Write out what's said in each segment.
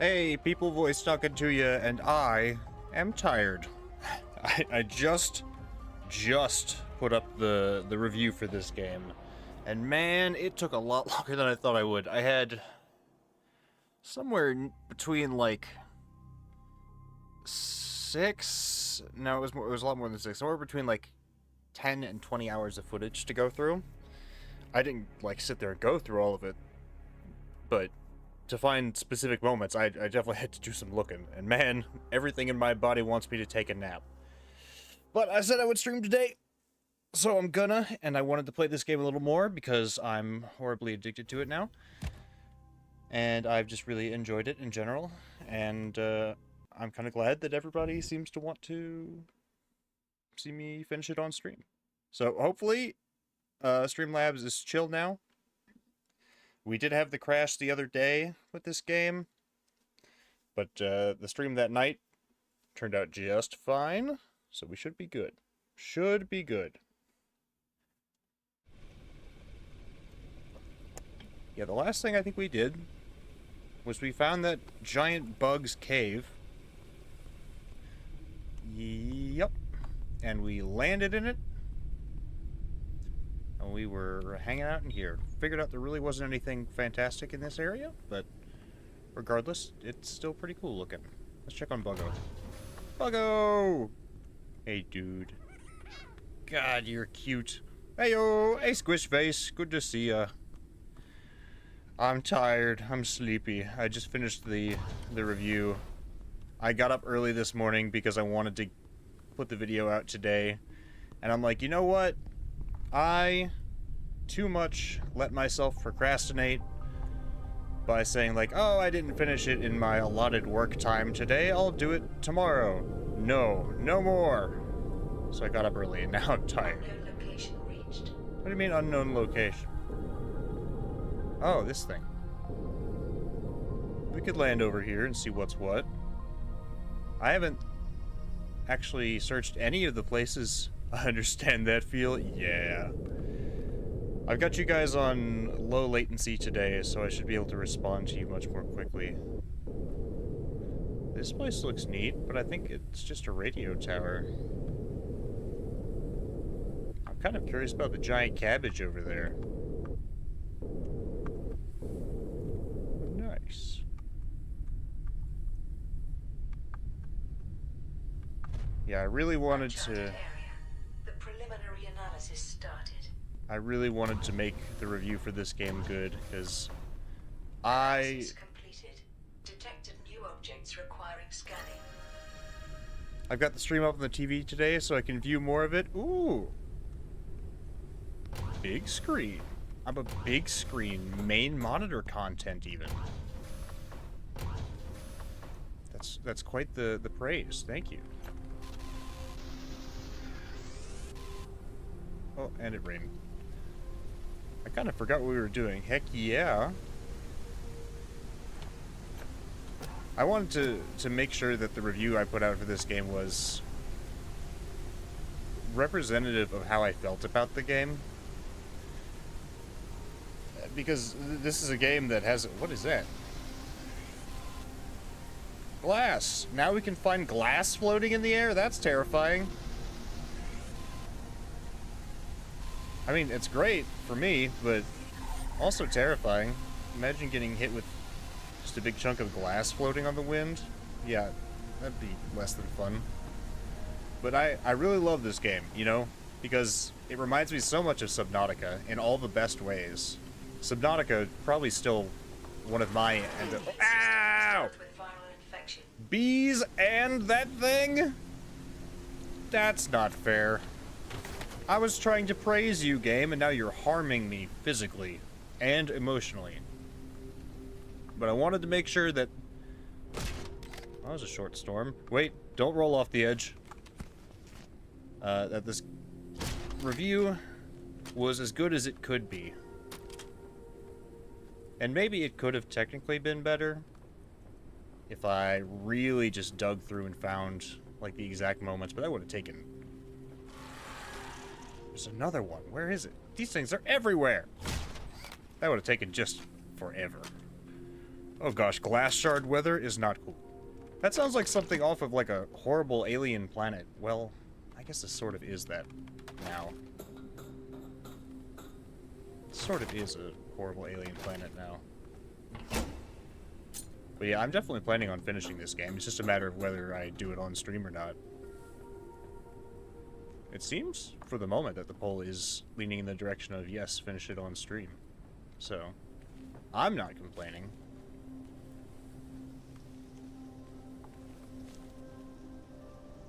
Hey, people voice talking to you, and I am tired. I just put up the review for this game, and man, it took a lot longer than I thought I would. I had somewhere between like no, it was a lot more than 6. Somewhere between like 10 and 20 hours of footage to go through. I didn't like sit there and go through all of it, but to find specific moments, I definitely had to do some looking. And man, everything in my body wants me to take a nap. But I said I would stream today, so I'm gonna, and I wanted to play this game a little more because I'm horribly addicted to it now. And I've just really enjoyed it in general, and I'm kind of glad that everybody seems to want to see me finish it on stream. So hopefully, Streamlabs is chill now. We did have the crash the other day with this game, but the stream that night turned out just fine, so we should be good. Should be good. Yeah, the last thing I think we did was we found that giant bug's cave. Yep. And we landed in it. And we were hanging out in here. Figured out there really wasn't anything fantastic in this area, but regardless, it's still pretty cool looking. Let's check on Buggo. Buggo! Hey, dude. God, you're cute. Heyo! Hey, Squish Face. Good to see ya. I'm tired. I'm sleepy. I just finished the review. I got up early this morning because I wanted to put the video out today. And I'm like, you know what? I too much let myself procrastinate by saying like, oh, I didn't finish it in my allotted work time today. I'll do it tomorrow. No, no more. So I got up early and now I'm tired. Unknown location reached. What do you mean unknown location? Oh, this thing. We could land over here and see what's what. I haven't actually searched any of the places. I understand that feel. Yeah. I've got you guys on low latency today, so I should be able to respond to you much more quickly. This place looks neat, but I think it's just a radio tower. I'm kind of curious about the giant cabbage over there. Nice. Yeah, I really wanted to... The preliminary analysis started. I really wanted to make the review for this game good, because I... Analysis completed. Detected new objects requiring scanning. I've got the stream up on the TV today, so I can view more of it. Ooh! Big screen. I'm a big screen, main monitor content, even. That's quite the praise. Thank you. Oh, and it rained. I kind of forgot what we were doing. Heck yeah. I wanted to make sure that the review I put out for this game was representative of how I felt about the game. Because this is a game that has... What is that? Glass! Now we can find glass floating in the air? That's terrifying. I mean, it's great for me, but also terrifying. Imagine getting hit with just a big chunk of glass floating on the wind. Yeah, that'd be less than fun. But I really love this game, you know? Because it reminds me so much of Subnautica in all the best ways. Subnautica probably still one of my... Ow! Bees and that thing? That's not fair. I was trying to praise you, game, and now you're harming me physically and emotionally. But I wanted to make sure that... That was a short storm. Wait, don't roll off the edge. That this review was as good as it could be. And maybe it could have technically been better if I really just dug through and found, like, the exact moments, but that would have taken... There's another one. Where is it? These things are everywhere! That would have taken just forever. Oh gosh, glass shard weather is not cool. That sounds like something off of like a horrible alien planet. Well, I guess this sort of is that now. It sort of is a horrible alien planet now. But yeah, I'm definitely planning on finishing this game. It's just a matter of whether I do it on stream or not. It seems, for the moment, that the poll is leaning in the direction of, yes, finish it on stream. So, I'm not complaining.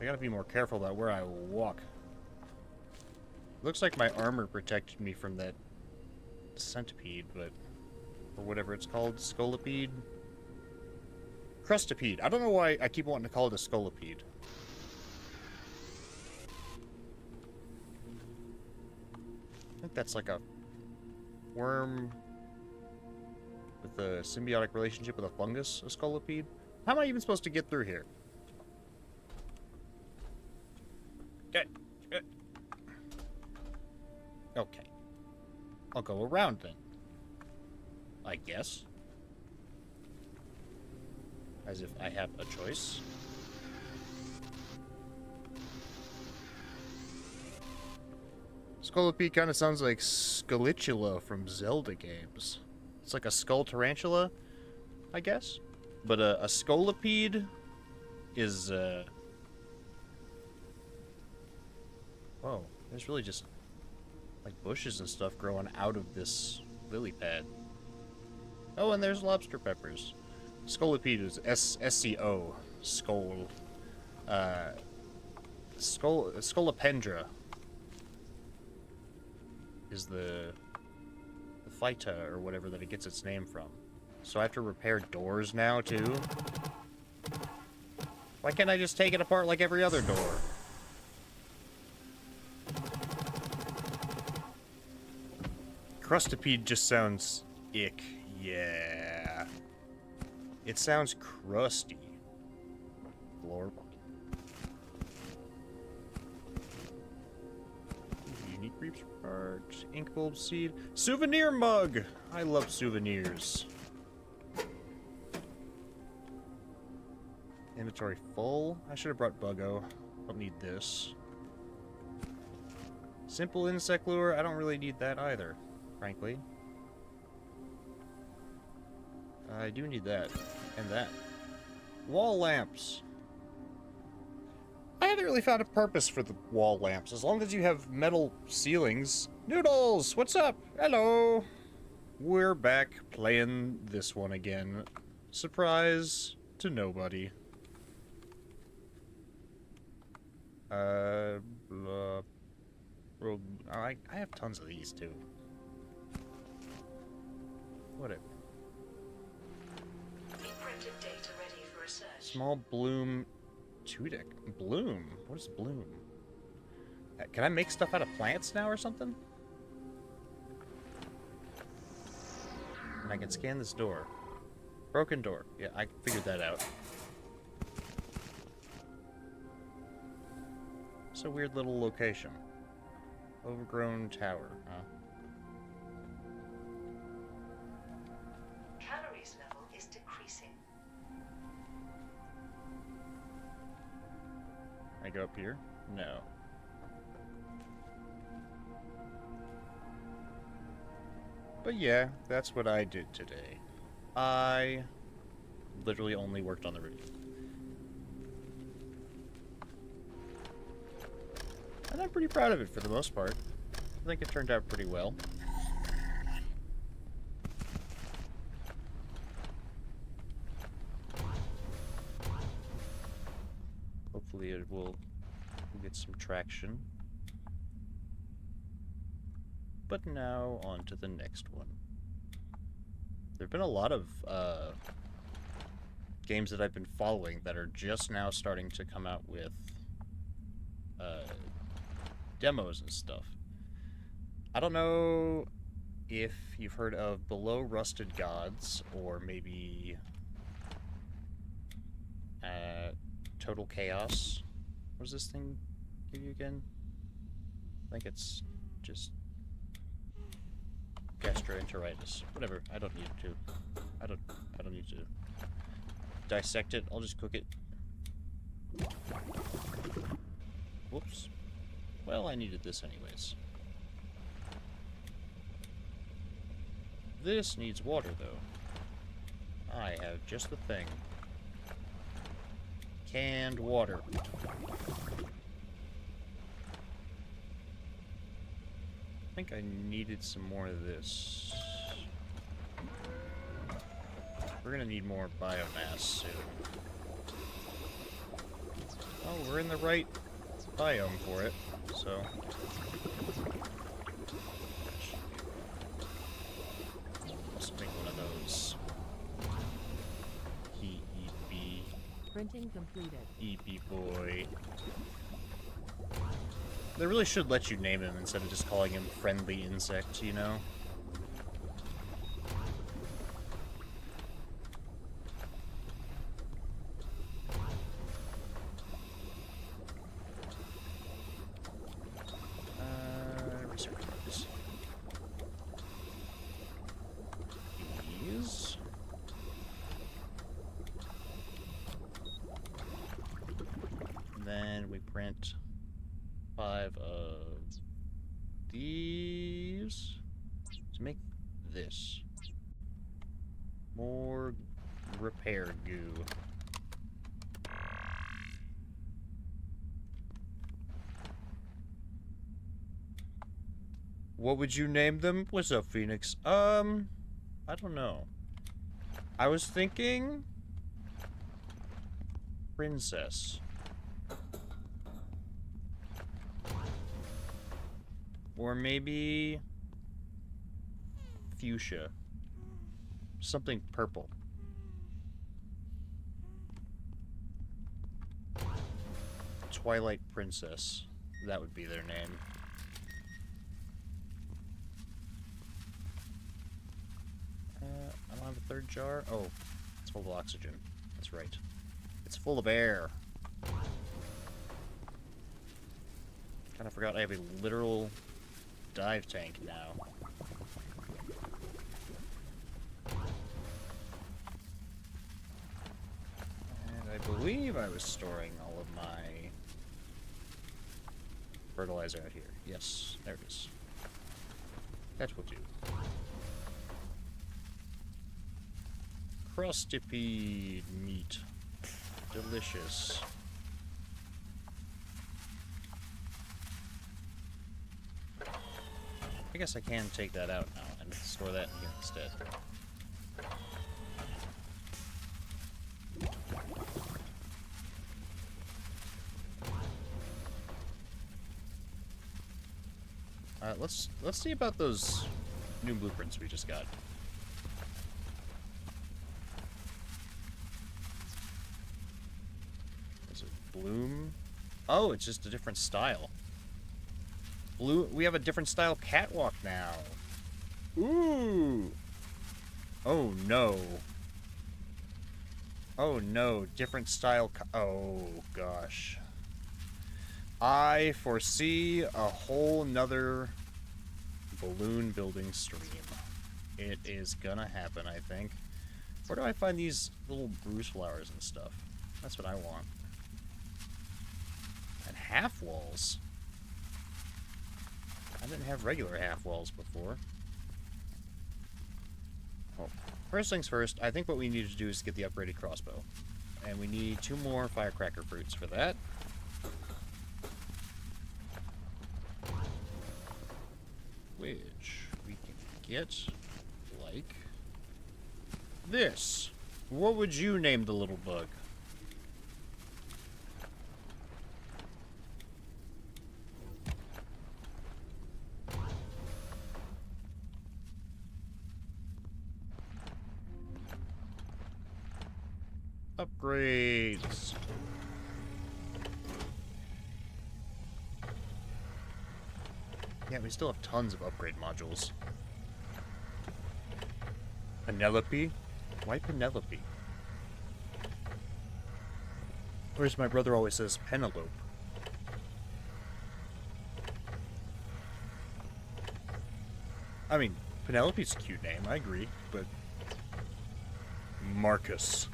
I gotta be more careful about where I walk. Looks like my armor protected me from that centipede, but... or whatever it's called, scolipede? Crustipede. I don't know why I keep wanting to call it a scolipede. I think that's like a worm with a symbiotic relationship with a fungus, a scolipede. How am I even supposed to get through here? Okay. I'll go around then. I guess. As if I have a choice. Scolipede kind of sounds like Scalicula from Zelda games. It's like a skull tarantula, I guess. But a scolipede is, whoa, there's really just, like, bushes and stuff growing out of this lily pad. Oh, and there's lobster peppers. Scolipede is S-C-O. Skull. Scolipendra is the phyta, or whatever that it gets its name from. So I have to repair doors now, too? Why can't I just take it apart like every other door? Crustipede just sounds ick. Yeah. It sounds crusty. Glorp. Unique reaps part. Ink bulb seed. Souvenir mug! I love souvenirs. Inventory full. I should have brought Buggo. Don't need this. Simple insect lure. I don't really need that either, frankly. I do need that. And that. Wall lamps. I haven't really found a purpose for the wall lamps. As long as you have metal ceilings. Noodles! What's up? Hello! We're back playing this one again. Surprise to nobody. Blah. I have tons of these, too. Whatever. Encrypted data ready for research. Small bloom tudic. Bloom? What is bloom? Can I make stuff out of plants now or something? And I can scan this door. Broken door. Yeah, I figured that out. It's a weird little location. Overgrown tower, huh? Calories level is decreasing. I go up here? No. But yeah, that's what I did today. I literally only worked on the review. And I'm pretty proud of it for the most part. I think it turned out pretty well. Hopefully it will get some traction. But now, on to the next one. There have been a lot of games that I've been following that are just now starting to come out with demos and stuff. I don't know if you've heard of Below Rusted Gods, or maybe Total Chaos. What does this thing give you again? I think it's just gastroenteritis. Whatever, I don't need to. I don't need to dissect it. I'll just cook it. Whoops. Well, I needed this anyways. This needs water, though. I have just the thing. Canned water. I think I needed some more of this. We're gonna need more biomass soon. Oh, we're in the right biome for it, so... Let's make one of those. E-E-B. Printing completed. E-B boy. They really should let you name him instead of just calling him Friendly Insect, you know? Research. These. And then we print 5 of these to make this. More repair goo. What would you name them? What's up, Phoenix? I don't know. I was thinking... Princess. Or maybe... Fuchsia. Something purple. Twilight Princess. That would be their name. I don't have a third jar. Oh, it's full of oxygen. That's right. It's full of air. Kind of forgot I have a literal dive tank now. And I believe I was storing all of my fertilizer out here. Yes, there it is. That will do. Crustipede meat. Delicious. I guess I can take that out now and store that in here instead. Let's see about those new blueprints we just got. Is it bloom? Oh, it's just a different style. We have a different style catwalk now. Ooh. Oh no. Oh no, different style. Oh gosh. I foresee a whole nother balloon building stream. It is gonna happen, I think. Where do I find these little bruise flowers and stuff? That's what I want. And half walls. I didn't have regular half walls before. Well, first things first, I think what we need to do is get the upgraded crossbow. And we need 2 more firecracker fruits for that. Which we can get like this. What would you name the little bug? Upgrades. Yeah, we still have tons of upgrade modules. Penelope? Why Penelope? Or as my brother always says, Penelope. I mean, Penelope's a cute name, I agree, but Marcus.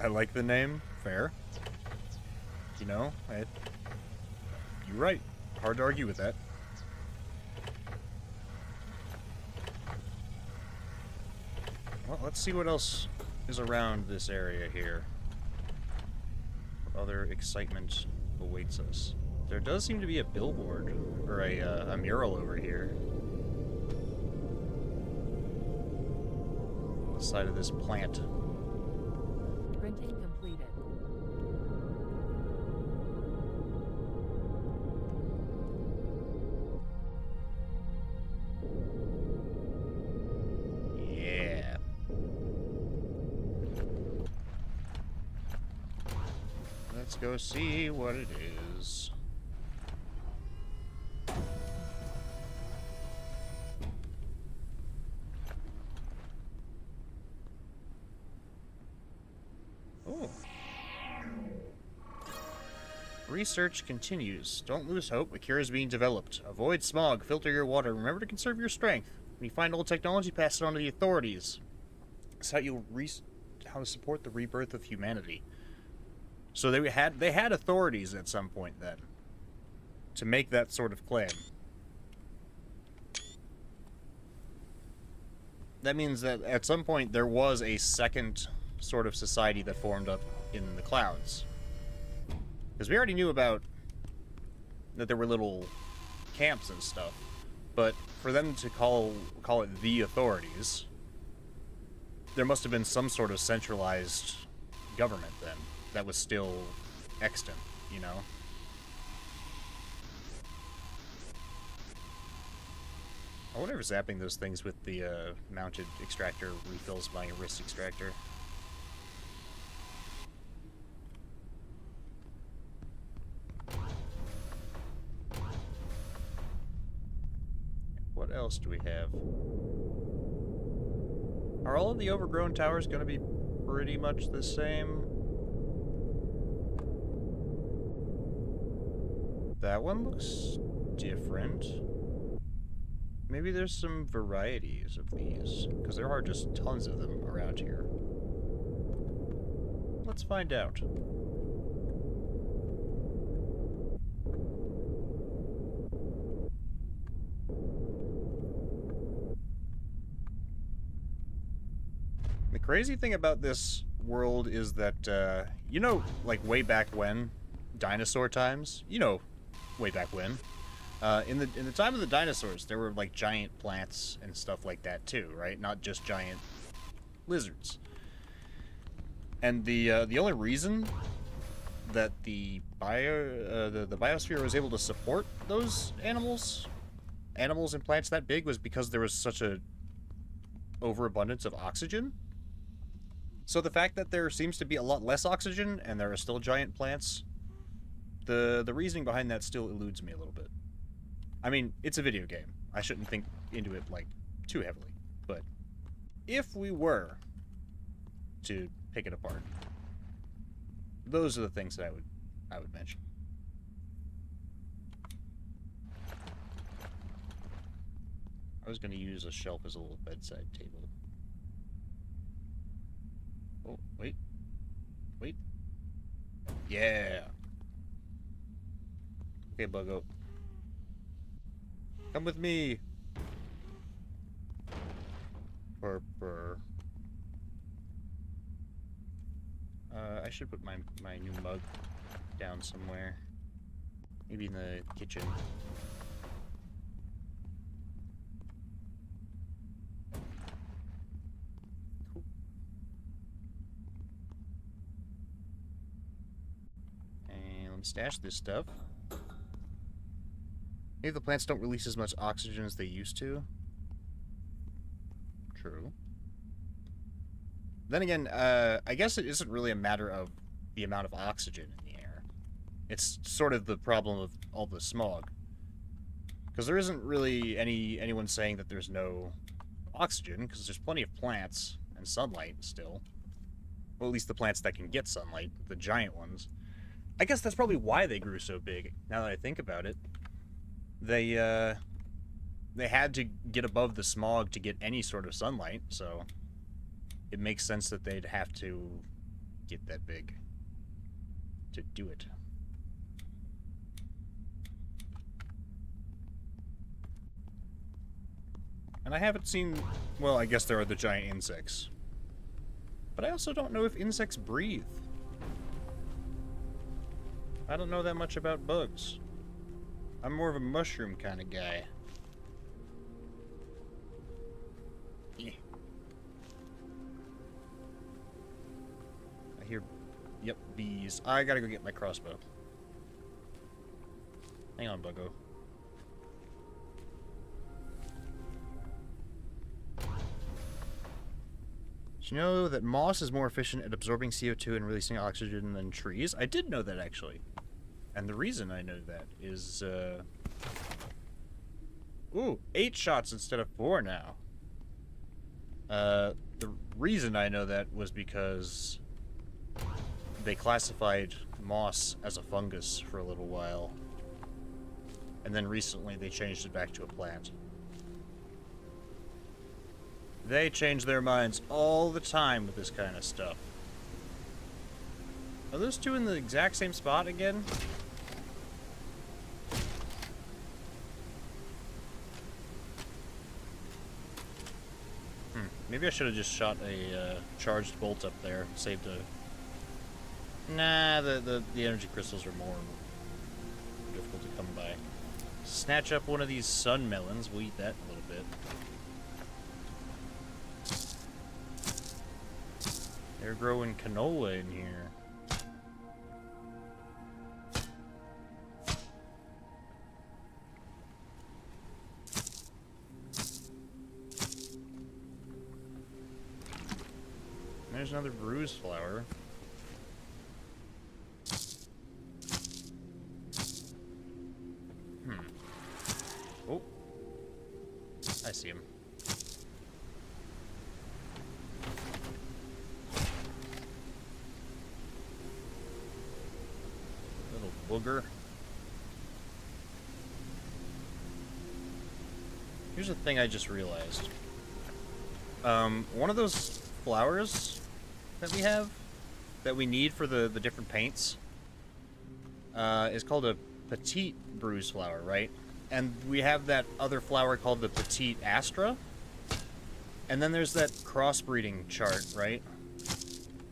I like the name. Fair. You know, you're right. Hard to argue with that. Well, let's see what else is around this area here. What other excitement awaits us? There does seem to be a billboard, or a mural over here. On the side of this plant. Printing completed. Yeah. Let's go see what it is. Oh. Research continues. Don't lose hope. A cure is being developed. Avoid smog. Filter your water. Remember to conserve your strength. When you find old technology, pass it on to the authorities. That's how you'll how to support the rebirth of humanity. So they had authorities at some point then to make that sort of claim. That means that at some point there was a second sort of society that formed up in the clouds. Because we already knew about that there were little camps and stuff, but for them to call it the authorities, there must have been some sort of centralized government then that was still extant, you know? I wonder if zapping those things with the mounted extractor refills my wrist extractor. What else do we have? Are all of the overgrown towers going to be pretty much the same? That one looks different. Maybe there's some varieties of these, because there are just tons of them around here. Let's find out. The crazy thing about this world is that, you know, like way back when, dinosaur times, you know, way back when, in the time of the dinosaurs, there were like giant plants and stuff like that too, right? Not just giant lizards. And the only reason that the biosphere was able to support those animals and plants that big was because there was such a overabundance of oxygen. So the fact that there seems to be a lot less oxygen and there are still giant plants, the reasoning behind that still eludes me a little bit. I mean, it's a video game. I shouldn't think into it, like, too heavily. But if we were to pick it apart, those are the things that I would mention. I was going to use a shelf as a little bedside table. Oh, wait. Wait. Yeah. Okay, Buggo. Come with me. Burr. I should put my new mug down somewhere. Maybe in the kitchen. Cool. And let me stash this stuff. Maybe the plants don't release as much oxygen as they used to. True. Then again, I guess it isn't really a matter of the amount of oxygen in the air. It's sort of the problem of all the smog. Because there isn't really anyone saying that there's no oxygen, because there's plenty of plants and sunlight still. Well, at least the plants that can get sunlight, the giant ones. I guess that's probably why they grew so big, now that I think about it. They had to get above the smog to get any sort of sunlight, so it makes sense that they'd have to get that big to do it. And I haven't seen... Well, I guess there are the giant insects. But I also don't know if insects breathe. I don't know that much about bugs. I'm more of a mushroom kind of guy. Yeah. I hear... Yep, bees. I gotta go get my crossbow. Hang on, Buggo. Did you know that moss is more efficient at absorbing CO2 and releasing oxygen than trees? I did know that, actually. And the reason I know that is, Ooh, 8 shots instead of 4 now. The reason I know that was because they classified moss as a fungus for a little while. And then recently they changed it back to a plant. They change their minds all the time with this kind of stuff. Are those two in the exact same spot again? Maybe I should have just shot a charged bolt up there. Saved a... Nah, the energy crystals are more difficult to come by. Snatch up one of these sun melons. We'll eat that in a little bit. They're growing canola in here. There's another bruise flower. Oh. I see him. Little booger. Here's the thing I just realized. One of those flowers that we have, that we need for the different paints, is called a petite bruise flower, right? And we have that other flower called the petite astra. And then there's that crossbreeding chart, right?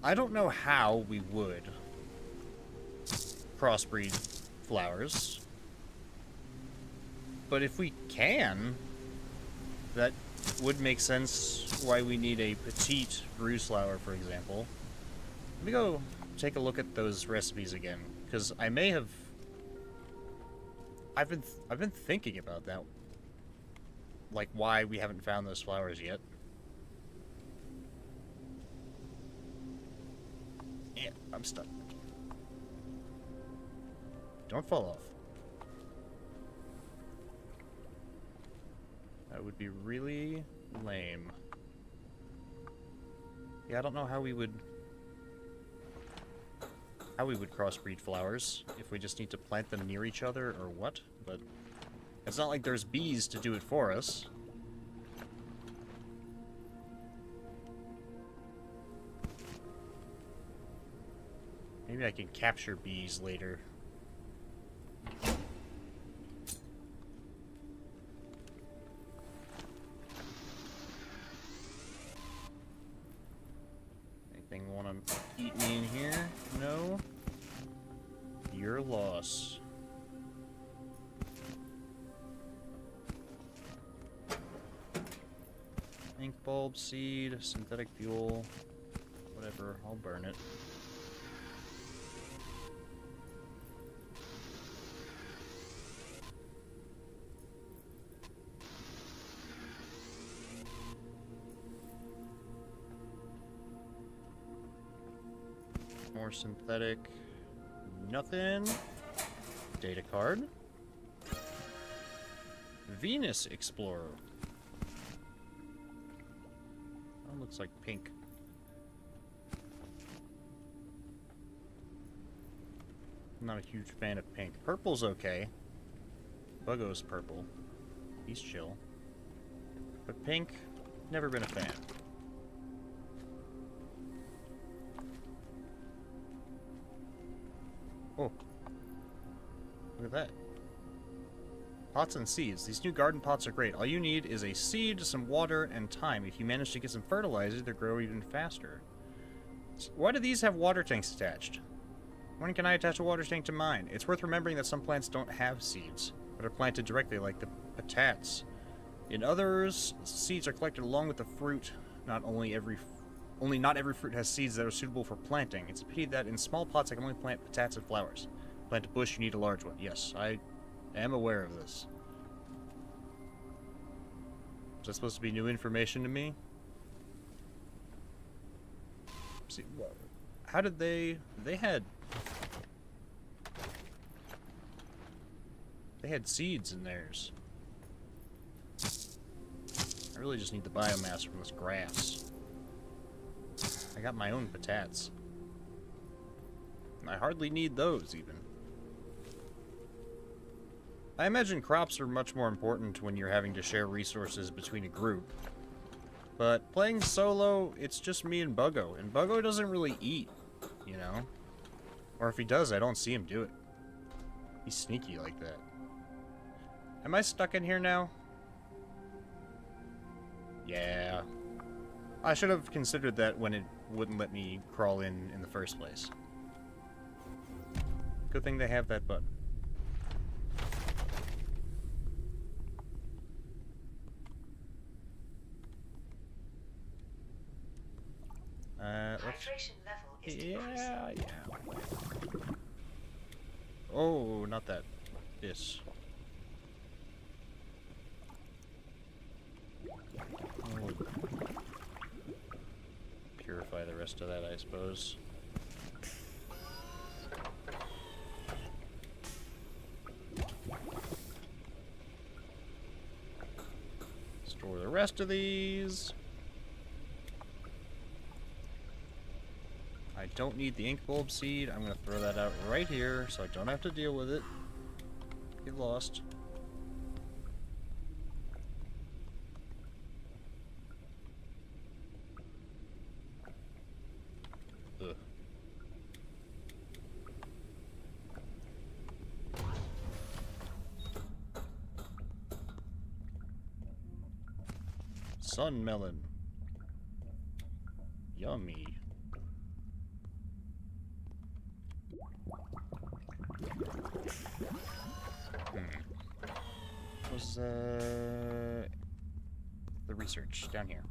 I don't know how we would crossbreed flowers. But if we can, that would make sense why we need a petite bruise flower, for example. Let me go take a look at those recipes again, because I may have... I've been thinking about that. Like, why we haven't found those flowers yet. Yeah, I'm stuck. Don't fall off. That would be really lame. Yeah, I don't know how we would crossbreed flowers, if we just need to plant them near each other or what, but it's not like there's bees to do it for us. Maybe I can capture bees later. Anything want to eat me in here? No? Your loss. Ink bulb, seed, synthetic fuel, whatever, I'll burn it. More synthetic. Nothing. Data card. Venus Explorer. That looks like pink. I'm not a huge fan of pink. Purple's okay. Buggo's purple. He's chill. But pink, never been a fan. Oh. Look at that. Pots and seeds. These new garden pots are great. All you need is a seed, some water, and time. If you manage to get some fertilizer, they'll grow even faster. Why do these have water tanks attached? When can I attach a water tank to mine? It's worth remembering that some plants don't have seeds, but are planted directly, like the patates. In others, seeds are collected along with the fruit. Not every fruit has seeds that are suitable for planting. It's a pity that in small pots I can only plant patates and flowers. To plant a bush, you need a large one. Yes, I am aware of this. Is that supposed to be new information to me? See, how did they had seeds in theirs. I really just need the biomass from this grass. I got my own patates. I hardly need those, even. I imagine crops are much more important when you're having to share resources between a group. But playing solo, it's just me and Buggo. And Buggo doesn't really eat, you know? Or if he does, I don't see him do it. He's sneaky like that. Am I stuck in here now? Yeah. I should have considered that when it wouldn't let me crawl in the first place. Good thing they have that button. Hydration level is decreasing. Yeah. Oh, not that. This. We'll purify the rest of that, I suppose. Store the rest of these. I don't need the ink bulb seed. I'm gonna throw that out right here so I don't have to deal with it. Get lost. Ugh. Sun melon. Yummy. Was the research down here?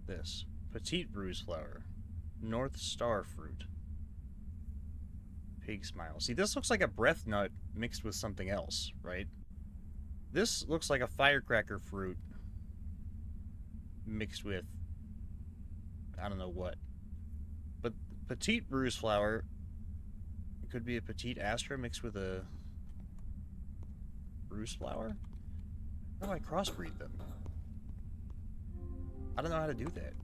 This petite bruise flower, North Star fruit, pig smile. See, this looks like a breath nut mixed with something else, right? This looks like a firecracker fruit mixed with I don't know what. But petite bruise flower, it could be a petite astra mixed with a bruise flower? How do I crossbreed them? I don't know how to do that.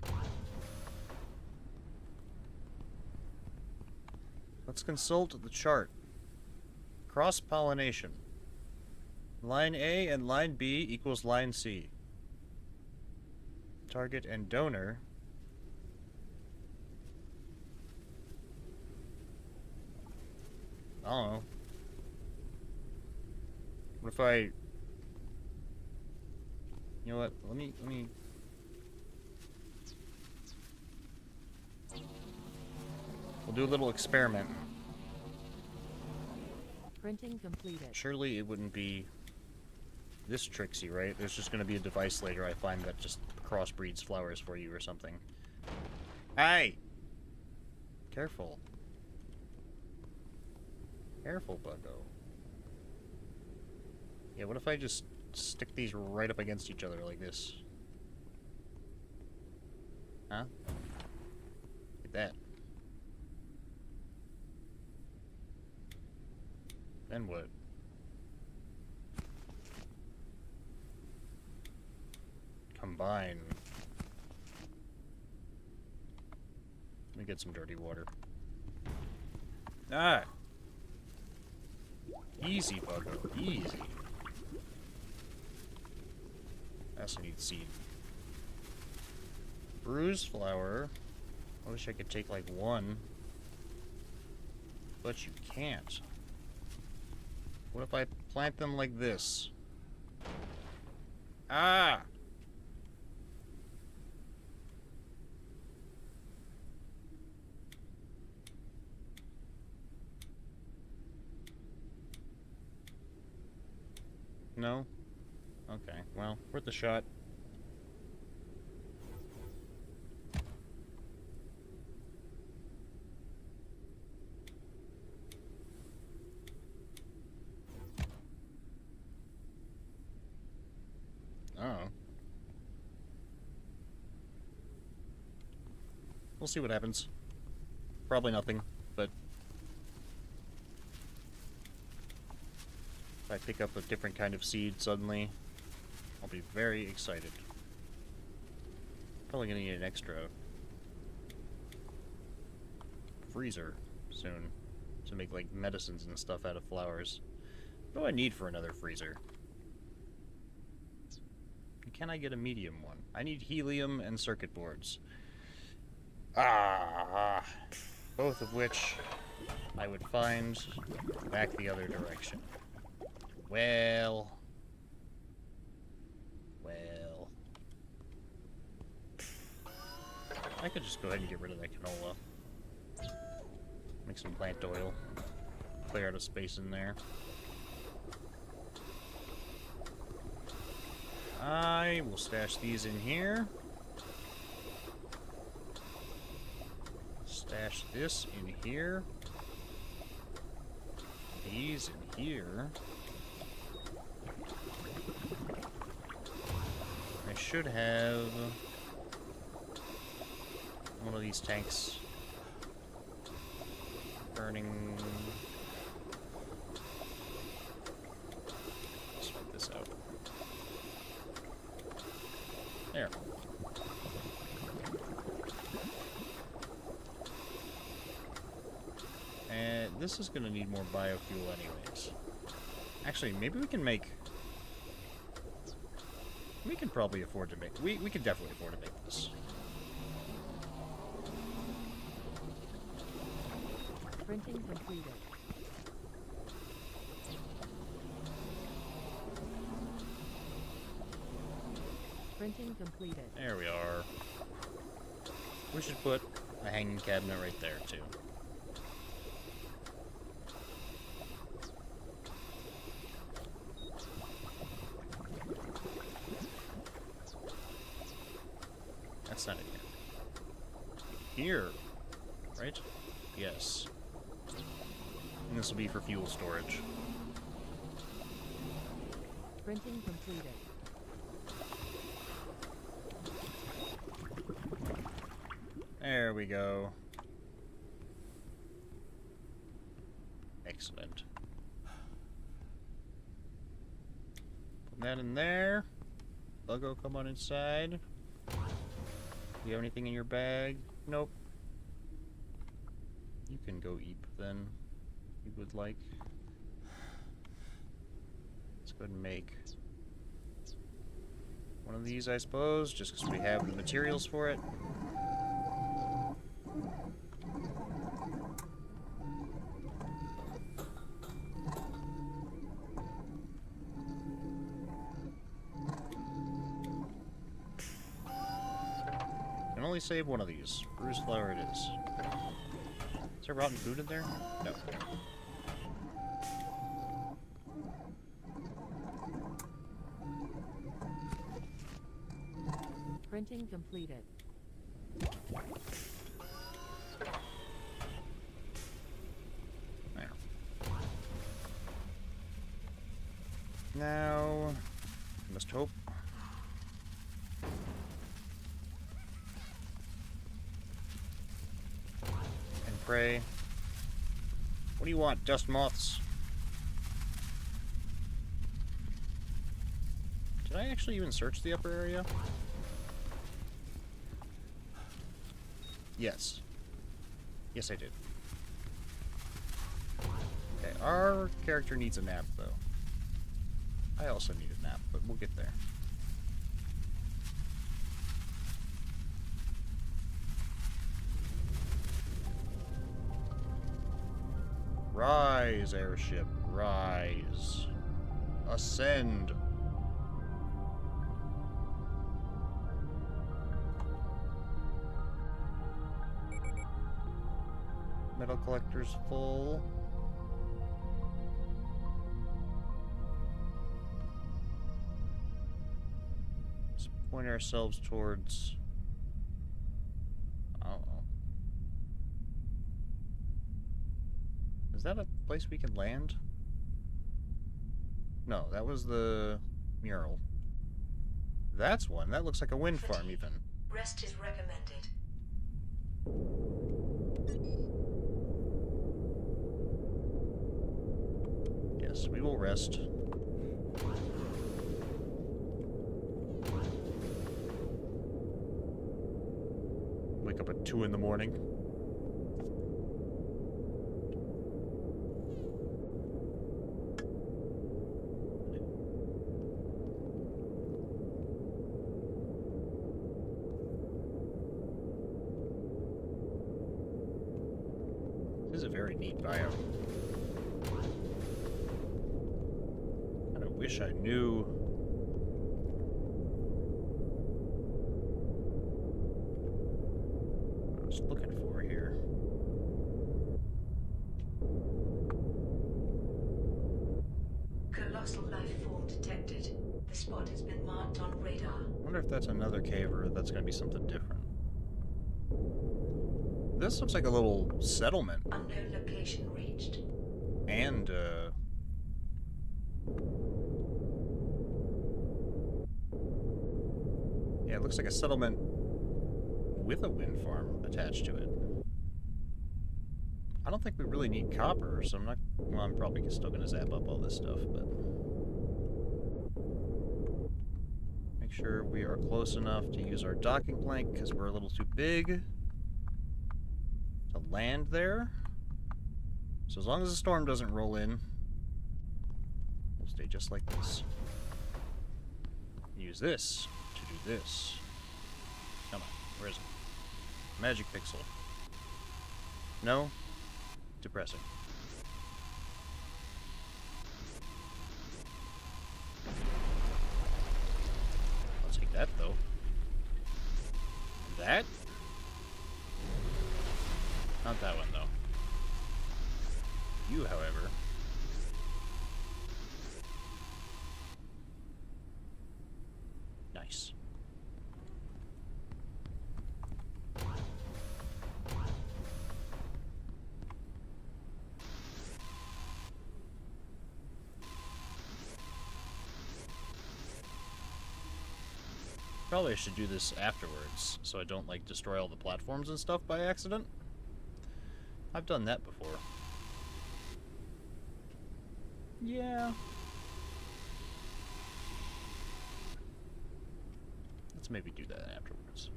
Let's consult the chart. Cross-pollination. Line A and line B equals line C. Target and donor. I don't know. What if I... You know what? Let me... We'll do a little experiment. Printing completed. Surely it wouldn't be this tricksy, right? There's just gonna be a device later I find that just crossbreeds flowers for you or something. Hey! Careful. Careful, Buggo. Yeah, what if I just stick these right up against each other like this? Huh? Look at that. Then what? Combine. Let me get some dirty water. Ah! Easy, Buggo. Easy. I also need seed. Bruised flower. I wish I could take like one. But you can't. What if I plant them like this? Ah! No? Okay, well, worth a shot. Oh. We'll see what happens. Probably nothing, but if I pick up a different kind of seed suddenly, I'll be very excited. Probably gonna need an extra freezer soon to make like medicines and stuff out of flowers. What do I need for another freezer? Can I get a medium one? I need helium and circuit boards. Ah, both of which I would find back the other direction. Well. I could just go ahead and get rid of that canola. Make some plant oil. Clear out a space in there. I will stash these in here. Stash this in here. These in here. I should have one of these tanks burning. Sort this out. There. And this is going to need more biofuel anyways. Actually, maybe we can make... We can probably afford to make... We can definitely afford to make this. Printing completed. Printing completed. There we are. We should put a hanging cabinet right there, too. That's not it yet. Here, right? Yes. And this will be for fuel storage. Printing completed. There we go. Excellent. Put that in there. Buggo, come on inside. Do you have anything in your bag? Nope. You can go eat then, if you would like. Let's go ahead and make one of these, I suppose, just because we have the materials for it. Can only save one of these. Bruised flower it is. Is there rotten food in there? No. Printing completed. There. Now, I must hope. And pray. What do you want, dust moths? Did I actually even search the upper area? Yes. Yes, I did. Okay, our character needs a nap, though. I also need a nap, but we'll get there. Rise, airship. Rise. Ascend. Metal collector's full. Let's point ourselves towards... I don't know. Is that a place we can land? No, that was the mural. That's one. That looks like a wind farm, even. Rest is recommended. Yes, we will rest. Wake up at 2 in the morning. This is a very neat biome. And I wish I knew. What I was looking for here. Colossal life form detected. The spot has been marked on radar. I wonder if that's another cave or if that's going to be something different. This looks like a little settlement. Unknown location reached. And, yeah, it looks like a settlement with a wind farm attached to it. I don't think we really need copper, so I'm not... Well, I'm probably still going to zap up all this stuff, but... Make sure we are close enough to use our docking plank, because we're a little too big to land there. So as long as the storm doesn't roll in, we'll stay just like this. Use this to do this. Come on, where is it? Magic pixel. No? Depressing. I'll take that, though. That? Not that one, though. You, however... Nice. Probably I should do this afterwards, so I don't, like, destroy all the platforms and stuff by accident. I've done that before. Yeah. Let's maybe do that afterwards.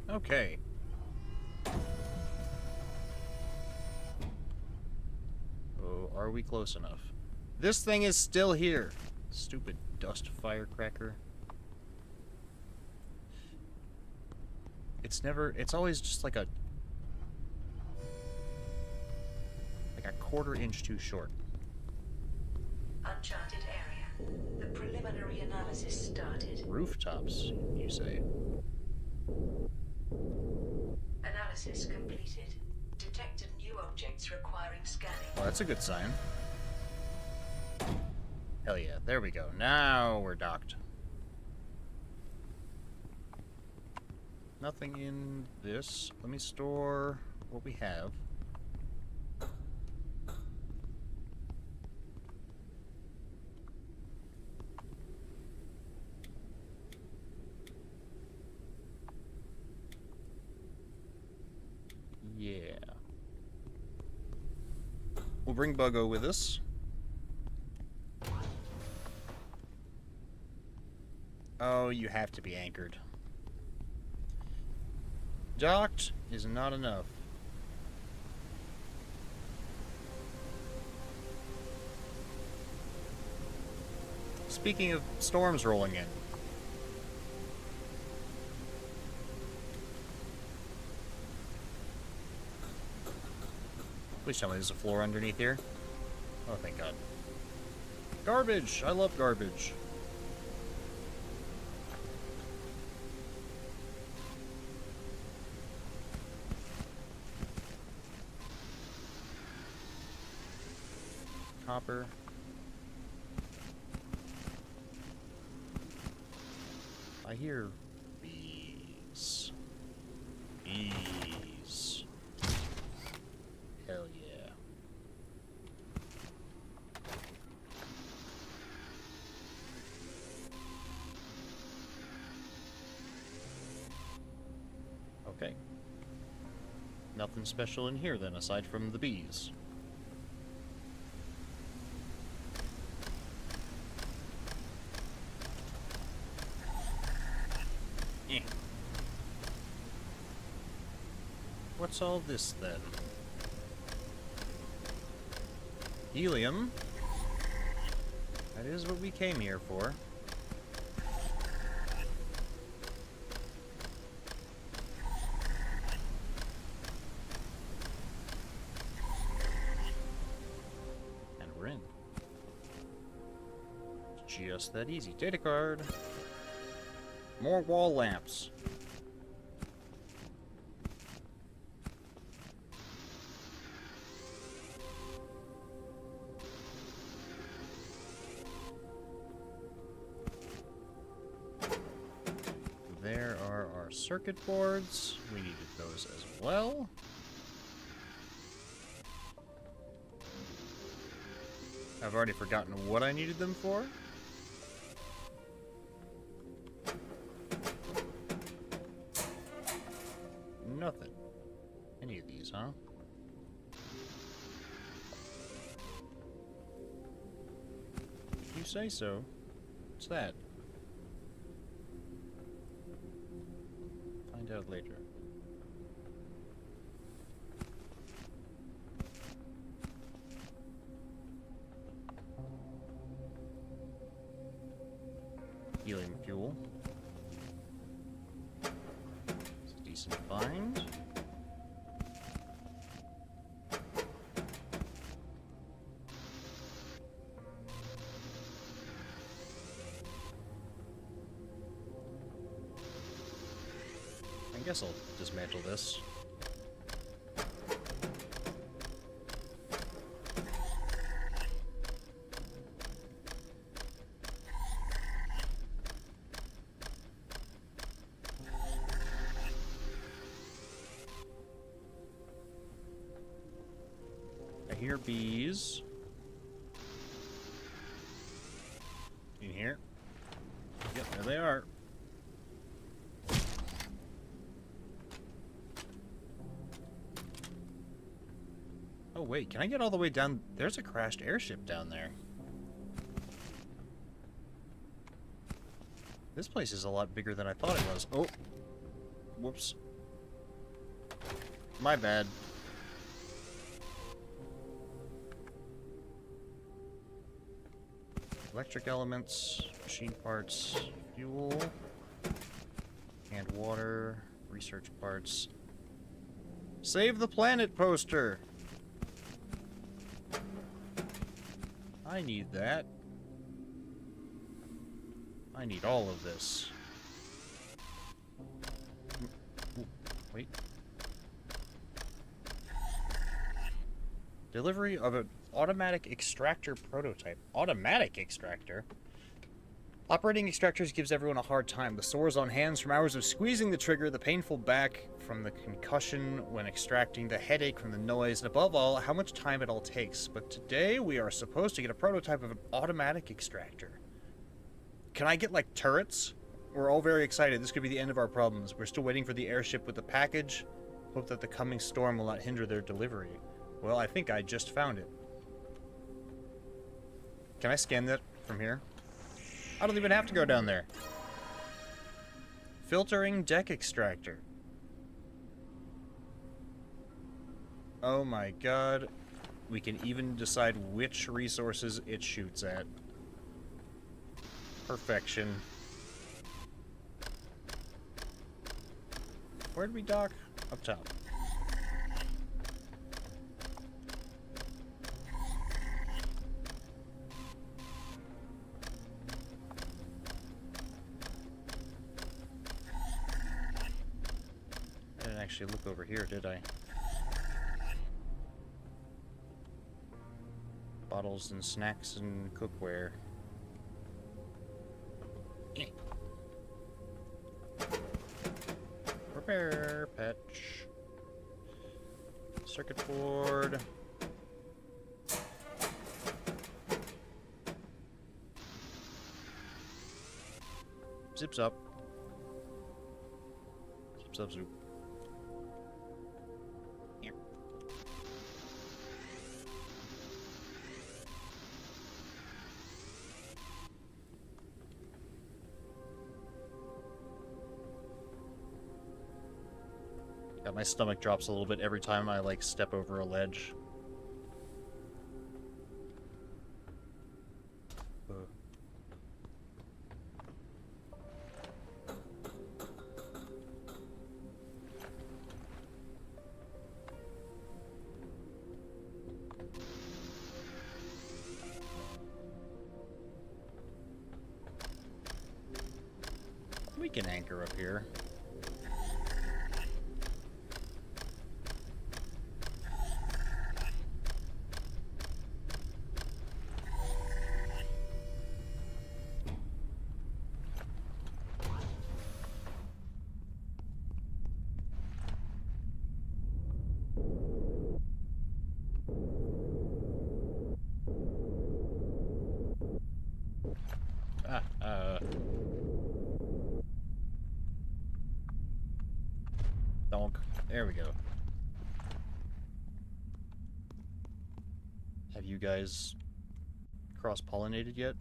Okay. Oh, are we close enough? This thing is still here. Stupid dust firecracker. It's never... It's always just like a 1/4 inch too short. Uncharted area. The preliminary analysis started. Rooftops, you say? Analysis completed. Detected new objects requiring scanning. Well, that's a good sign. Hell yeah, there we go. Now we're docked. Nothing in this. Let me store what we have. Yeah. We'll bring Buggo with us. Oh, you have to be anchored. Docked is not enough. Speaking of storms rolling in. Please tell me there's a floor underneath here. Oh, thank God. Garbage! I love garbage. Copper. I hear bees. Bees. Hell yeah. Okay. Nothing special in here then, aside from the bees. Eh. What's all this then? Helium. That is what we came here for. And we're in. It's just that easy. Data card. More wall lamps. There are our circuit boards. We needed those as well. I've already forgotten what I needed them for. Nothing. Any of these, huh? If you say so. What's that? Find out later. Helium fuel. It's a decent find. I guess I'll dismantle this. I hear bees. In here. Yep, there they are. Oh wait, can I get all the way down? There's a crashed airship down there. This place is a lot bigger than I thought it was. Oh. Whoops. My bad. Electric elements, machine parts, fuel, and water, research parts. Save the planet poster! I need that. I need all of this. Ooh, wait. Delivery of an automatic extractor prototype. Automatic extractor? Operating extractors gives everyone a hard time. The sores on hands from hours of squeezing the trigger, the painful back from the concussion when extracting, the headache from the noise, and above all, how much time it all takes. But today, we are supposed to get a prototype of an automatic extractor. Can I get, like, turrets? We're all very excited. This could be the end of our problems. We're still waiting for the airship with the package. Hope that the coming storm will not hinder their delivery. Well, I think I just found it. Can I scan that from here? I don't even have to go down there. Filtering deck extractor. Oh my god. We can even decide which resources it shoots at. Perfection. Where'd we dock? Up top. Didn't actually look over here, did I? Bottles and snacks and cookware. Repair patch. Circuit board. Zips up. Zips up, zoop. Here. Yeah, my stomach drops a little bit every time I, like, step over a ledge. We can anchor up here. Donk. There we go. Have you guys cross-pollinated yet?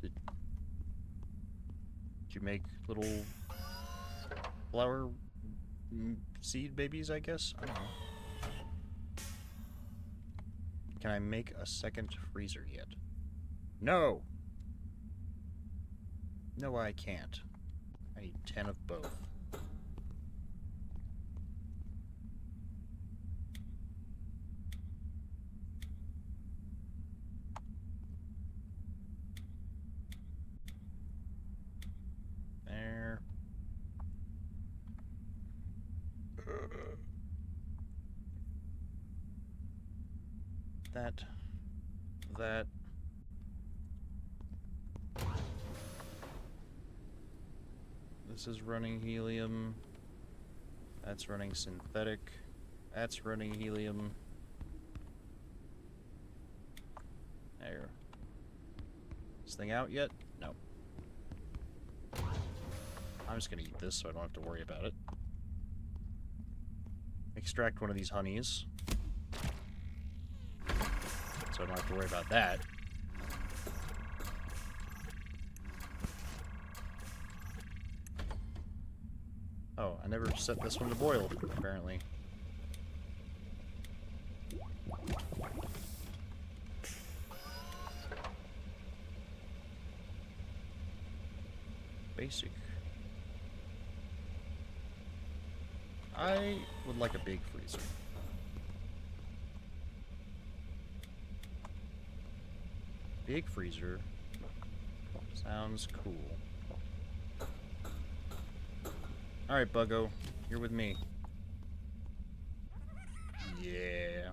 Did you make little flower seed babies, I guess? I don't know. Can I make a second freezer yet? No! No, I can't. I need 10 of both. There. That. This is running helium. That's running synthetic. That's running helium. There. This thing out yet? No. I'm just gonna eat this so I don't have to worry about it. Extract one of these honeys. So I don't have to worry about that. Oh, I never set this one to boil, apparently. Basic. I would like a big freezer. Big freezer. Sounds cool. Alright, Buggo. You're with me. Yeah.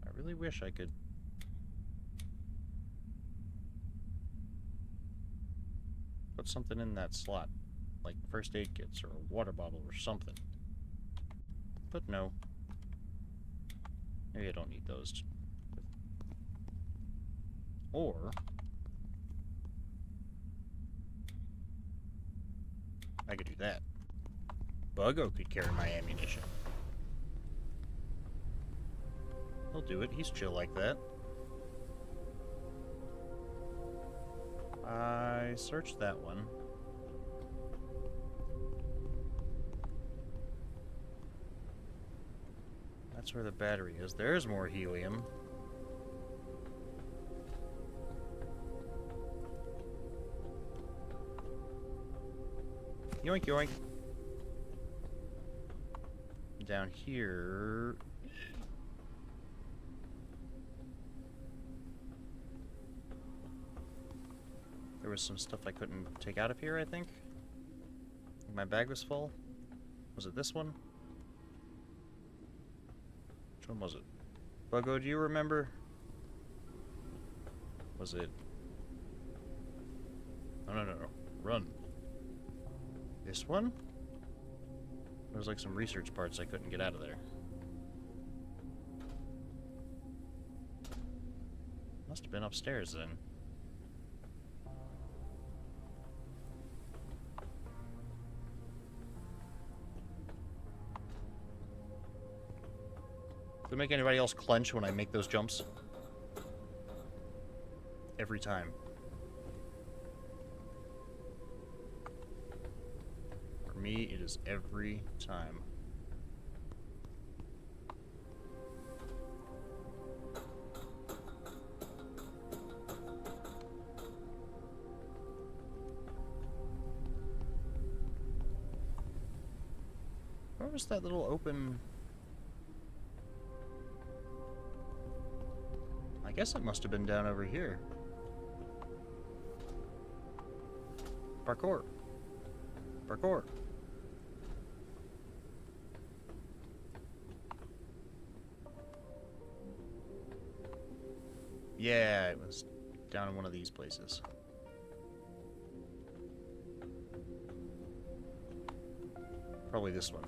I really wish I could... put something in that slot. Like first aid kits or a water bottle or something. But no. Maybe I don't need those. Or... I could do that. Buggo could carry my ammunition. He'll do it. He's chill like that. I searched that one. That's where the battery is. There's more helium. Yoink, yoink. down here... There was some stuff I couldn't take out of here, I think. My bag was full. Was it this one? Which one was it? Buggo, do you remember? Was it... Oh, no, no, no. Run. This one? There was like some research parts I couldn't get out of there. Must have been upstairs then. Does it make anybody else clench when I make those jumps? Every time. For me, it is every time. Where was that little open... I guess it must have been down over here. Parkour. Parkour. Yeah, it was down in one of these places. Probably this one.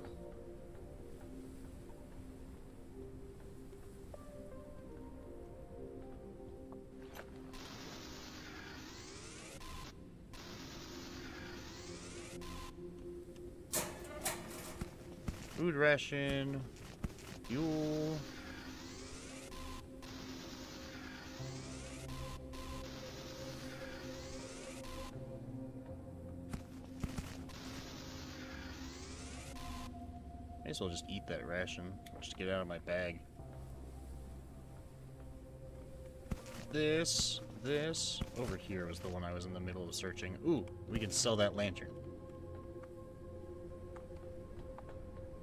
Food ration, fuel. May as well just eat that ration. Just get it out of my bag. This over here was the one I was in the middle of searching. Ooh, we can sell that lantern.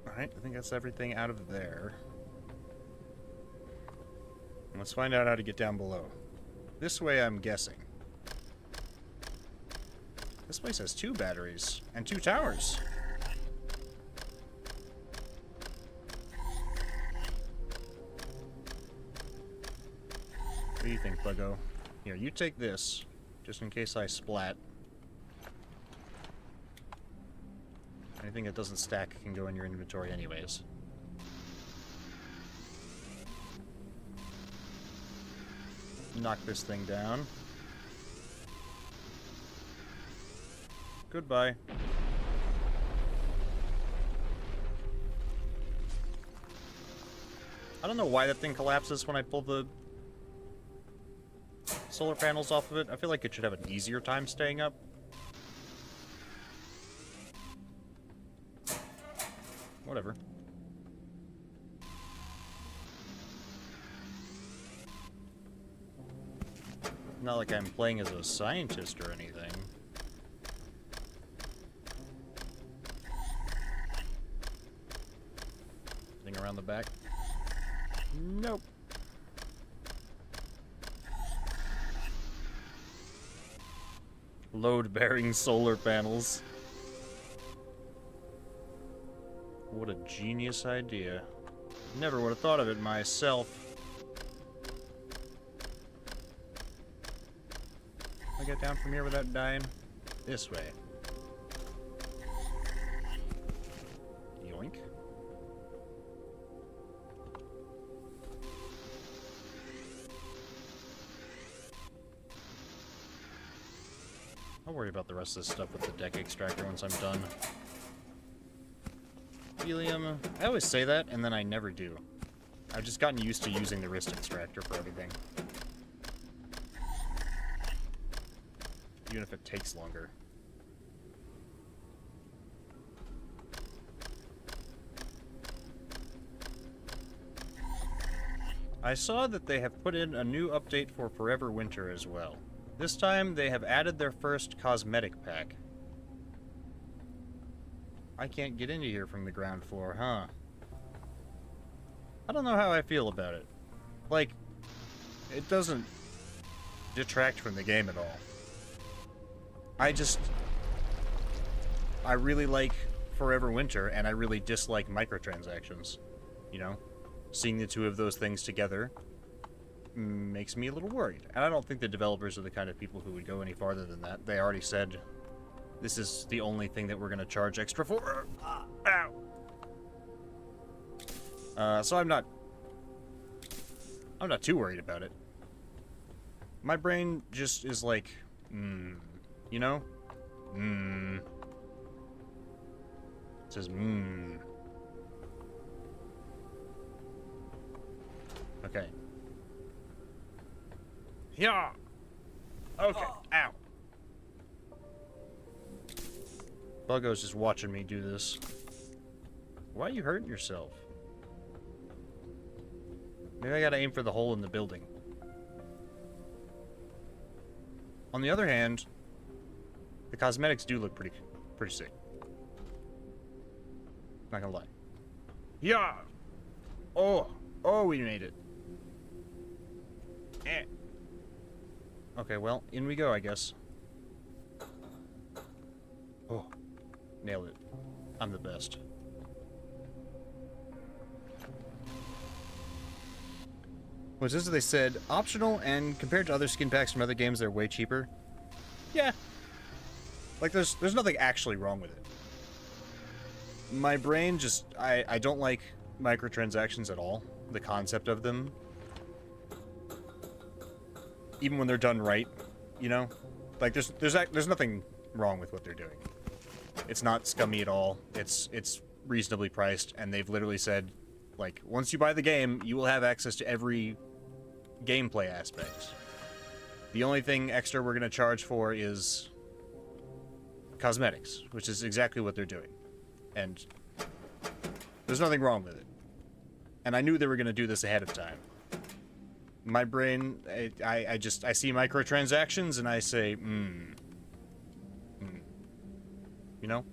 Alright, I think that's everything out of there. Let's find out how to get down below. This way, I'm guessing. This place has 2 batteries and 2 towers. What do you think, Buggo? Here, you take this, just in case I splat. Anything that doesn't stack can go in your inventory anyways. Knock this thing down. Goodbye. I don't know why that thing collapses when I pull the solar panels off of it. I feel like it should have an easier time staying up. Whatever. Not like I'm playing as a scientist or anything. Thing around the back? Nope. Load-bearing solar panels. What a genius idea. Never would have thought of it myself. I get down from here without dying? This way. Yoink. I'll worry about the rest of this stuff with the deck extractor once I'm done. Helium. I always say that, and then I never do. I've just gotten used to using the wrist extractor for everything. Even if it takes longer. I saw that they have put in a new update for Forever Winter as well. This time, they have added their first cosmetic pack. I can't get into here from the ground floor, huh? I don't know how I feel about it. Like, it doesn't detract from the game at all. I really like Forever Winter, and I really dislike microtransactions. You know? Seeing the two of those things together makes me a little worried. And I don't think the developers are the kind of people who would go any farther than that. They already said, this is the only thing that we're going to charge extra for. Ow! So I'm not too worried about it. My brain just is like, you know? It says, Okay. Yeah. Okay. Ow. Buggo's just watching me do this. Why are you hurting yourself? Maybe I gotta aim for the hole in the building. On the other hand, the cosmetics do look pretty sick. Not gonna lie. Yeah. Oh, we made it. Eh. Okay, well, in we go, I guess. Oh, nailed it. I'm the best. Was this, they said, optional, and compared to other skin packs from other games, they're way cheaper? Yeah. Like, there's nothing actually wrong with it. My brain just, I don't like microtransactions at all. The concept of them. Even when they're done right, you know? Like, there's nothing wrong with what they're doing. It's not scummy at all. It's reasonably priced, and they've literally said, like, once you buy the game, you will have access to every gameplay aspect. The only thing extra we're going to charge for is cosmetics, which is exactly what they're doing. And there's nothing wrong with it. And I knew they were going to do this ahead of time. My brain, I see microtransactions and I say, You know?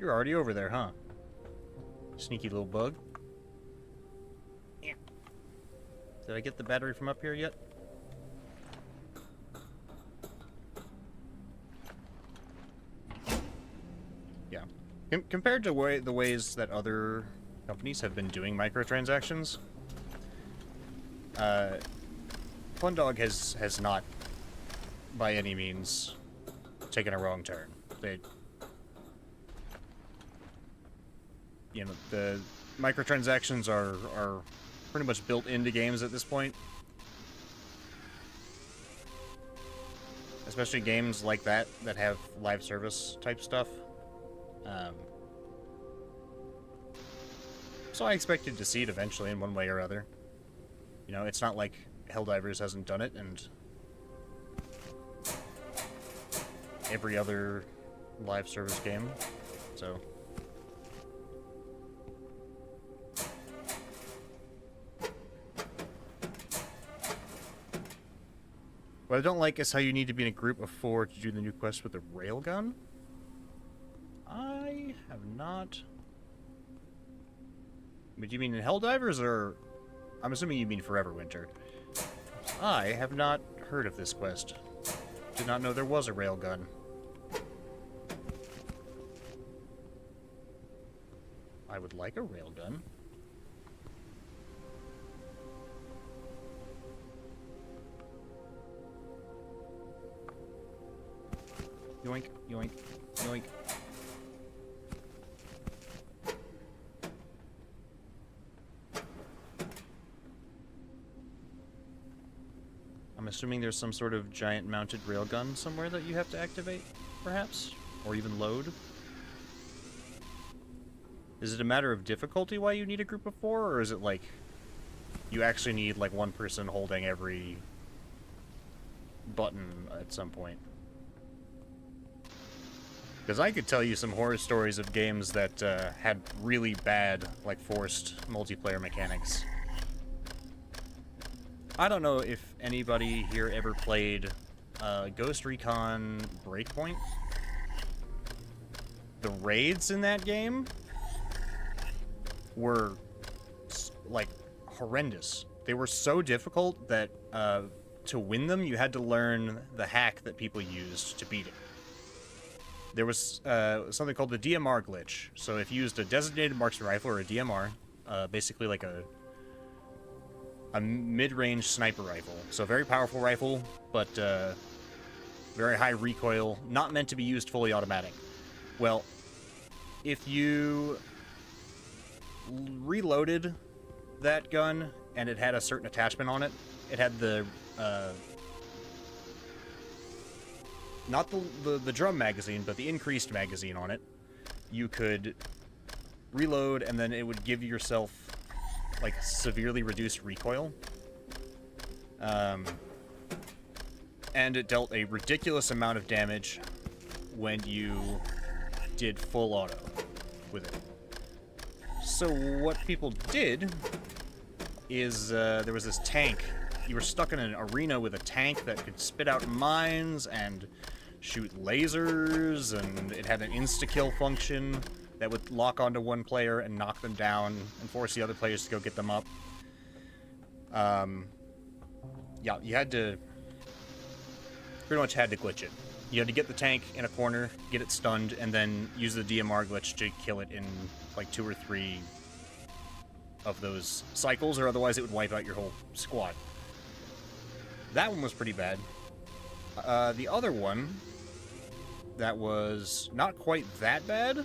You're already over there, huh? Sneaky little bug. Yeah. Did I get the battery from up here yet? Yeah. Compared to the ways that other companies have been doing microtransactions, Dog has not, by any means, taken a wrong turn. You know, the microtransactions are pretty much built into games at this point. Especially games like that have live service type stuff. So I expected to see it eventually in one way or other. You know, it's not like Helldivers hasn't done it, and every other live service game, so... What I don't like is how you need to be in a group of 4 to do the new quest with the railgun. I have not... But you mean in Helldivers, or... I'm assuming you mean Forever Winter. I have not heard of this quest. Did not know there was a railgun. I would like a railgun. Yoink, yoink, yoink. I'm assuming there's some sort of giant mounted railgun somewhere that you have to activate, perhaps? Or even load? Is it a matter of difficulty why you need a group of 4, or is it like you actually need like one person holding every button at some point? Because I could tell you some horror stories of games that had really bad, like, forced multiplayer mechanics. I don't know if anybody here ever played Ghost Recon Breakpoint. The raids in that game were, like, horrendous. They were so difficult that to win them, you had to learn the hack that people used to beat it. There was something called the DMR glitch. So if you used a designated marksman rifle or a DMR, basically like a mid-range sniper rifle. So a very powerful rifle, but very high recoil, not meant to be used fully automatic. Well, if you reloaded that gun and it had a certain attachment on it, it had the not the drum magazine, but the increased magazine on it. You could reload, and then it would give yourself, like, severely reduced recoil. And it dealt a ridiculous amount of damage when you did full auto with it. So what people did is there was this tank. You were stuck in an arena with a tank that could spit out mines and shoot lasers, and it had an insta-kill function that would lock onto one player and knock them down and force the other players to go get them up. Yeah, you had to... pretty much had to glitch it. You had to get the tank in a corner, get it stunned, and then use the DMR glitch to kill it in, like, 2 or 3 of those cycles, or otherwise it would wipe out your whole squad. That one was pretty bad. The other one that was not quite that bad,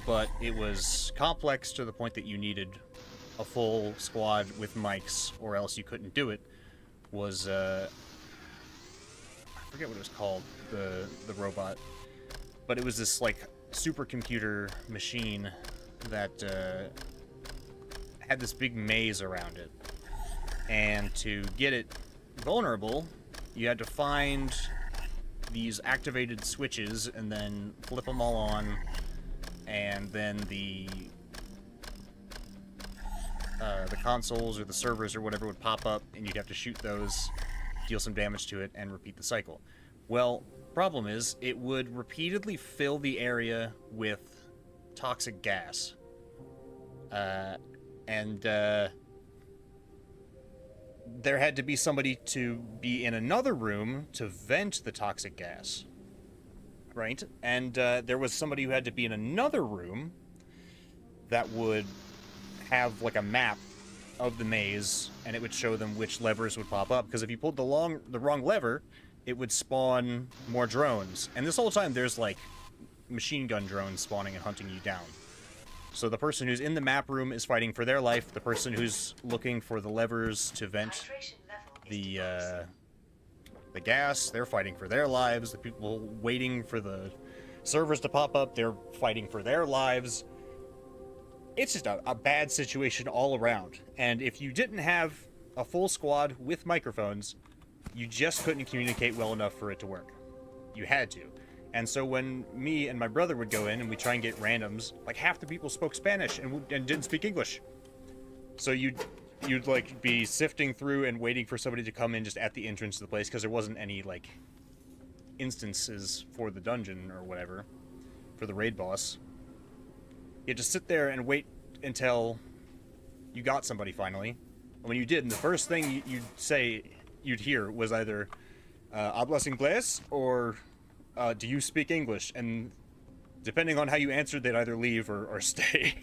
but it was complex to the point that you needed a full squad with mics, or else you couldn't do it, was, I forget what it was called, the robot, but it was this, like, supercomputer machine that had this big maze around it. And to get it vulnerable, you had to find these activated switches and then flip them all on, and then the consoles or the servers or whatever would pop up, and you'd have to shoot those, deal some damage to it, and repeat the cycle. Well, problem is, it would repeatedly fill the area with toxic gas. There had to be somebody to be in another room to vent the toxic gas, right? And there was somebody who had to be in another room that would have, like, a map of the maze, and it would show them which levers would pop up, because if you pulled the wrong lever, it would spawn more drones. And this whole time, there's, like, machine gun drones spawning and hunting you down. So the person who's in the map room is fighting for their life. The person who's looking for the levers to vent the gas, they're fighting for their lives. The people waiting for the servers to pop up, they're fighting for their lives. It's just a bad situation all around. And if you didn't have a full squad with microphones, you just couldn't communicate well enough for it to work. You had to. And so when me and my brother would go in and we try and get randoms, like, half the people spoke Spanish and didn't speak English. So you'd like be sifting through and waiting for somebody to come in just at the entrance to the place, because there wasn't any, like, instances for the dungeon or whatever for the raid boss. You had to sit there and wait until you got somebody finally. And when you did, and the first thing you'd hear was either "Hablas inglés?" or "Do you speak English?" And depending on how you answered, they'd either leave or stay.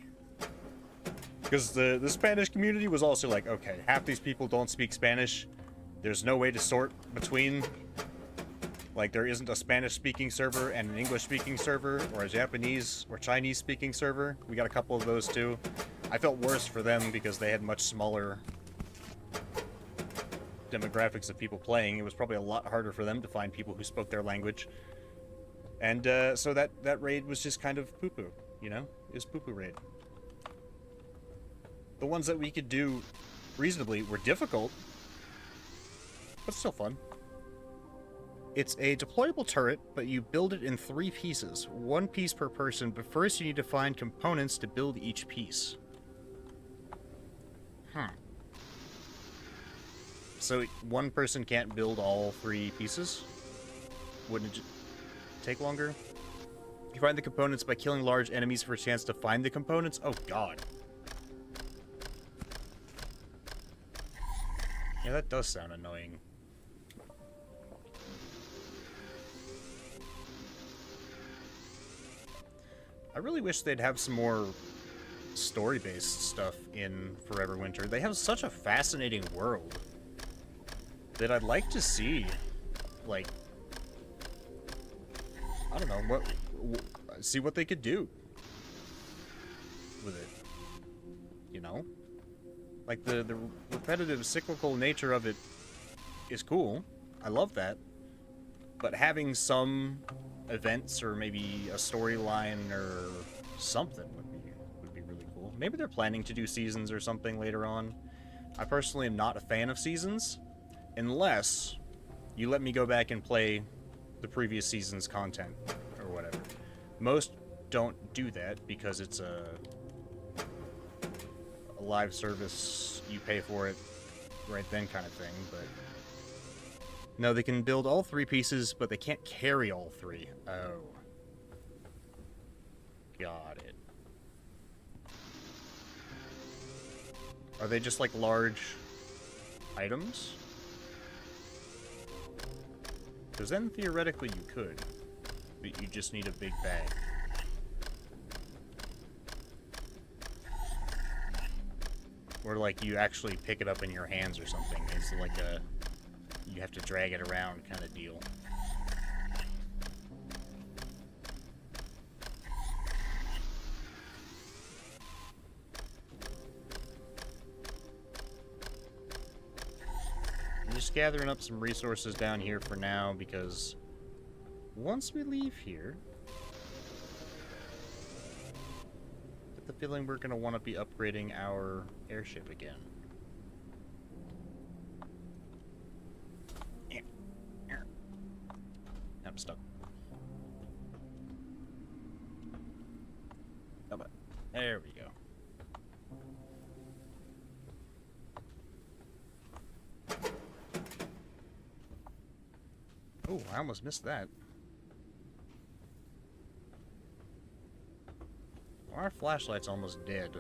Because the Spanish community was also like, okay, half these people don't speak Spanish. There's no way to sort between. Like, there isn't a Spanish-speaking server and an English-speaking server, or a Japanese or Chinese-speaking server. We got a couple of those, too. I felt worse for them because they had much smaller demographics of people playing. It was probably a lot harder for them to find people who spoke their language. And so that raid was just kind of poo-poo, you know? It was poo-poo raid. The ones that we could do reasonably were difficult, but still fun. It's a deployable turret, but you build it in 3 pieces. 1 piece per person, but first you need to find components to build each piece. So one person can't build all 3 pieces? Wouldn't it take longer? You find the components by killing large enemies for a chance to find the components? Oh god. Yeah, that does sound annoying. I really wish they'd have some more story-based stuff in Forever Winter. They have such a fascinating world that I'd like to see, like, I don't know, see what they could do with it, you know? Like, the repetitive, cyclical nature of it is cool. I love that. But having some events or maybe a storyline or something would be really cool. Maybe they're planning to do seasons or something later on. I personally am not a fan of seasons, unless you let me go back and play the previous season's content or whatever. Most don't do that because it's a live service, you pay for it right then kind of thing, but no, they can build all 3 pieces, but they can't carry all 3. Oh. Got it. Are they just like large items? Because then theoretically you could, but you just need a big bag. Or like you actually pick it up in your hands or something. It's like a, you have to drag it around kind of deal. I'm just gathering up some resources down here for now because once we leave here, I get the feeling we're going to want to be upgrading our airship again. I'm stuck. Come on. There we go. Oh, I almost missed that. Our flashlight's almost dead.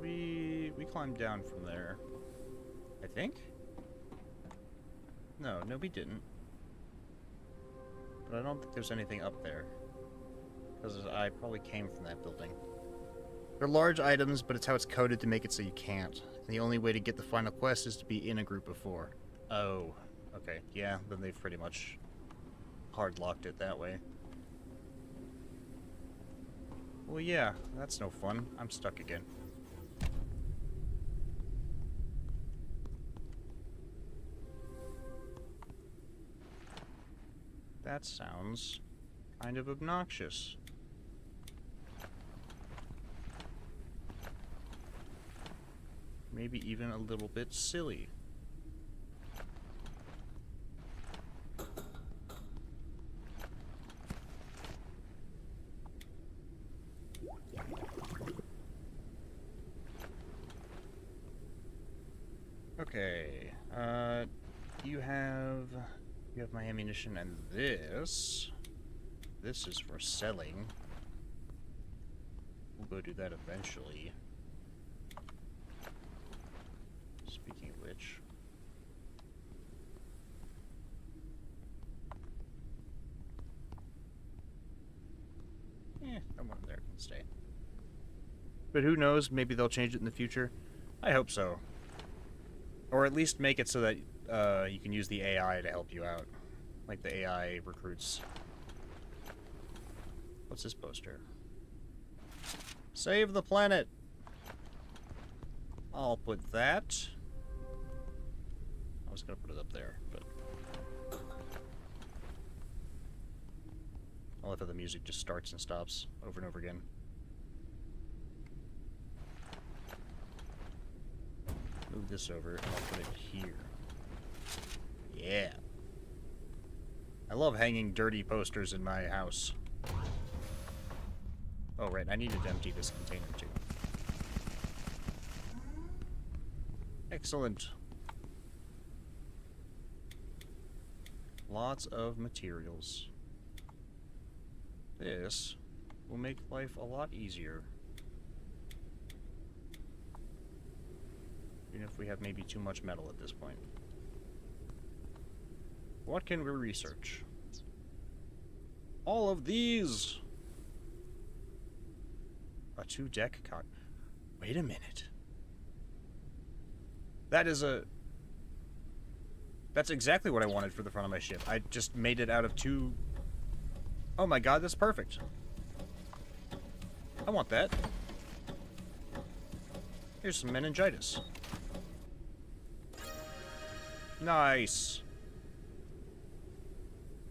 We climbed down from there. I think? No, we didn't. But I don't think there's anything up there. Because I probably came from that building. They're large items, but it's how it's coded to make it so you can't. And the only way to get the final quest is to be in a group of 4. Oh, okay. Yeah, then they've pretty much hard-locked it that way. Well, yeah, that's no fun. I'm stuck again. That sounds kind of obnoxious. Maybe even a little bit silly. Okay, you have my ammunition, and this is for selling. We'll go do that eventually. Speaking of which, someone there can stay. But who knows? Maybe they'll change it in the future. I hope so. Or at least make it so that you can use the AI to help you out. Like the AI recruits. What's this poster? Save the planet! I'll put that. I was gonna put it up there, but I love how the music just starts and stops over and over again. Move this over, and I'll put it here. Yeah. I love hanging dirty posters in my house. Oh, right, I needed to empty this container, too. Excellent. Lots of materials. This will make life a lot easier. Even if we have maybe too much metal at this point. What can we research? All of these! A 2-deck cock. Wait a minute. That is a... That's exactly what I wanted for the front of my ship. I just made it out of 2... Oh my god, that's perfect. I want that. Here's some meningitis. Nice.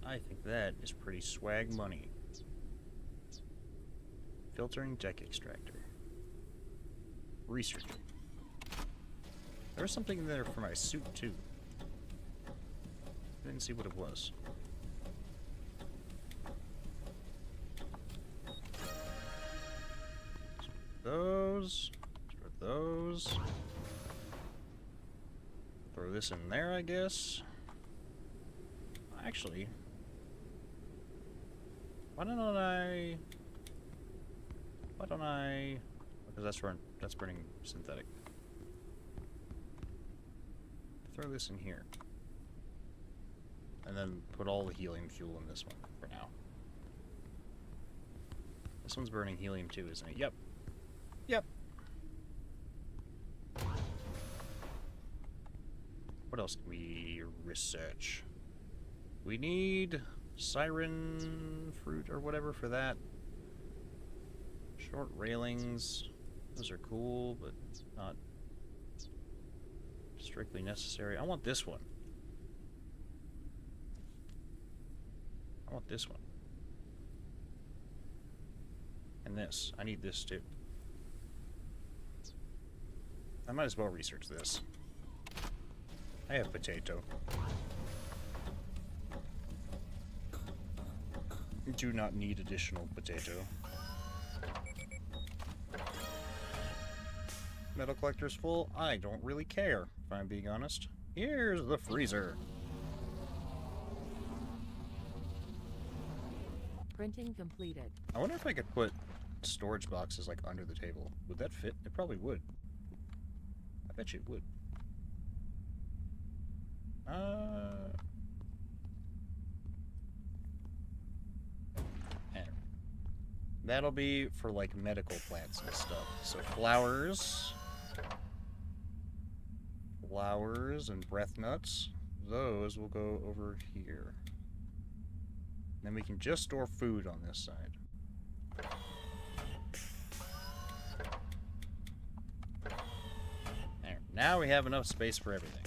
I think that is pretty swag money. Filtering deck extractor. Researching. There's something in there for my suit, too. I didn't see what it was. Those. Those. Throw this in there, I guess. Actually, why don't I? Because that's burning synthetic. Throw this in here, and then put all the helium fuel in this one for now. This one's burning helium too, isn't it? Yep. Yep. What else can we research? We need siren fruit or whatever for that. Short railings. Those are cool, but not strictly necessary. I want this one. I want this one. And this. I need this too. I might as well research this. I have potato. Do not need additional potato. Metal collector's full. I don't really care, if I'm being honest. Here's the freezer. Printing completed. I wonder if I could put storage boxes like under the table. Would that fit? It probably would. I bet you it would. That'll be for like medical plants and stuff. So flowers and breath nuts, those will go over here. Then we can just store food on this side. There. Now we have enough space for everything.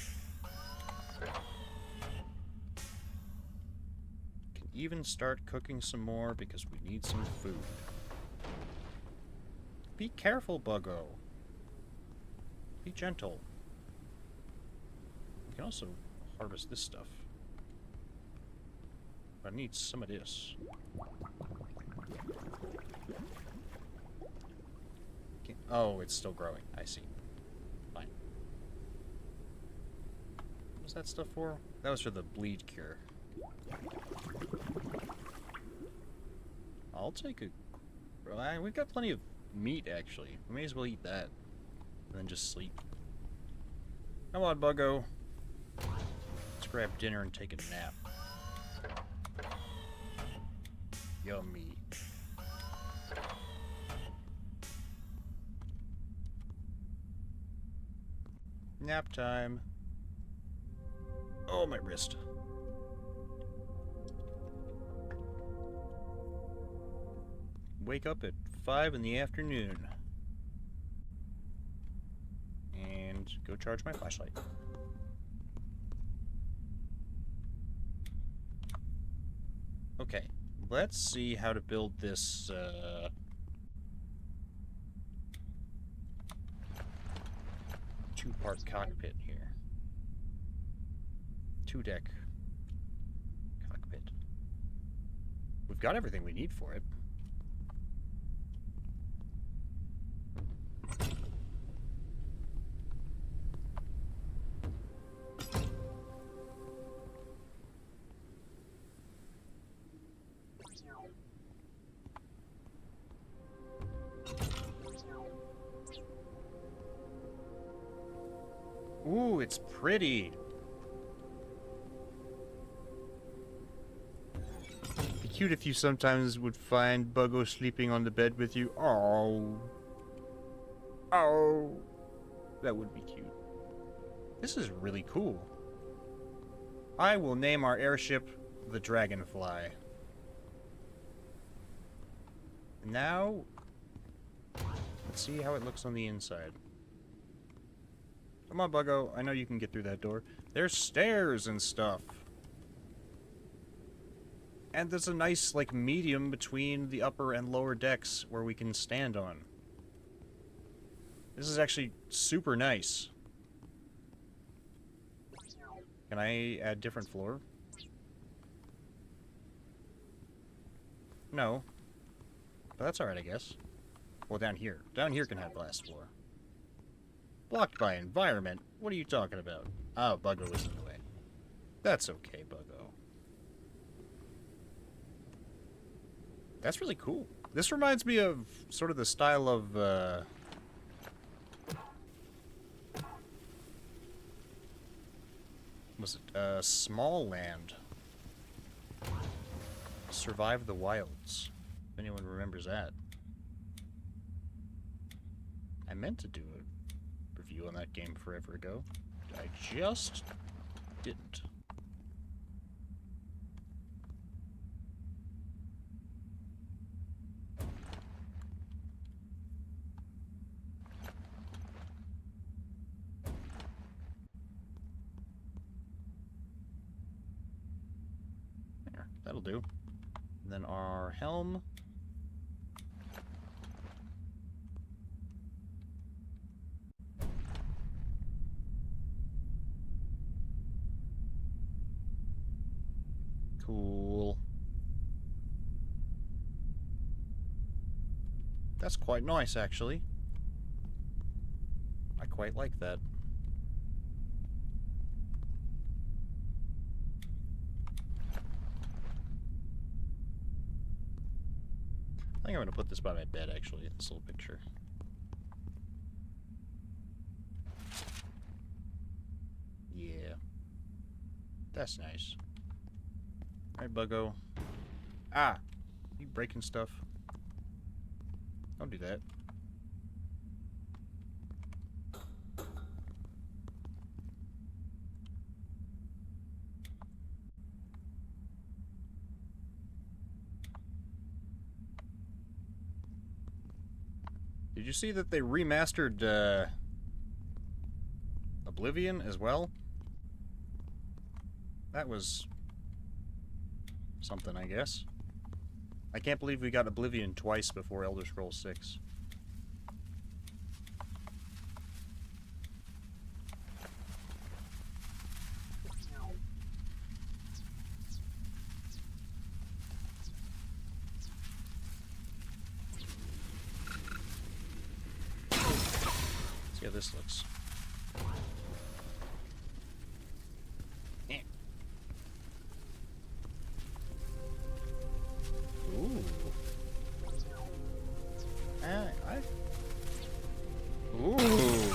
Can even start cooking some more because we need some food. Be careful, Buggo. Be gentle. We can also harvest this stuff. But I need some of this. Oh, it's still growing. I see. Fine. What was that stuff for? That was for the bleed cure. I'll take a... We've got plenty of meat, actually. We may as well eat that. And then just sleep. Come on, Buggo. Let's grab dinner and take a nap. Yummy. Nap time. Oh, my wrist. Wake up at 5 in the afternoon. And go charge my flashlight. Okay, let's see how to build this, two-part cockpit here. 2-deck cockpit. We've got everything we need for it. Ooh, it's pretty. Be cute if you sometimes would find Buggo sleeping on the bed with you. Oh. Oh. That would be cute. This is really cool. I will name our airship the Dragonfly. Now, let's see how it looks on the inside. Come on, Buggo. I know you can get through that door. There's stairs and stuff. And there's a nice, like, medium between the upper and lower decks where we can stand on. This is actually super nice. Can I add different floor? No. But that's alright, I guess. Well, down here. Down here can have the last floor. Blocked by environment? What are you talking about? Oh, Buggo was in the way. That's okay, Buggo. That's really cool. This reminds me of sort of the style of, was it, Small Land? Survive the Wilds. If anyone remembers that. I meant to do a review on that game forever ago. I just didn't. There, that'll do. And then our helm. Cool. That's quite nice, actually. I quite like that. I think I'm gonna put this by my bed, actually, this little picture. Yeah. That's nice. Alright, Buggo. Ah! You breaking stuff. Don't do that. Did you see that they remastered, Oblivion as well? That was something, I guess. I can't believe we got Oblivion twice before Elder Scrolls 6. See how this looks. Ooh. Ooh.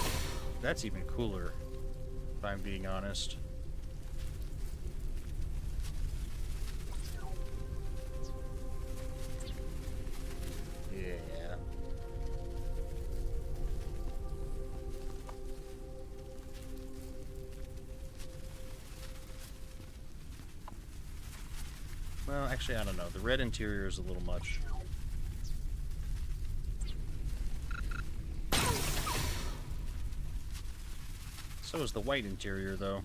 That's even cooler, if I'm being honest. Yeah. Well, actually, I don't know. The red interior is a little much. So is the white interior, though.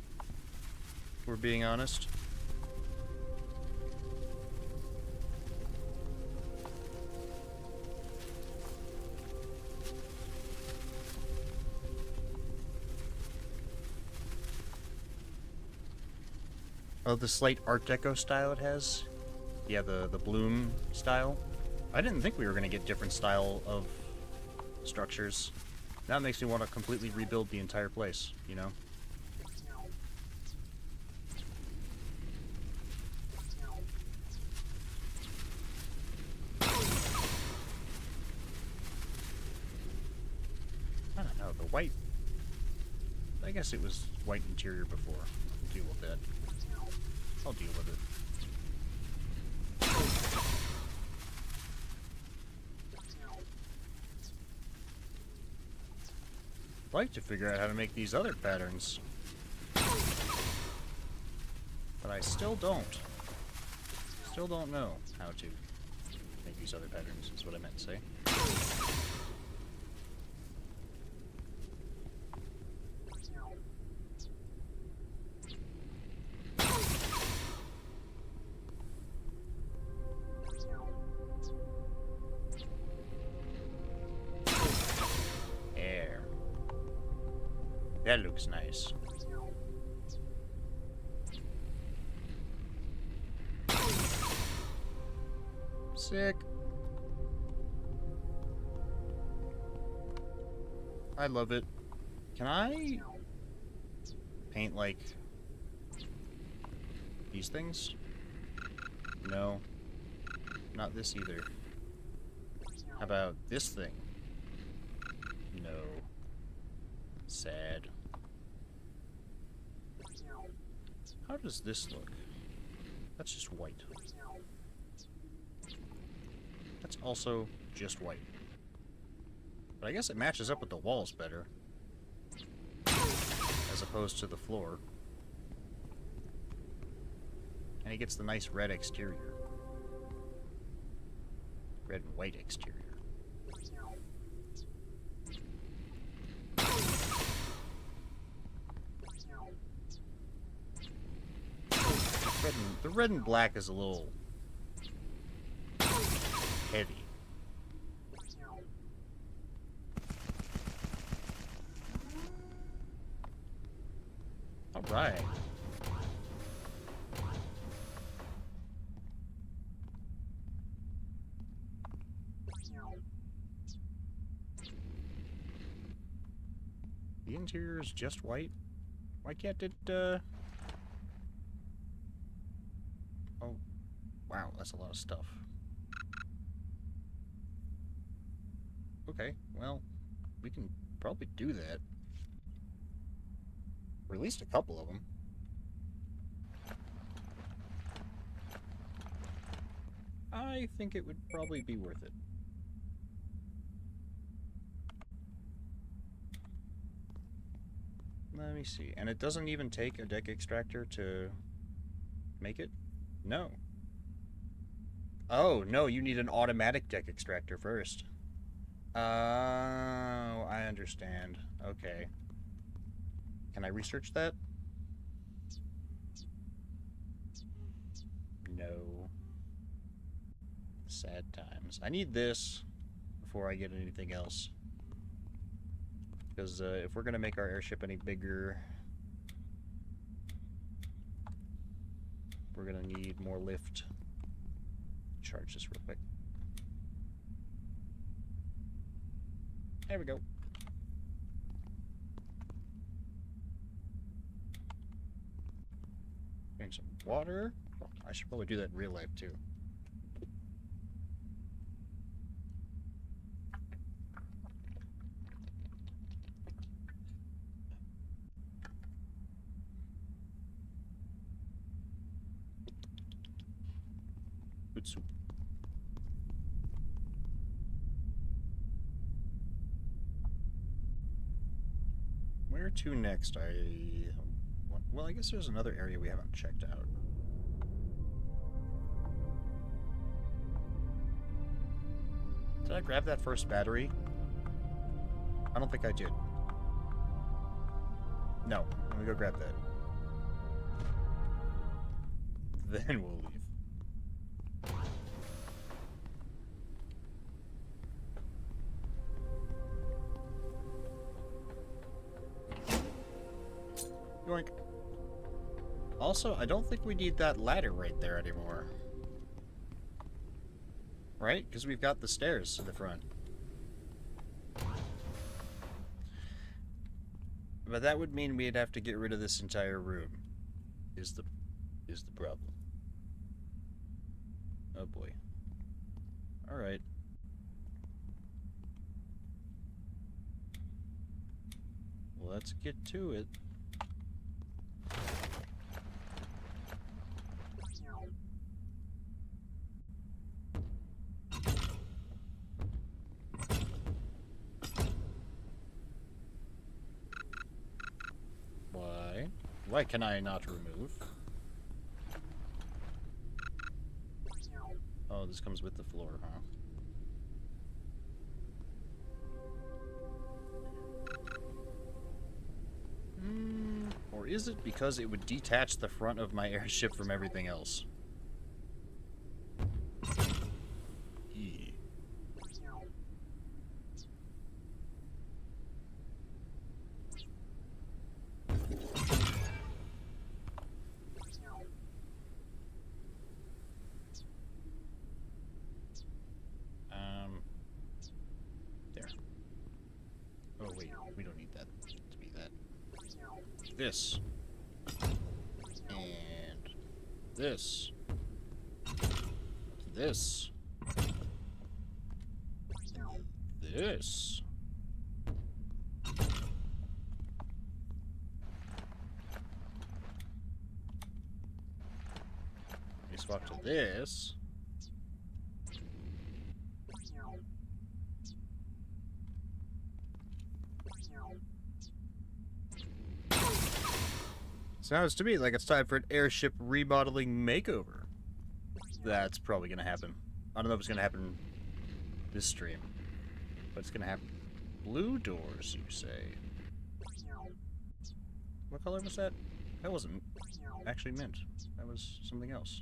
If we're being honest. Oh, the slight Art Deco style it has? Yeah, the bloom style. I didn't think we were going to get different style of structures. That makes me want to completely rebuild the entire place, you know? I don't know, the white... I guess it was white interior before. I'll deal with that. I'll deal with it. I'd like to figure out how to make these other patterns. But I still don't. Still don't know how to make these other patterns, is what I meant to say. There. That looks nice. Sick. I love it. Can I paint, like, these things? No. Not this either. How about this thing? No. Sad. How does this look? That's just white. That's also just white. But I guess it matches up with the walls better. As opposed to the floor. And it gets the nice red exterior. Red and white exterior. The red and black is a little heavy. Alright. The interior is just white? Why can't it, Oh, wow, that's a lot of stuff. Okay, well, we can probably do that. Or at least a couple of them. I think it would probably be worth it. Let me see. And it doesn't even take a deck extractor to make it? No. Oh, no, you need an automatic deck extractor first. Oh, I understand. Okay. Can I research that? No. Sad times. I need this before I get anything else. Because if we're going to make our airship any bigger, we're going to need more lift. Charge this real quick. There we go. Drink some water. Oh, I should probably do that in real life too. Good soup. Where to next? Well, I guess there's another area we haven't checked out. Did I grab that first battery? I don't think I did. No, let me go grab that. Then we'll leave. Yoink. Also, I don't think we need that ladder right there anymore. Right? Because we've got the stairs to the front. But that would mean we'd have to get rid of this entire room. Is the problem. Oh boy. Alright. let's get to it. Why? Why can I not remove? Oh, this comes with the floor, huh? Or is it because it would detach the front of my airship from everything else? E. There. Oh wait, we don't need that to be that. This. And this. This. This. We swap to this. Sounds to me like it's time for an airship remodeling makeover. That's probably gonna happen. I don't know if it's gonna happen this stream, but it's gonna happen. Blue doors, you say? What color was that? That wasn't actually mint. That was something else.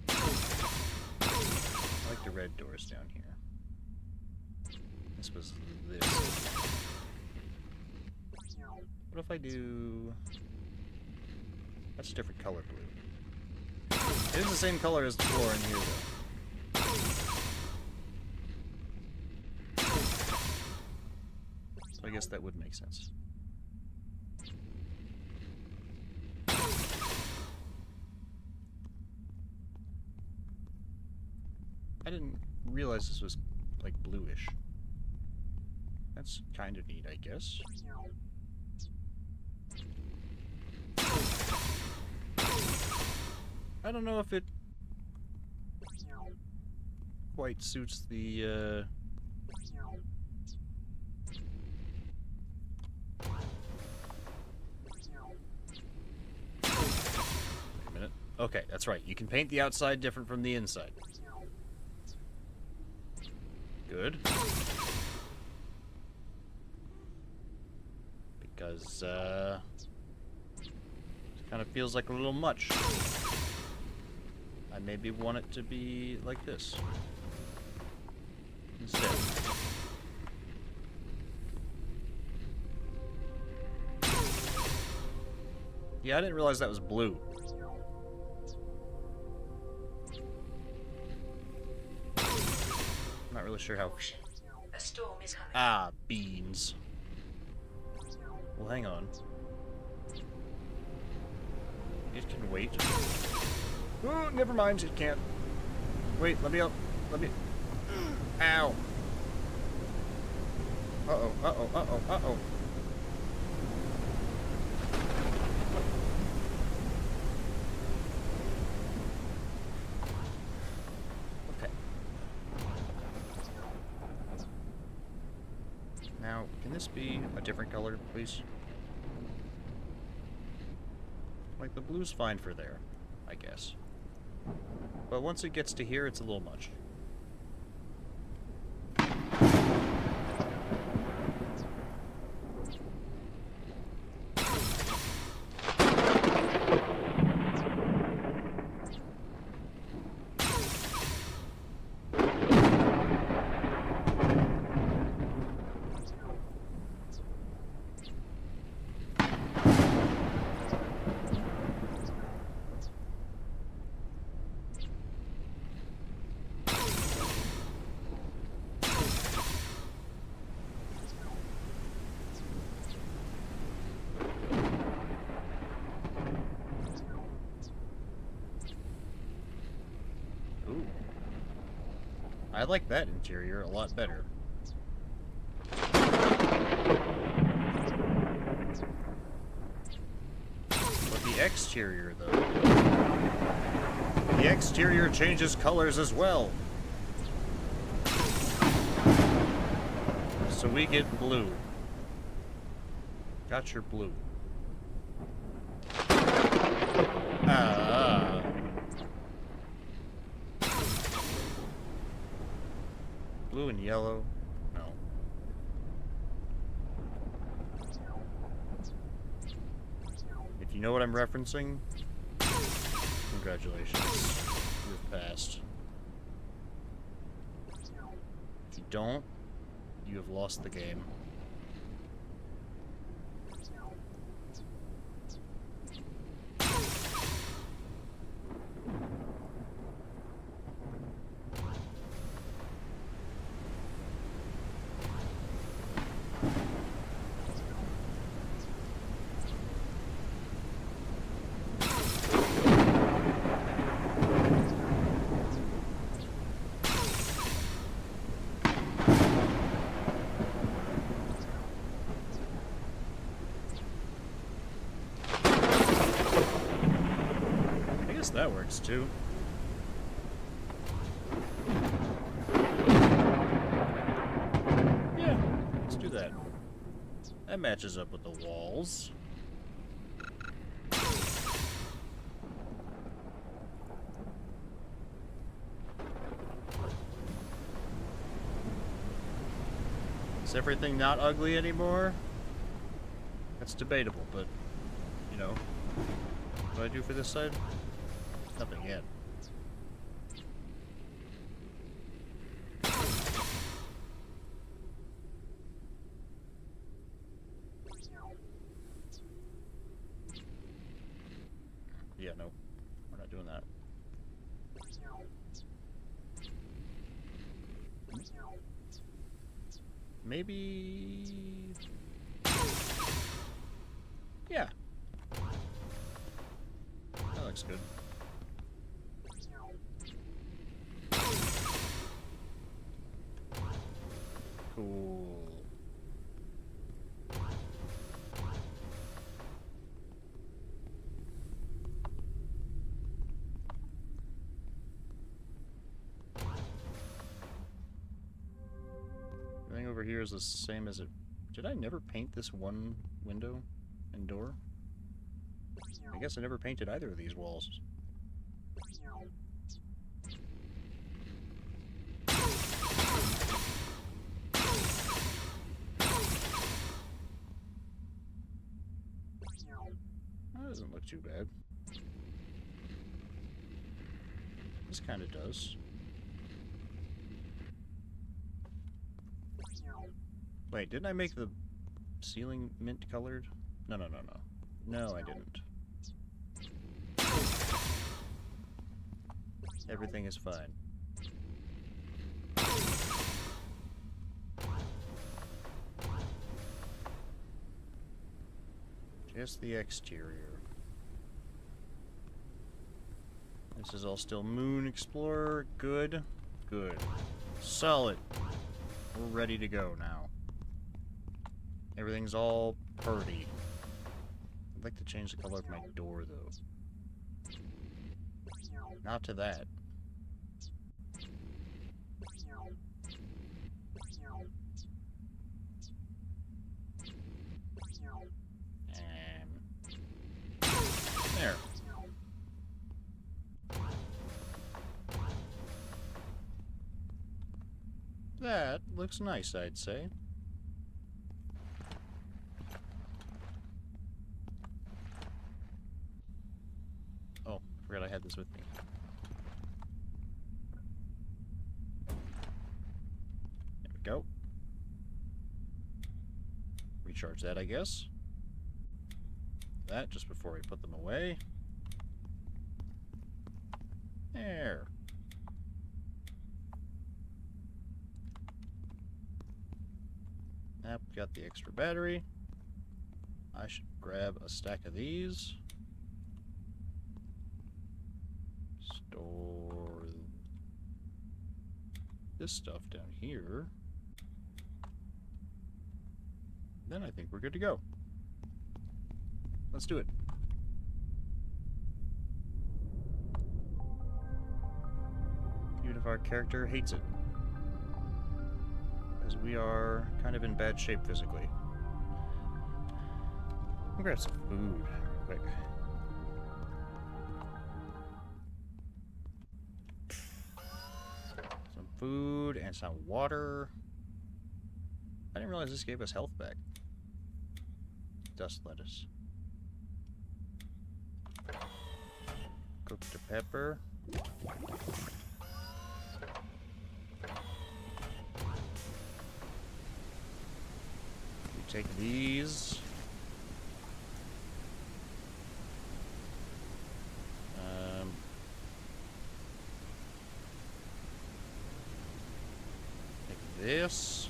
I like the red doors down here. This was this. What if I do... That's a different color blue. It is the same color as the floor in here, though. So I guess that would make sense. I didn't realize this was, like, bluish. That's kind of neat, I guess. I don't know if it quite suits the, a minute. Okay, that's right. You can paint the outside different from the inside. Good. Because, it kind of feels like a little much. I maybe want it to be like this instead. Yeah, I didn't realize that was blue. I'm not really sure how... A storm is coming. Ah, beans. Well, hang on. It can wait. Oh, never mind, it can't. Wait, let me up. Let me... Ow. Uh-oh, uh-oh, uh-oh, uh-oh. Okay. Now, can this be a different color, please? Like, the blue's fine for there, I guess. But once it gets to here, it's a little much. I like that interior a lot better. But the exterior, though. The exterior changes colors as well. So we get blue. Got your blue. Ah. Blue and yellow. No. If you know what I'm referencing, congratulations. You've passed. If you don't, you have lost the game. That works too. Yeah, let's do that. That matches up with the walls. Is everything not ugly anymore? That's debatable, but, you know, what do I do for this side? Nothing yet. Yeah, no. We're not doing that. Maybe... Yeah. That looks good. Cool. Everything over here is the same as it... Did I never paint this one window and door? I guess I never painted either of these walls. That doesn't look too bad. This kind of does. Wait, didn't I make the ceiling mint colored? No, no, no, no. No, I didn't. Everything is fine. Just the exterior. This is all still Moon Explorer. Good. Good. Solid. We're ready to go now. Everything's all purty. I'd like to change the color of my door, though. Not to that. There. That looks nice, I'd say. Oh, forgot I had this with me. There we go. Recharge that, I guess. That just before we put them away. There. Now we've got the extra battery. I should grab a stack of these. Store this stuff down here. Then I think we're good to go. Let's do it. Even if our character hates it. Because we are kind of in bad shape physically. I'll grab some food real quick. Some food and some water. I didn't realize this gave us health back. Dust lettuce. Cooked pepper. We take these. Take this.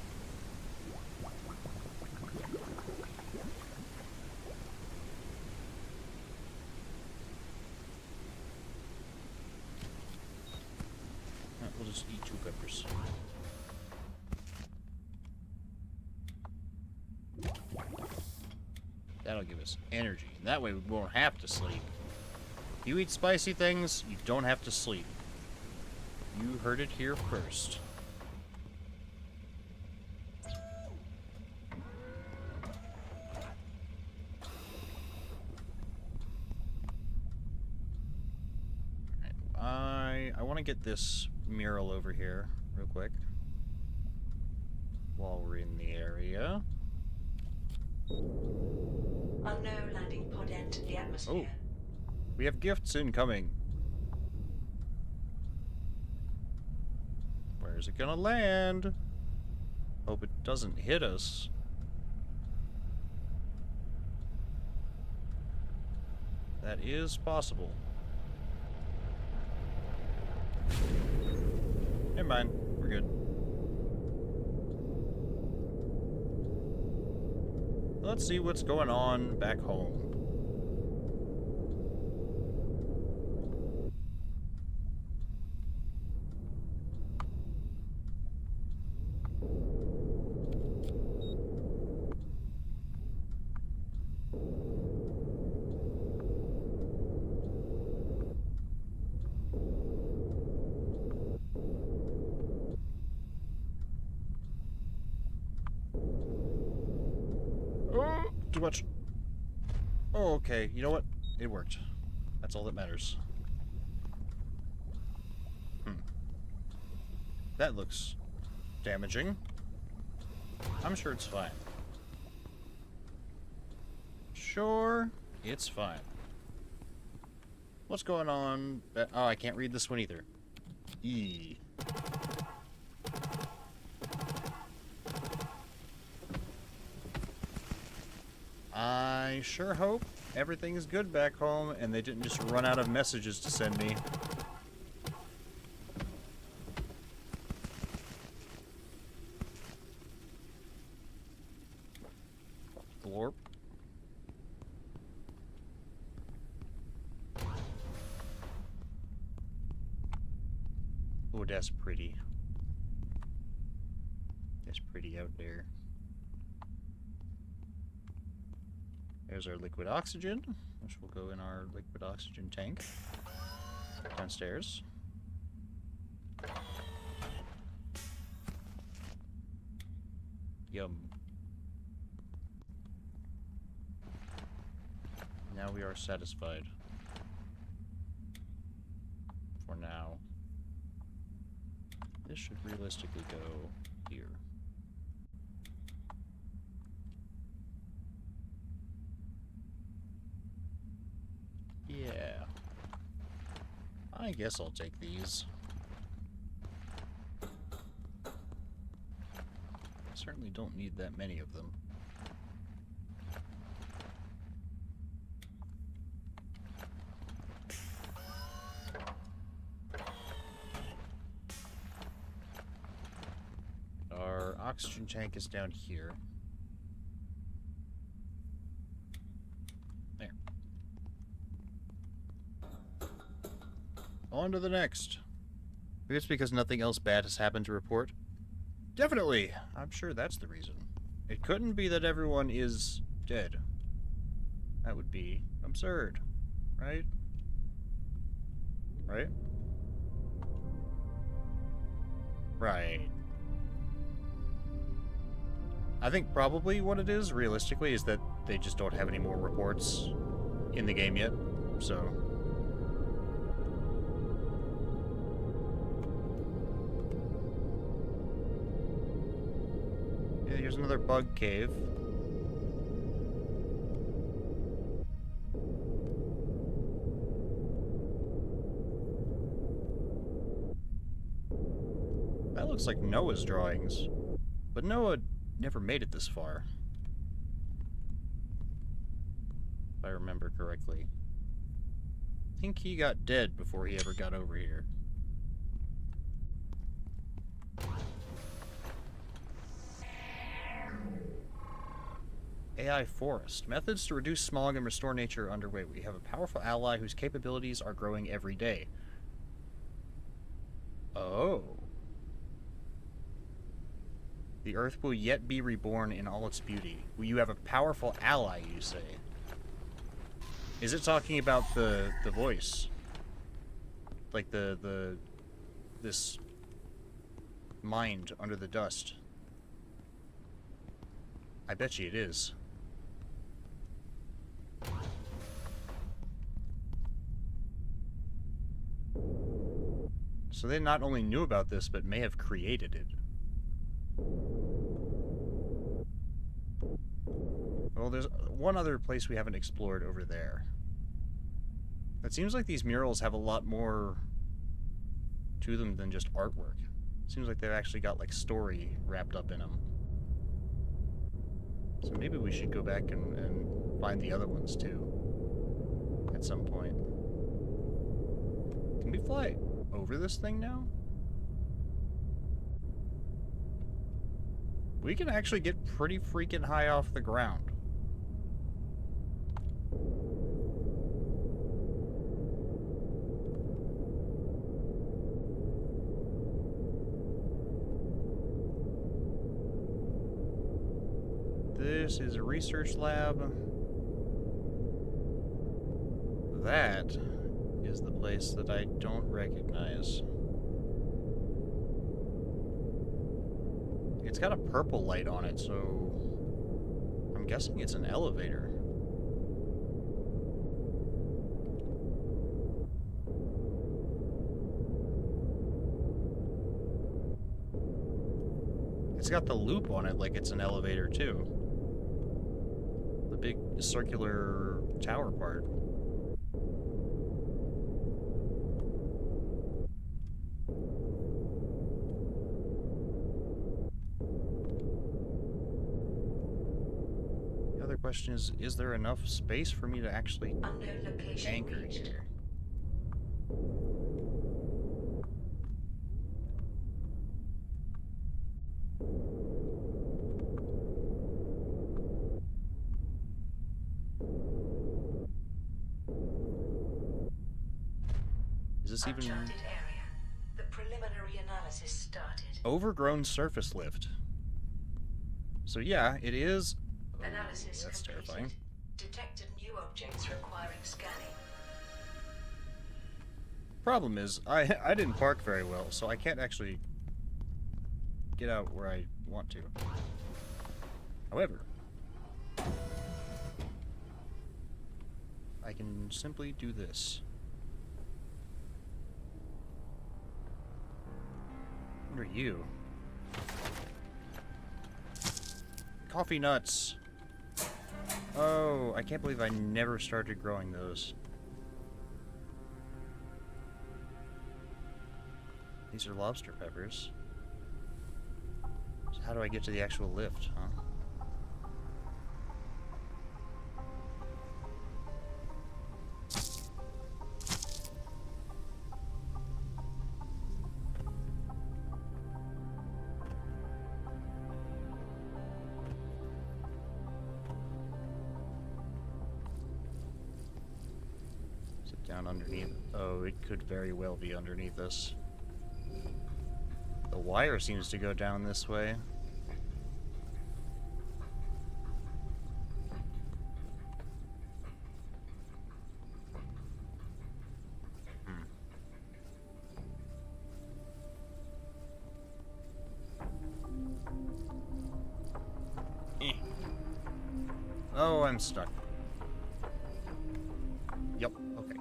We'll just eat 2 peppers. That'll give us energy. That way we won't have to sleep. If you eat spicy things, you don't have to sleep. You heard it here first. I want to get this mural over here real quick while we're in the area. Unknown landing pod entered the atmosphere. Oh, we have gifts incoming. Where's it gonna land? Hope it doesn't hit us. That is possible. Never mind, we're good. Let's see what's going on back home. Too much. Oh, okay. You know what? It worked. That's all that matters. That looks damaging. I'm sure it's fine. Sure, it's fine. What's going on? Oh, I can't read this one either. E. I sure hope everything is good back home and they didn't just run out of messages to send me. Glorp. Oh, that's pretty. That's pretty out there. There's our liquid oxygen, which will go in our liquid oxygen tank downstairs. Yum. Now we are satisfied. For now. This should realistically go here. Yeah. I guess I'll take these. I certainly don't need that many of them. Our oxygen tank is down here. There. On to the next. Maybe it's because nothing else bad has happened to report. Definitely. I'm sure that's the reason. It couldn't be that everyone is dead. That would be absurd, right? Right? Right. I think probably what it is, realistically, is that they just don't have any more reports in the game yet, so... Yeah, here's another bug cave. That looks like Noah's drawings, but Noah never made it this far. If I remember correctly. I think he got dead before he ever got over here. AI Forest. Methods to reduce smog and restore nature are underway. We have a powerful ally whose capabilities are growing every day. Oh. The Earth will yet be reborn in all its beauty. Well, you have a powerful ally, you say? Is it talking about the voice? Like this mind under the dust? I bet you it is. So they not only knew about this, but may have created it. Well, there's one other place we haven't explored over there. It seems like these murals have a lot more to them than just artwork. It seems like they've actually got, like, story wrapped up in them. So maybe we should go back and find the other ones, too. At some point. Can we fly over this thing now? We can actually get pretty freaking high off the ground. This is a research lab. That is the place that I don't recognize. It's got a purple light on it, so I'm guessing it's an elevator. It's got the loop on it like it's an elevator too. The big circular tower part. The other question is there enough space for me to actually anchor here? Is this even... Uncharted area. The preliminary analysis started. Overgrown surface lift. So yeah, it is... Oh, Analysis that's completed. terrifying. Detected new objects requiring scanning. Problem is, I didn't park very well, so I can't actually get out where I want to. However, I can simply do this. What are you? Coffee nuts! Oh, I can't believe I never started growing those. These are lobster peppers. So how do I get to the actual lift, huh? Is it down underneath? Oh, it could very well be underneath us. The wire seems to go down this way. Oh, I'm stuck. Yep, okay.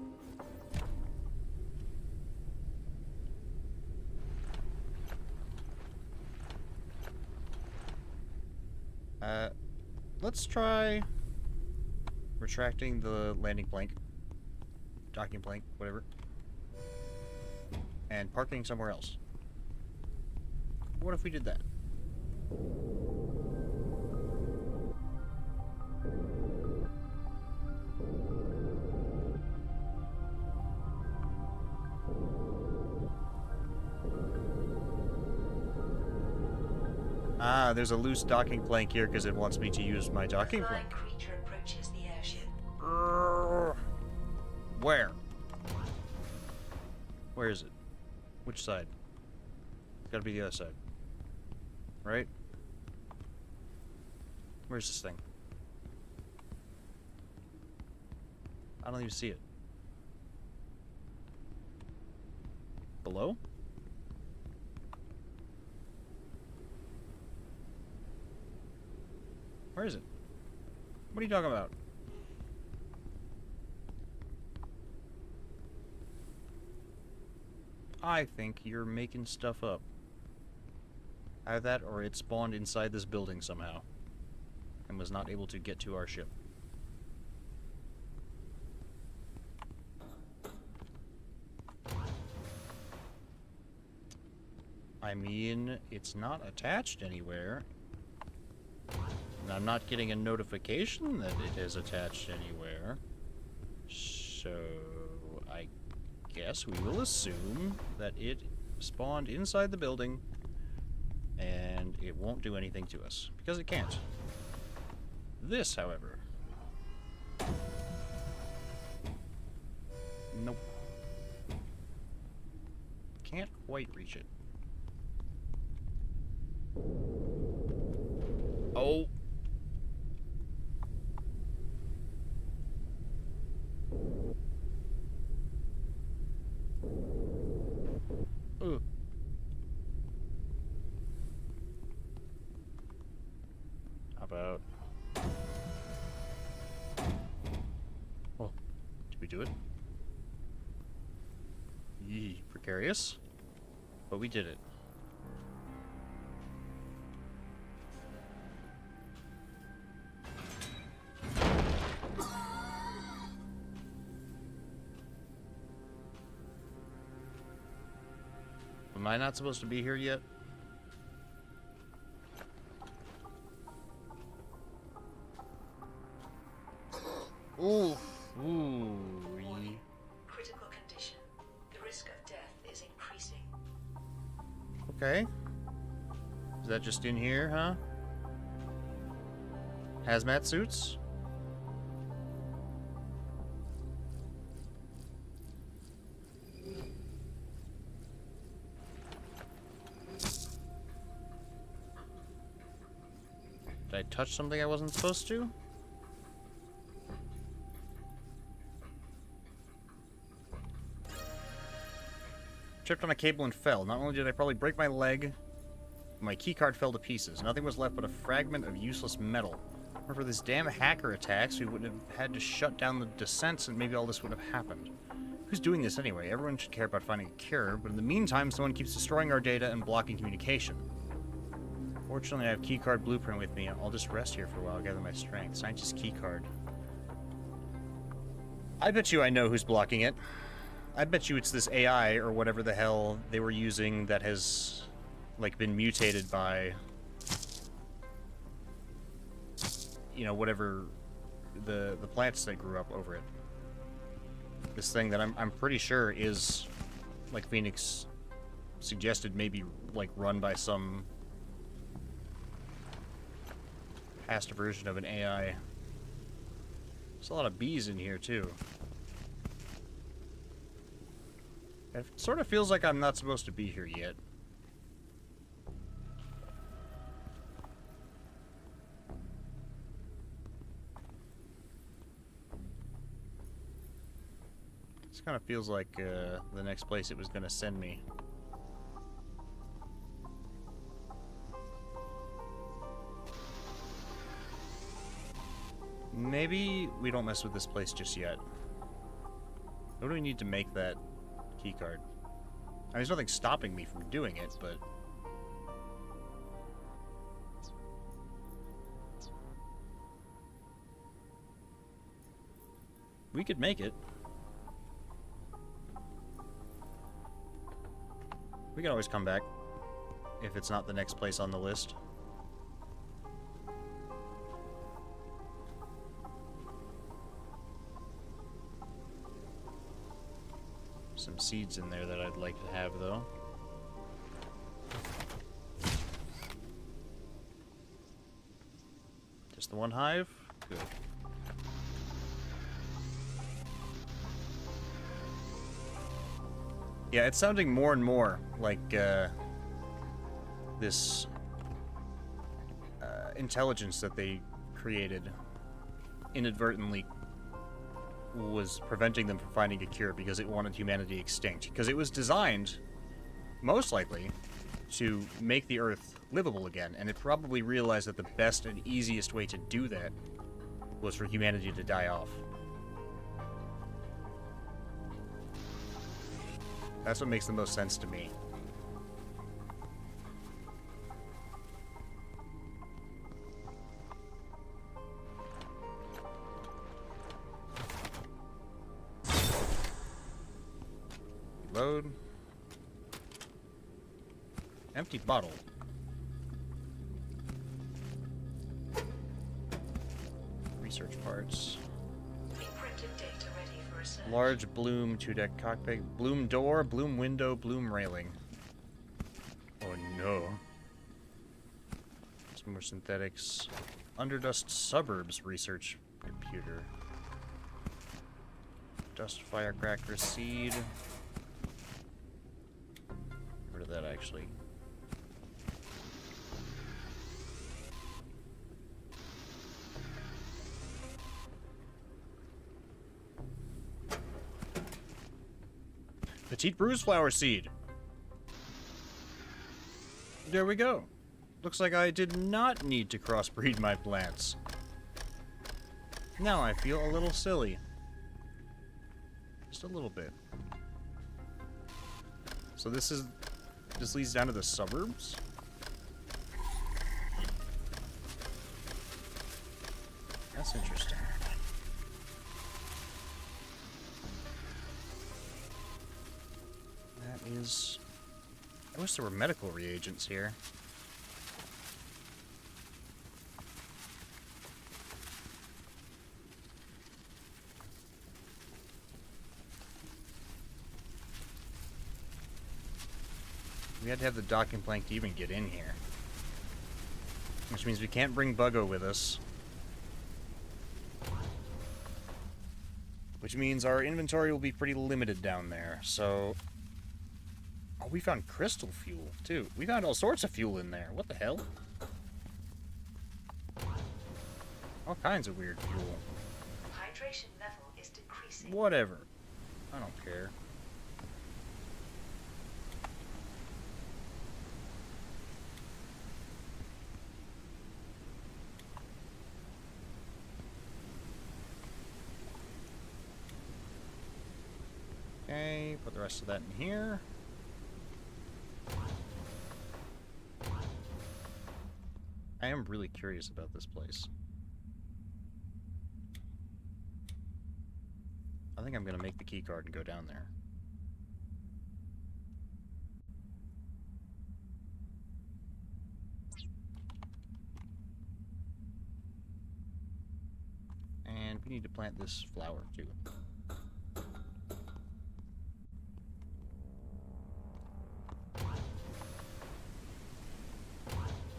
Let's try retracting the landing plank, docking plank, whatever, and parking somewhere else. What if we did that? Ah, there's a loose docking plank here because it wants me to use my docking Flying plank. creature approaches the airship. Where? Where is it? Which side? It's gotta be the other side. Right? Where's this thing? I don't even see it. Below? Where is it? What are you talking about? I think you're making stuff up. Either that or it spawned inside this building somehow and was not able to get to our ship. I mean, it's not attached anywhere. And I'm not getting a notification that it is attached anywhere. So, I guess we will assume that it spawned inside the building and it won't do anything to us. Because it can't. This, however. Nope. Can't quite reach it. Oh. Ugh. How about... Oh, did we do it? Yee, precarious. But we did it. Am I not supposed to be here yet? Ooh. Ooh. Warning. Critical condition. The risk of death is increasing. Okay. Is that just in here, huh? Hazmat suits? Did I touch something I wasn't supposed to? Tripped on a cable and fell. Not only did I probably break my leg, my keycard fell to pieces. Nothing was left but a fragment of useless metal. Or for this damn hacker attacks, we would have had to shut down the descents and maybe all this would have happened. Who's doing this anyway? Everyone should care about finding a cure, but in the meantime, someone keeps destroying our data and blocking communication. Fortunately, I have keycard blueprint with me. I'll just rest here for a while, gather my strength. Scientist keycard. I bet you I know who's blocking it. I bet you it's this AI or whatever the hell they were using that has, like, been mutated by, you know, whatever the plants that grew up over it. This thing that I'm pretty sure is, like Phoenix suggested, maybe, like, run by some past version of an AI. There's a lot of bees in here, too. It sort of feels like I'm not supposed to be here yet. This kind of feels like the next place it was going to send me. Maybe we don't mess with this place just yet. What do we need to make that keycard? I mean, there's nothing stopping me from doing it, but... we could make it. We can always come back if it's not the next place on the list. Some seeds in there that I'd like to have, though. Just the one hive? Good. Yeah, it's sounding more and more like this intelligence that they created inadvertently was preventing them from finding a cure because it wanted humanity extinct. Because it was designed, most likely, to make the Earth livable again, and it probably realized that the best and easiest way to do that was for humanity to die off. That's what makes the most sense to me. Reload. Empty bottle. Research parts. Encrypted data ready for research. Large bloom, 2-deck cockpit, bloom door, bloom window, bloom railing. Oh no. Some more synthetics. Underdust suburbs research computer. Dust firecracker seed. Get rid of that actually. Petite bruise flower seed. There we go. Looks like I did not need to crossbreed my plants. Now I feel a little silly. Just a little bit. So this leads down to the suburbs? That's interesting. That is... I wish there were medical reagents here. We had to have the docking plank to even get in here. Which means we can't bring Buggo with us. Which means our inventory will be pretty limited down there, so... Oh, we found crystal fuel, too. We found all sorts of fuel in there. What the hell? All kinds of weird fuel. Hydration level is decreasing. Whatever. I don't care. Okay, put the rest of that in here. I am really curious about this place. I think I'm gonna make the key card and go down there. And we need to plant this flower too.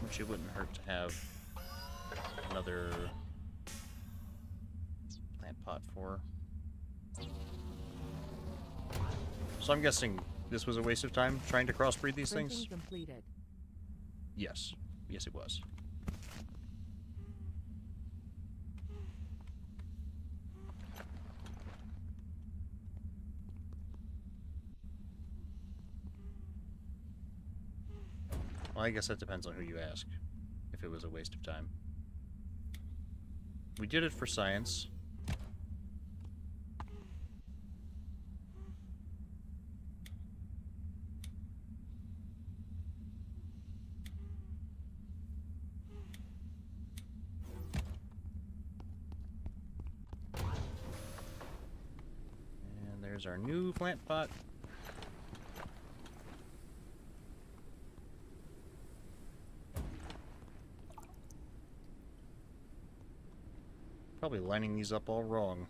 Which it wouldn't hurt to have another plant pot for. So I'm guessing this was a waste of time trying to crossbreed these Printing things? completed. Yes. Yes, it was. Well, I guess that depends on who you ask, if it was a waste of time. We did it for science. And there's our new plant pot. Probably lining these up all wrong.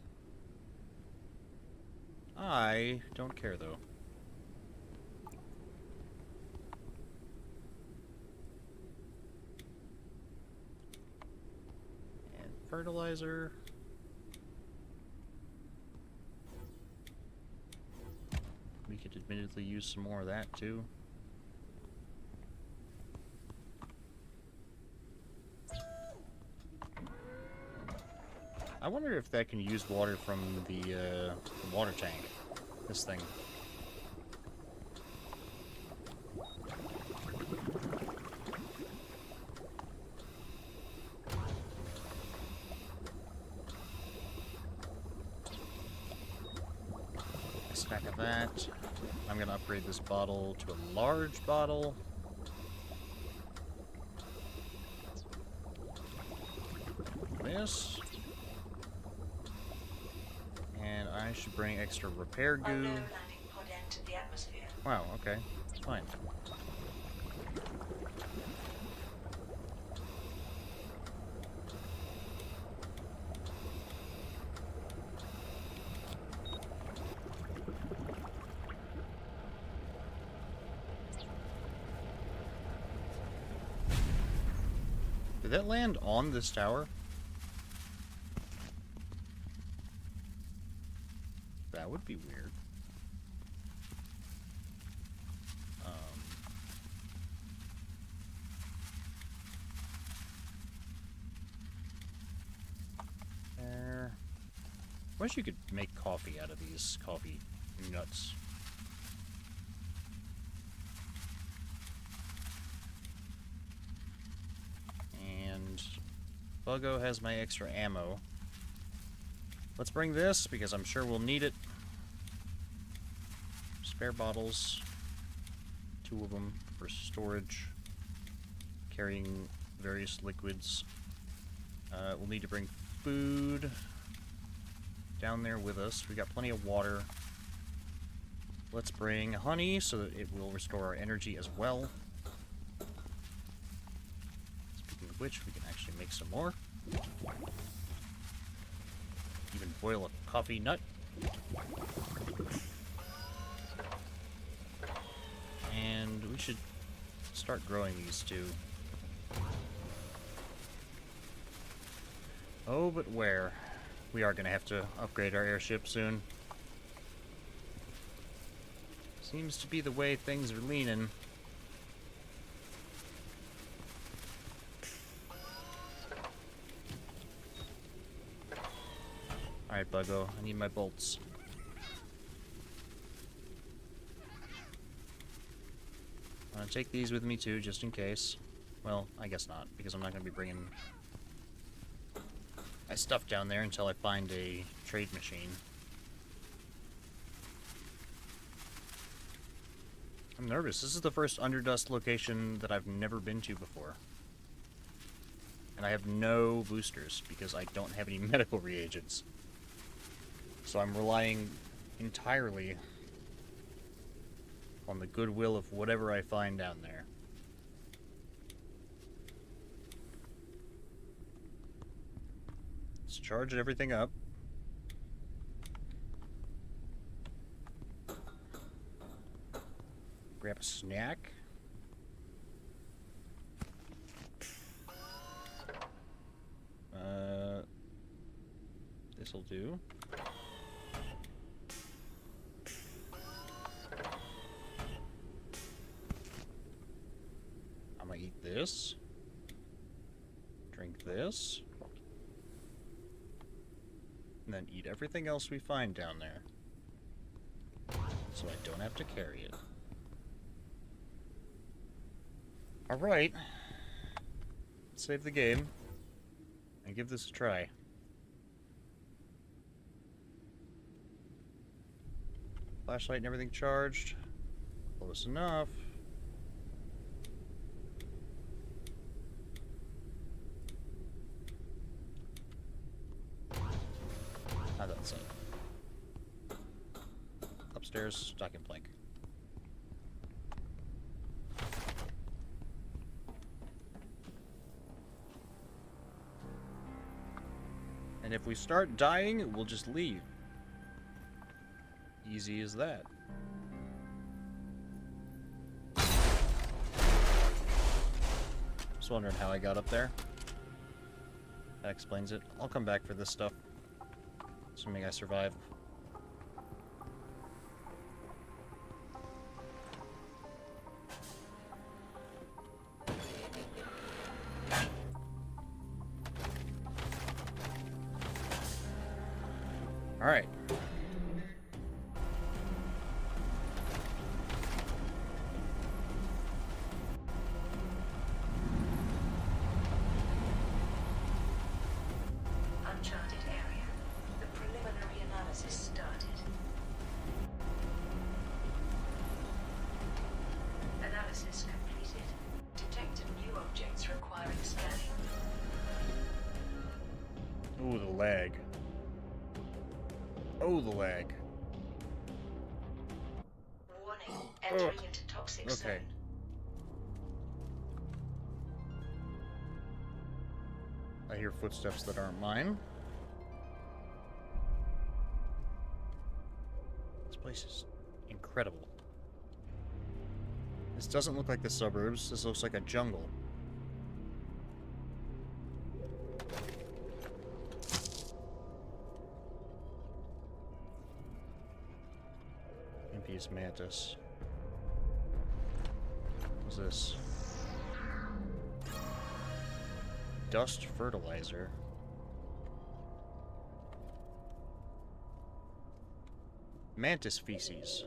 I don't care, though. And fertilizer. We could admittedly use some more of that, too. I wonder if that can use water from the water tank. This thing. A stack of that. I'm gonna upgrade this bottle to a large bottle. This. And I should bring extra repair goo. Unknown landing pod entered the atmosphere. Wow, okay. It's fine. Did that land on this tower? That would be weird. There. I wish you could make coffee out of these coffee nuts. And Buggo has my extra ammo. Let's bring this, because I'm sure we'll need it. Spare bottles. 2 of them for storage. Carrying various liquids. We'll need to bring food down there with us. We got plenty of water. Let's bring honey, so that it will restore our energy as well. Speaking of which, we can actually make some more. Even boil a coffee nut. And we should start growing these too. Oh, but where? We are going to have to upgrade our airship soon. Seems to be the way things are leaning. Alright, Buggo, I need my bolts. I'm gonna take these with me too, just in case. Well, I guess not, because I'm not gonna be bringing my stuff down there until I find a trade machine. I'm nervous. This is the first Underdust location that I've never been to before. And I have no boosters, because I don't have any medical reagents. So I'm relying entirely on the goodwill of whatever I find down there. Let's charge everything up. Grab a snack. This'll do. I'm gonna eat this. Drink this. And then eat everything else we find down there. So I don't have to carry it. Alright. Save the game. And give this a try. Flashlight and everything charged. Close enough. How's that sound? Upstairs, stocking plank. And if we start dying, we'll just leave. Easy as that. Just wondering how I got up there. That explains it. I'll come back for this stuff. Assuming I survive. Alright. Uncharted area. The preliminary analysis started. Analysis completed. Detected new objects requiring scanning. Ooh, the lag. Oh, the lag. Warning. Entering into toxic zone. Okay. I hear footsteps that aren't mine. This place is incredible. This doesn't look like the suburbs. This looks like a jungle. Impious mantis. What's this? Dust fertilizer. Mantis feces.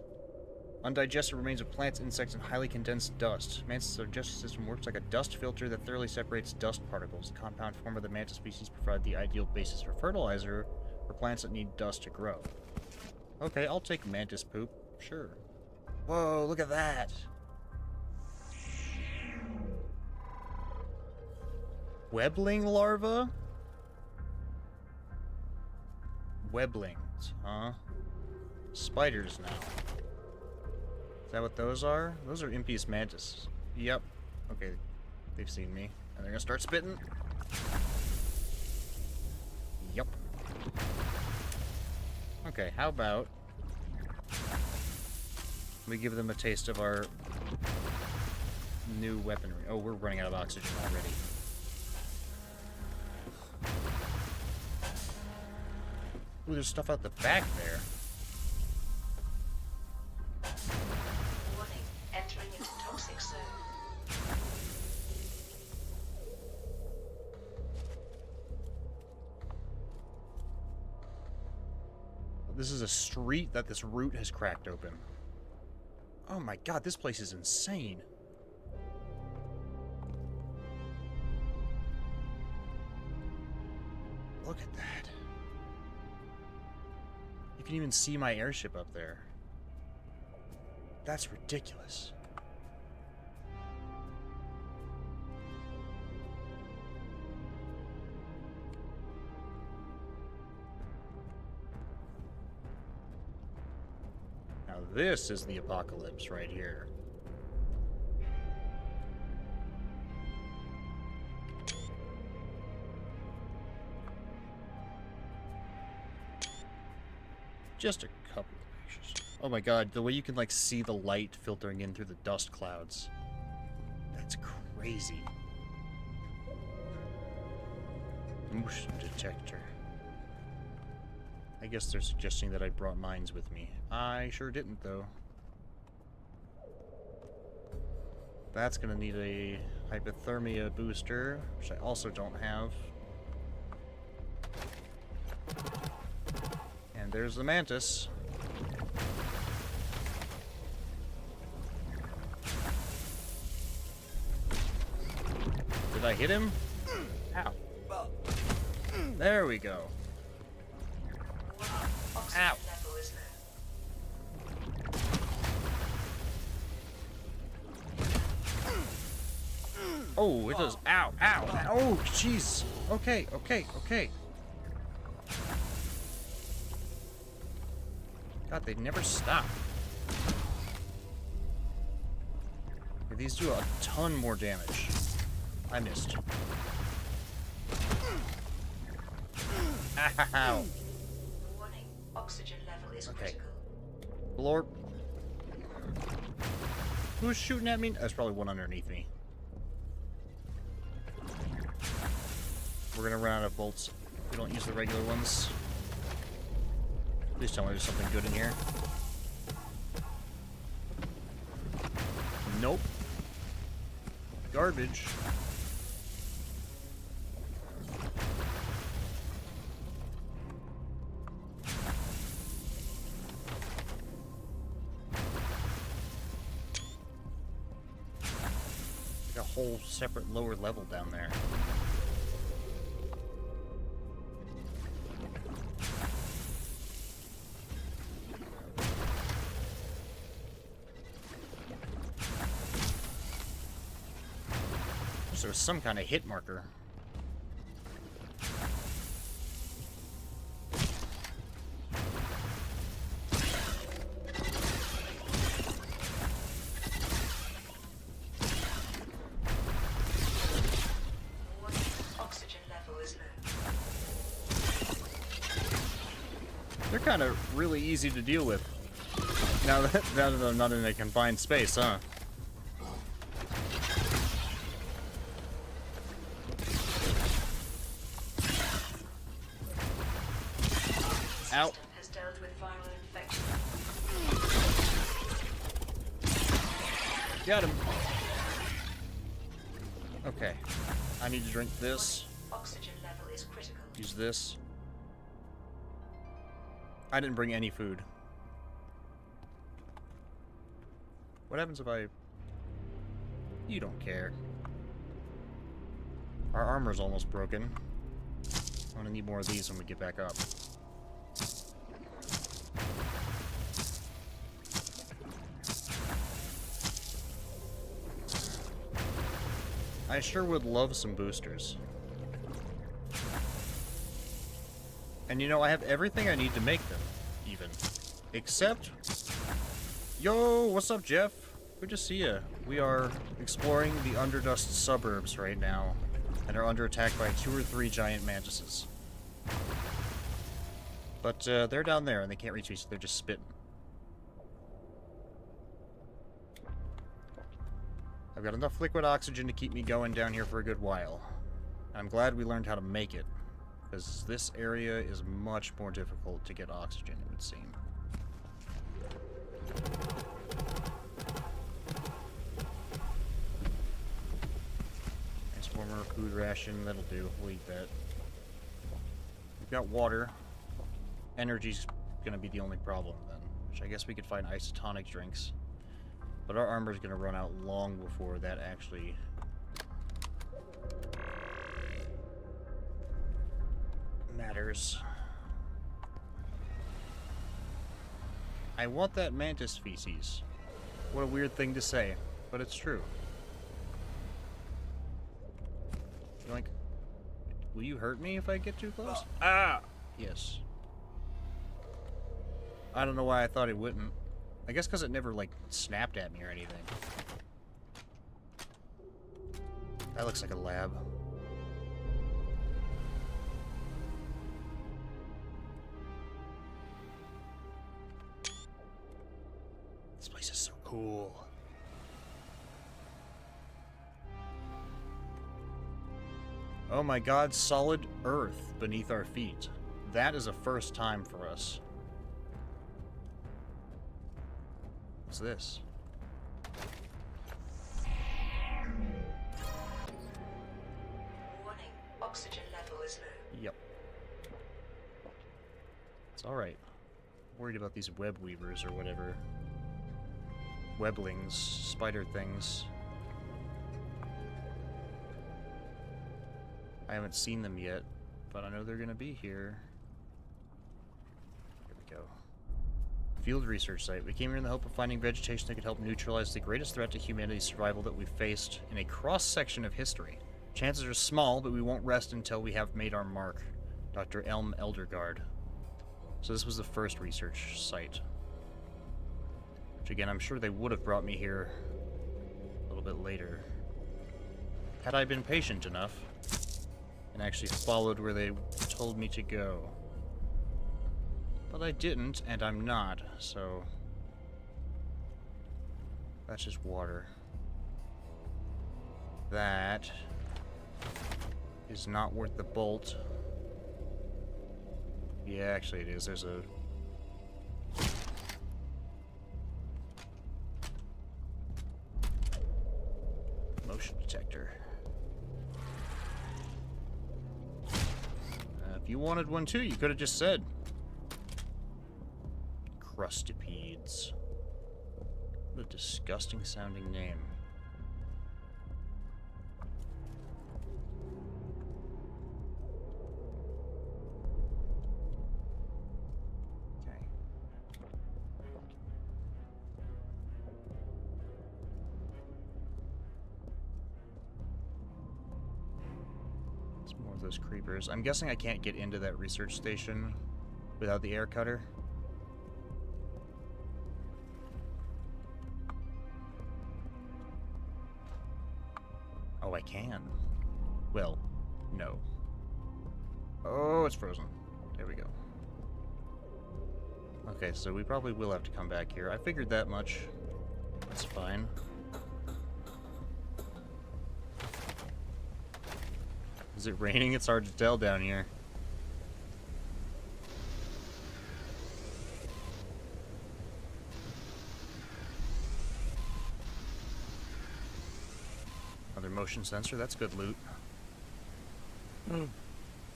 Undigested remains of plants, insects, and highly condensed dust. Mantis' digestive system works like a dust filter that thoroughly separates dust particles. The compound form of the mantis species provide the ideal basis for fertilizer for plants that need dust to grow. Okay, I'll take mantis poop. Sure. Whoa, look at that! Webbling larva? Webblings, huh? Spiders now. Is that what those are? Those are Impious mantis. Yep. Okay, they've seen me. And they're gonna start spitting. Yep. Okay, how about we give them a taste of our new weaponry. Oh, we're running out of oxygen already. Ooh, there's stuff out the back there. Warning. Entering into toxic zone. This is a street that this root has cracked open. Oh my god, this place is insane. Look at that. You can even see my airship up there. That's ridiculous. Now this is the apocalypse right here. Just a couple of pictures. Oh my god, the way you can like see the light filtering in through the dust clouds. That's crazy. Motion detector. I guess they're suggesting that I brought mines with me. I sure didn't, though. That's gonna need a hypothermia booster, which I also don't have. And there's the mantis. Did I hit him? Ow. There we go. Oxygen Ow. level is low. Oh, it does. Ow, ow, ow. Oh, jeez. Okay, okay, okay. God, they never stop. Okay, these do a ton more damage. I missed. Ow. Warning. Oxygen level is Okay. critical. Blorp. Who's shooting at me? That's probably one underneath me. We're gonna run out of bolts. We don't use the regular ones. Please tell me there's something good in here. Nope. Garbage. Like a whole separate lower level down there. So there's some kind of hit marker. Warning. Oxygen level is low. They're kind of really easy to deal with. Now that I'm not in a confined space, huh? Ow. System has dealt with viral infection. Got him. Okay. I need to drink this. Oxygen level is critical. Use this. I didn't bring any food. What happens if I... You don't care. Our armor's almost broken. I'm gonna need more of these when we get back up. I sure would love some boosters. And you know, I have everything I need to make them, even. Except... Yo, what's up, Jeff? Good to see ya. We are exploring the Underdust suburbs right now, and are under attack by 2 or 3 giant mantises. But they're down there, and they can't reach me, so they're just spitting. I've got enough liquid oxygen to keep me going down here for a good while. I'm glad we learned how to make it, because this area is much more difficult to get oxygen, it would seem. Nice warmer food ration, that'll do. We'll eat that. We've got water. Energy's gonna be the only problem then, which I guess we could find isotonic drinks. But our armor's gonna run out long before that actually... matters. I want that mantis feces. What a weird thing to say, but it's true. Like, will you hurt me if I get too close? Ah! Yes. I don't know why I thought it wouldn't. I guess because it never, like, snapped at me or anything. That looks like a lab. This place is so cool. Oh my god, solid earth beneath our feet. That is a first time for us. What's this? Warning. Oxygen level is low. Yep. It's alright. Worried about these web weavers or whatever. Weblings, spider things. I haven't seen them yet, but I know they're gonna be here. Here we go. Field research site. We came here in the hope of finding vegetation that could help neutralize the greatest threat to humanity's survival that we've faced in a cross-section of history. Chances are small, but we won't rest until we have made our mark. Dr. Elm Elderguard. So this was the first research site. Which again, I'm sure they would have brought me here a little bit later. Had I been patient enough and actually followed where they told me to go. But I didn't, and I'm not, so... That's just water. That is not worth the bolt. Yeah, actually it is. There's a... motion detector. If you wanted one too, you could have just said. Crustipedes. What a disgusting sounding name. Okay. It's more of those creepers. I'm guessing I can't get into that research station without the air cutter. Oh, I can. Well, no. Oh, it's frozen. There we go. Okay, so we probably will have to come back here. I figured that much. That's fine. Is it raining? It's hard to tell down here. Another motion sensor. That's good loot.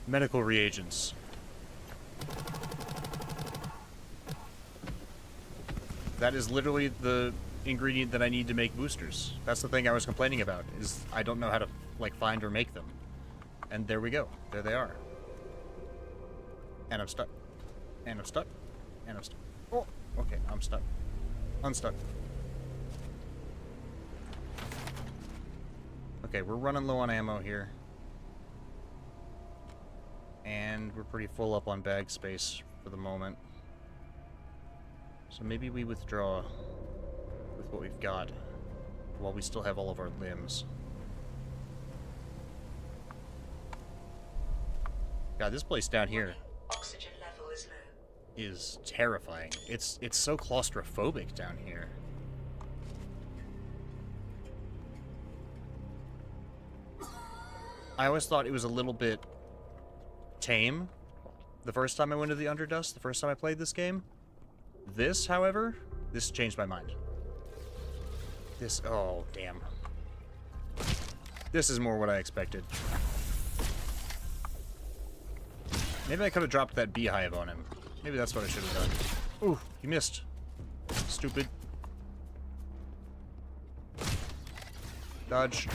Medical reagents. That is literally the ingredient that I need to make boosters. That's the thing I was complaining about, is I don't know how to, like, find or make them. And there we go. There they are. And I'm stuck. And I'm stuck. And I'm stuck. Oh, okay, I'm stuck. Unstuck. Okay, we're running low on ammo here. And we're pretty full up on bag space for the moment. So maybe we withdraw with what we've got while we still have all of our limbs. God, this place down here Oxygen level is low. is terrifying. It's so claustrophobic down here. I always thought it was a little bit tame the first time I went to the Underdust, the first time I played this game. This, however, this changed my mind. This, oh, damn. This is more what I expected. Maybe I could have dropped that beehive on him. Maybe that's what I should have done. Ooh, you missed. Stupid. Dodge.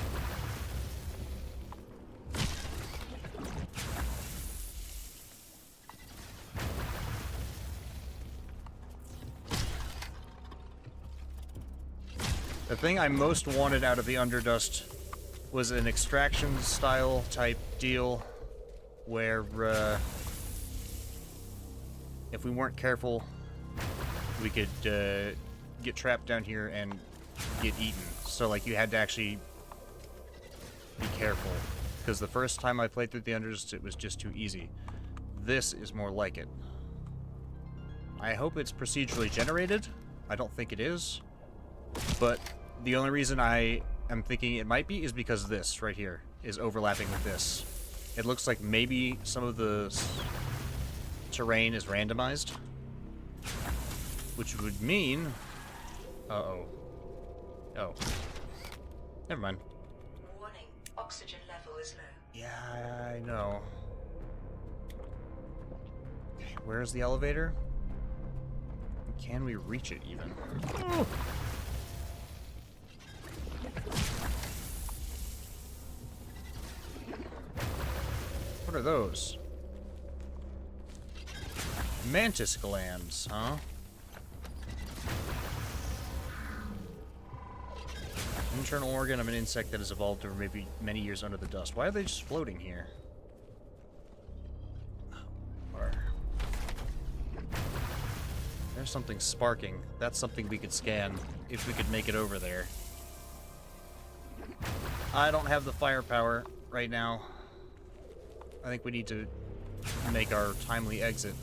The thing I most wanted out of the Underdust was an extraction style type deal where if we weren't careful, we could get trapped down here and get eaten. So like you had to actually be careful, because the first time I played through the Underdust it was just too easy. This is more like it. I hope it's procedurally generated. I don't think it is, but the only reason I am thinking it might be is because this right here is overlapping with this. It looks like maybe some of the terrain is randomized, which would mean... Uh-oh. Oh. Never mind. Warning, oxygen level is low. Yeah, I know. Okay, where's the elevator? Can we reach it even? Oh. What are those? Mantis glands, huh? internal organ of an insect that has evolved over maybe many years under the dust. Why are they just floating here? Or... There's something sparking. That's something we could scan if we could make it over there. I don't have the firepower right now. I think we need to make our timely exit.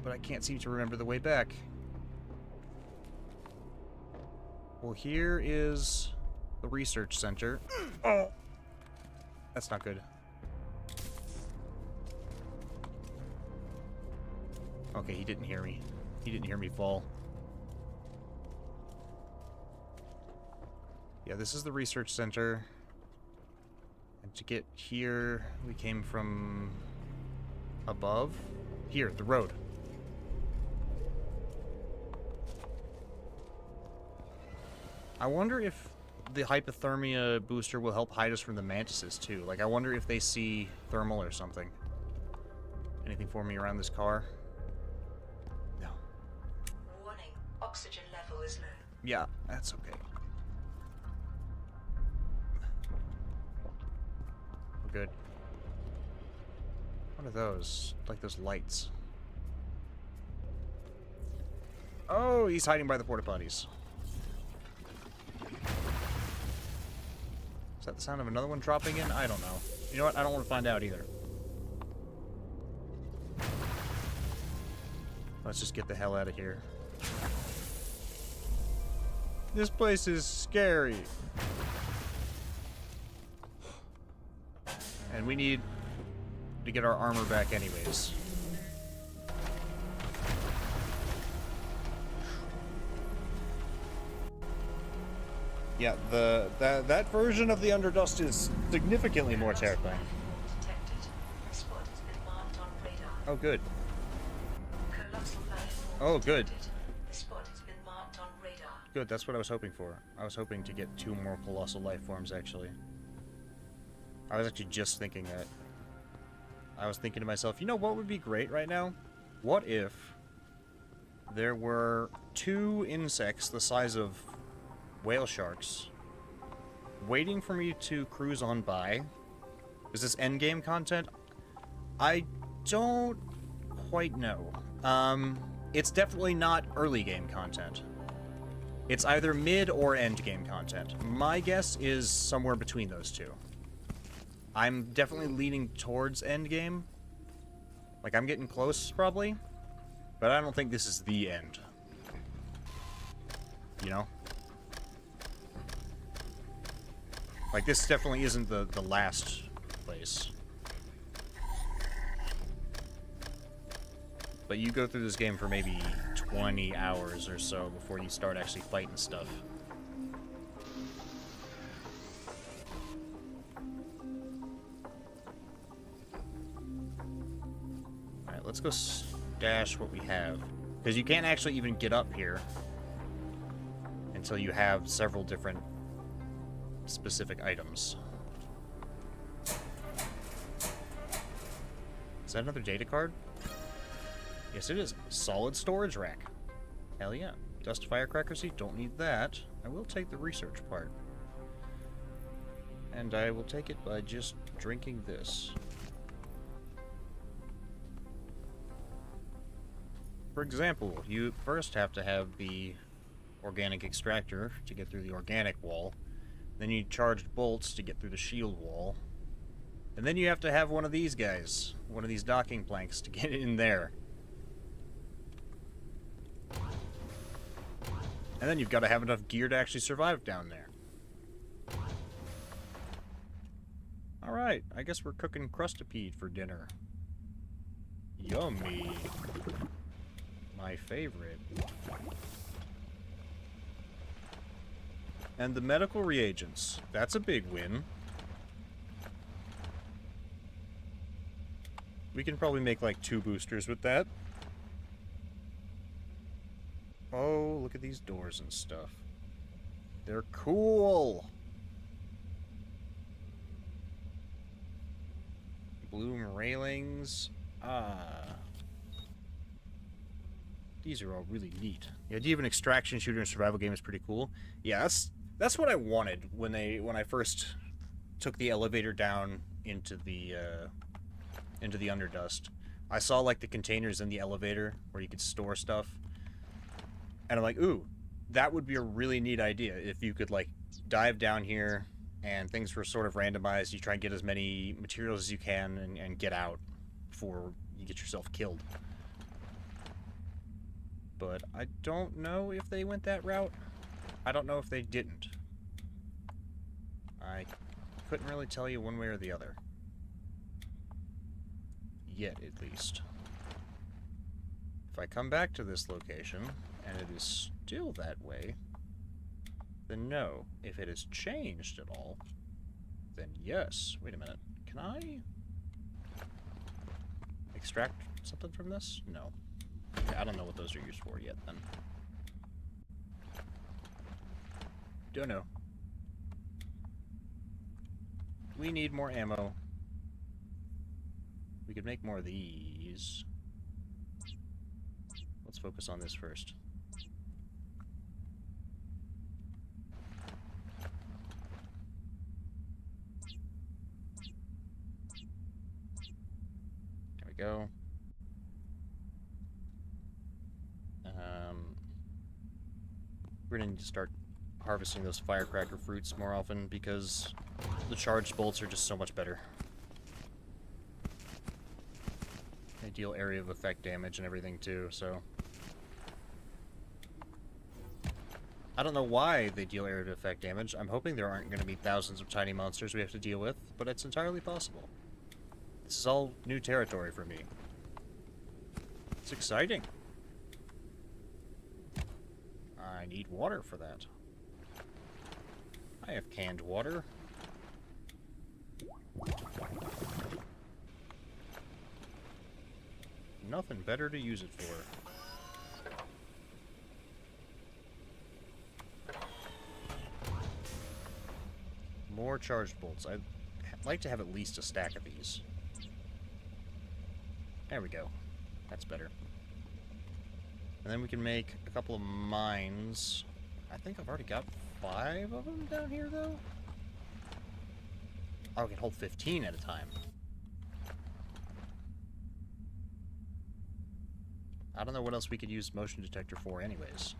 But I can't seem to remember the way back. Well, here is the research center. Oh! That's not good. Okay, he didn't hear me. He didn't hear me fall. Yeah, this is the research center. And to get here, we came from above. Here, the road. I wonder if the hypothermia booster will help hide us from the mantises, too. Like, I wonder if they see thermal or something. Anything for me around this car? No. Warning, oxygen level is low. Yeah, that's okay. We're good. What are those? Like those lights. Oh, he's hiding by the porta potties. Is that the sound of another one dropping in? I don't know. You know what? I don't want to find out either. Let's just get the hell out of here. This place is scary. And we need to get our armor back anyways. Yeah, that version of the Underdust is significantly more terrifying. Detected. Spot has been marked on radar. Oh, good. Colossal life form Oh, good. detected. The spot has been marked on radar. Good, that's what I was hoping for. I was hoping to get 2 more colossal life forms, actually. I was actually just thinking that. I was thinking to myself, you know what would be great right now? What if there were 2 insects the size of whale sharks waiting for me to cruise on by? Is this endgame content? I don't quite know. It's definitely not early game content. It's either mid or end game content. My guess is somewhere between those two. I'm definitely leaning towards end game. Like, I'm getting close, probably. But I don't think this is the end. You know? Like, this definitely isn't the last place. But you go through this game for maybe 20 hours or so before you start actually fighting stuff. Alright, let's go stash what we have. Because you can't actually even get up here until you have several different specific items. Is that another data card? Yes, it is. Solid storage rack. Hell yeah. Dust firecracker seed, don't need that. I will take the research part. And I will take it by just drinking this. For example, you first have to have the organic extractor to get through the organic wall. Then you charged bolts to get through the shield wall. And then you have to have one of these guys, one of these docking planks to get in there. And then you've got to have enough gear to actually survive down there. Alright, I guess we're cooking crustipede for dinner. Yummy. My favorite. And the medical reagents. That's a big win. We can probably make like 2 boosters with that. Oh, look at these doors and stuff. They're cool! Bloom railings. Ah. These are all really neat. The idea of an extraction shooter in a survival game is pretty cool. Yeah, That's what I wanted when I first took the elevator down into the underdust. I saw like the containers in the elevator where you could store stuff, and I'm like, ooh, that would be a really neat idea if you could like dive down here and things were sort of randomized. You try and get as many materials as you can and get out before you get yourself killed. But I don't know if they went that route. I don't know if they didn't. I couldn't really tell you one way or the other. Yet, at least. If I come back to this location, and it is still that way, then no. If it has changed at all, then yes. Wait a minute. Can I extract something from this? No. Okay, I don't know what those are used for yet, then. Don't know. We need more ammo. We could make more of these. Let's focus on this first. There we go. We're gonna need to start harvesting those firecracker fruits more often because the charged bolts are just so much better. They deal area of effect damage and everything too, so... I don't know why they deal area of effect damage. I'm hoping there aren't going to be thousands of tiny monsters we have to deal with, but it's entirely possible. This is all new territory for me. It's exciting. I need water for that. I have canned water. Nothing better to use it for. More charged bolts. I'd like to have at least a stack of these. There we go. That's better. And then we can make a couple of mines. I think I've already got 5 of them down here, though. Oh, I can hold 15 at a time. I don't know what else we could use motion detector for anyways.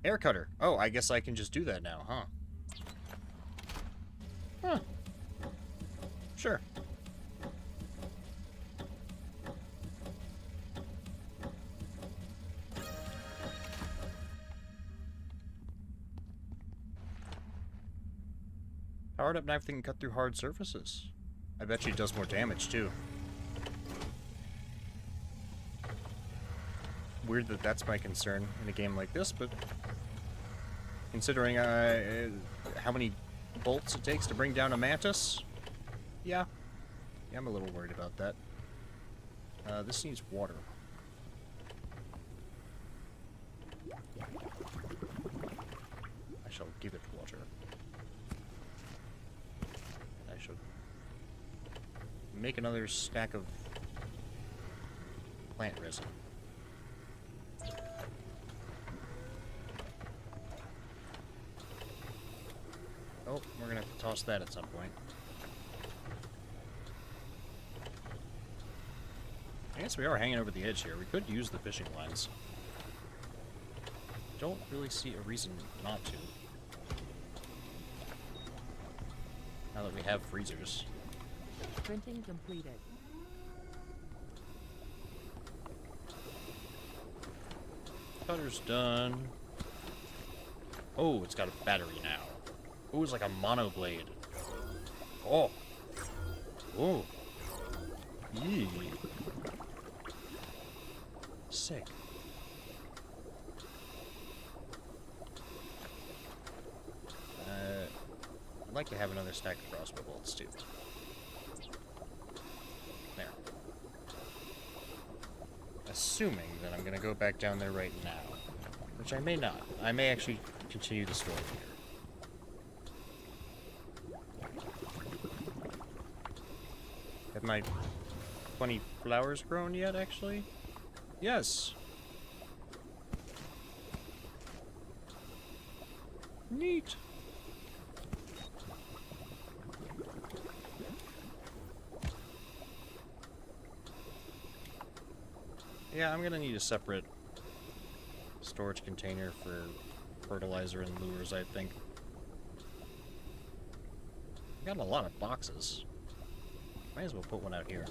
Air cutter. Oh, I guess I can just do that now, huh? Huh. Sure. Powered up knife that can cut through hard surfaces. I bet you it does more damage, too. Weird that that's my concern in a game like this, but considering how many bolts it takes to bring down a mantis, yeah, I'm a little worried about that. This needs water. I shall give it water. I shall make another stack of plant resin. Oh, we're gonna have to toss that at some point. I guess we are hanging over the edge here. We could use the fishing lines. Don't really see a reason not to. Now that we have freezers. Printing completed. Cutter's done. Oh, it's got a battery now. Oh, it's like a mono blade. Oh. Oh. Yee. Sick. I'd like to have another stack of crossbow bolts too. There. Assuming that I'm gonna go back down there right now. Which I may not. I may actually continue the story here. Have my 20 flowers grown yet, actually? Yes. Neat. Yeah, I'm gonna need a separate storage container for fertilizer and lures, I think. Got a lot of boxes. Might as well put one out here.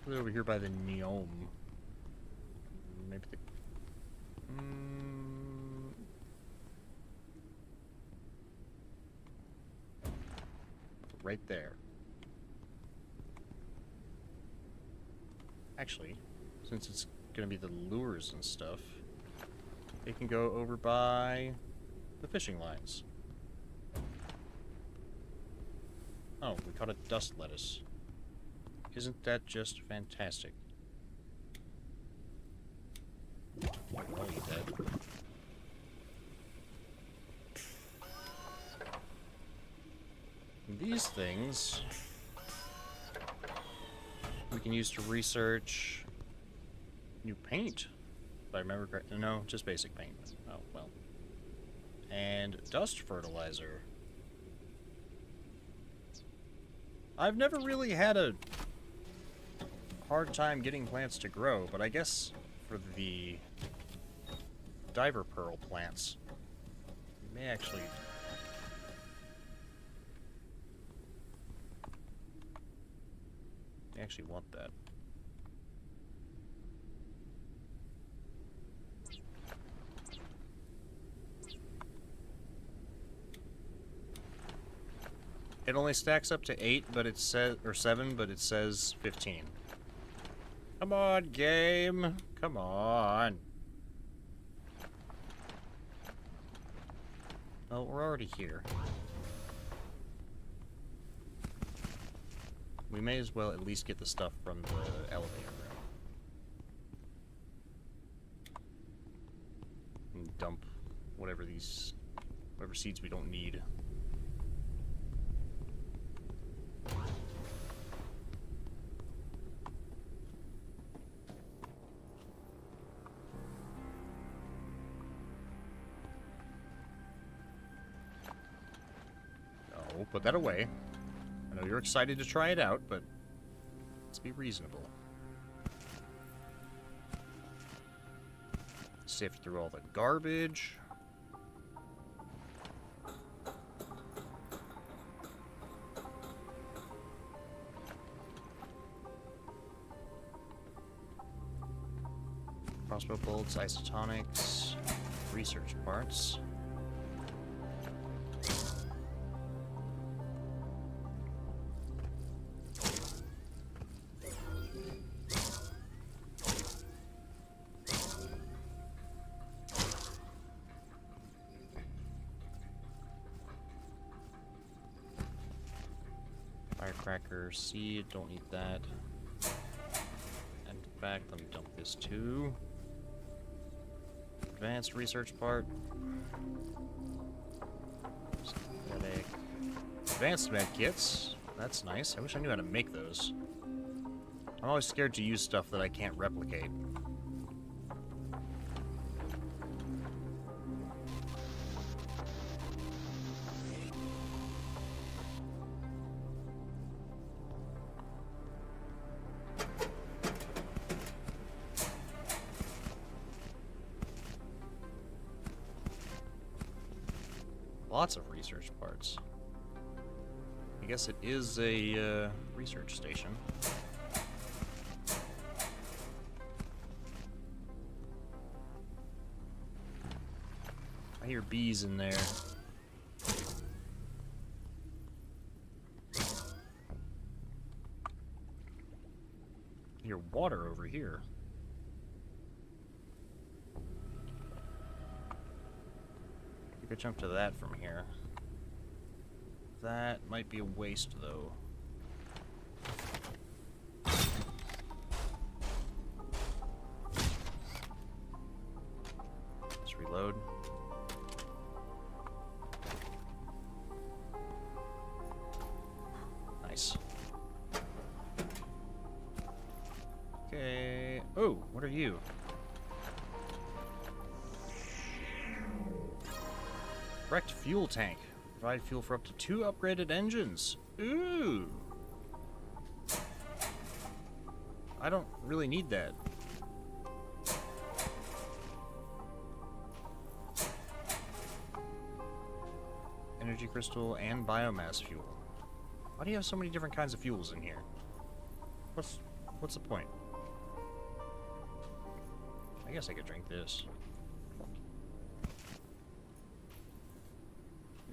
Put it over here by the Neome. Maybe the... Right there. Actually, since it's gonna be the lures and stuff, it can go over by the fishing lines. Oh, we caught a dust lettuce. Isn't that just fantastic? I'll eat that. These things we can use to research new paint, if I remember correctly. No, just basic paint. Oh, well. And dust fertilizer. I've never really had a hard time getting plants to grow, but I guess for the diver pearl plants, you may actually... I actually want that. It only stacks up to 8, but it says, or 7, but it says 15. Come on, game. Come on. Oh, we're already here. We may as well at least get the stuff from the elevator room. And dump whatever seeds we don't need. Oh, put that away. I know you're excited to try it out, but let's be reasonable. Sift through all the garbage. Crossbow bolts, isotonics, research parts. Firecracker seed, don't need that. And in fact, let me dump this too. Advanced research part. Synthetic. Advanced med kits. That's nice. I wish I knew how to make those. I'm always scared to use stuff that I can't replicate. Lots of research parts. I guess it is a research station. I hear bees in there. I hear water over here. We could jump to that from here. That might be a waste, though. Let's reload. Nice. are you? Wrecked fuel tank. Provide fuel for up to 2 upgraded engines. Ooh. I don't really need that. Energy crystal and biomass fuel. Why do you have so many different kinds of fuels in here? What's the point? I guess I could drink this.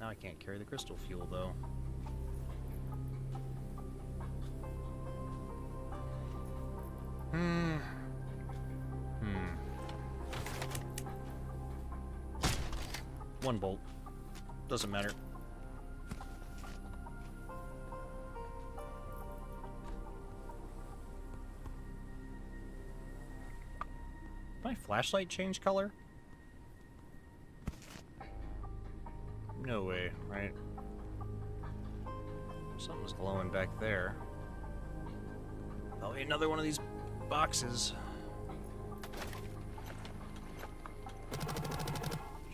Now I can't carry the crystal fuel though. One bolt. Doesn't matter. My flashlight change color? No way, right? Something's glowing back there. Probably another one of these boxes.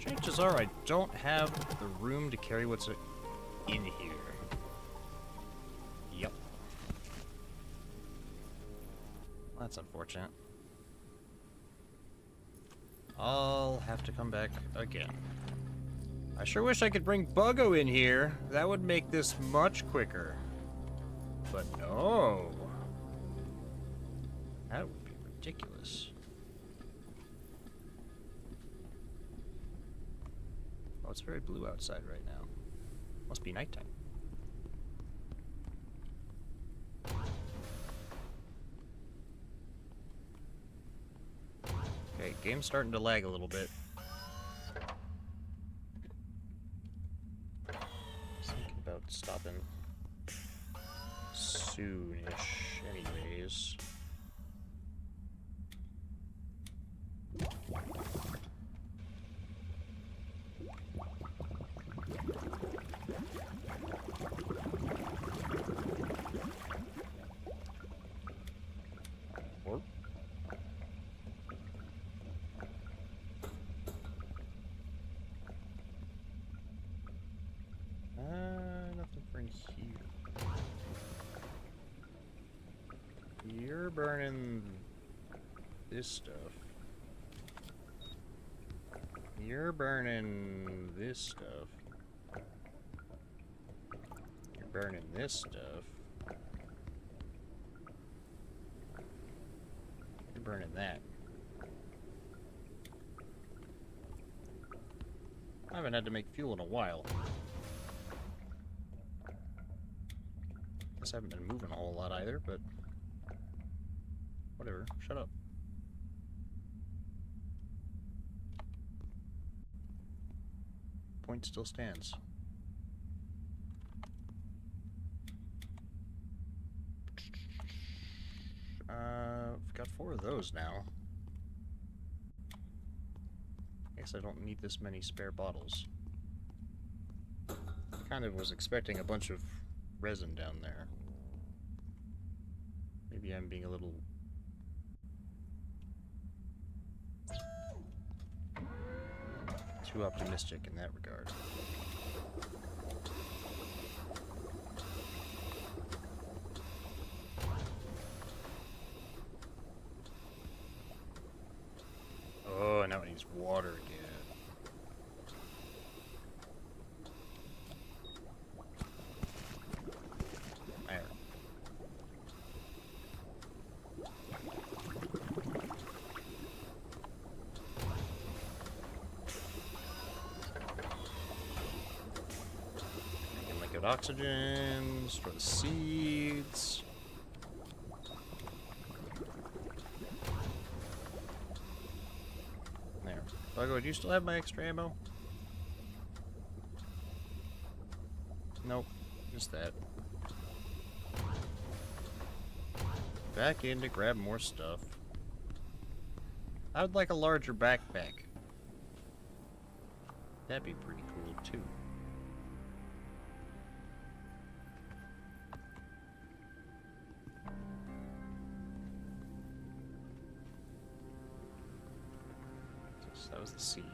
Chances are I don't have the room to carry what's in here. Yep. That's unfortunate. I'll have to come back again. I sure wish I could bring Buggo in here. That would make this much quicker. But no. That would be ridiculous. Oh, it's very blue outside right now. Must be nighttime. Okay, game's starting to lag a little bit. Thinking about stopping soonish, anyways. Or nothing for in here. You're burning this stuff. You're burning this stuff. You're burning this stuff. You're burning that. I haven't had to make fuel in a while. Guess I haven't been moving a whole lot either, but whatever. Shut up. Point still stands. I've got 4 of those now. Guess I don't need this many spare bottles. Kind of was expecting a bunch of resin down there. Maybe I'm being a little too optimistic in that regard. Oh, now it needs water again. There. Making liquid oxygen, store the seeds. There. Buggo, do you still have my extra ammo? Nope, just that. Back in to grab more stuff. I would like a larger backpack. That'd be pretty cool too. So that was the seed.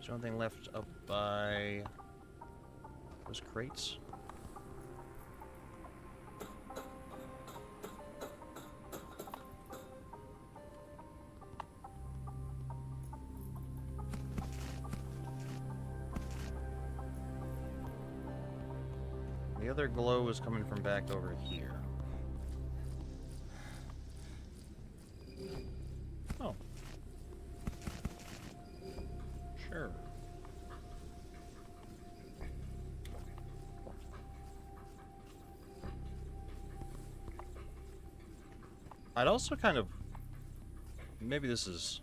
Is there anything left up by those crates? The other glow is coming from back over here. Oh. Sure. I'd also kind of... Maybe this is...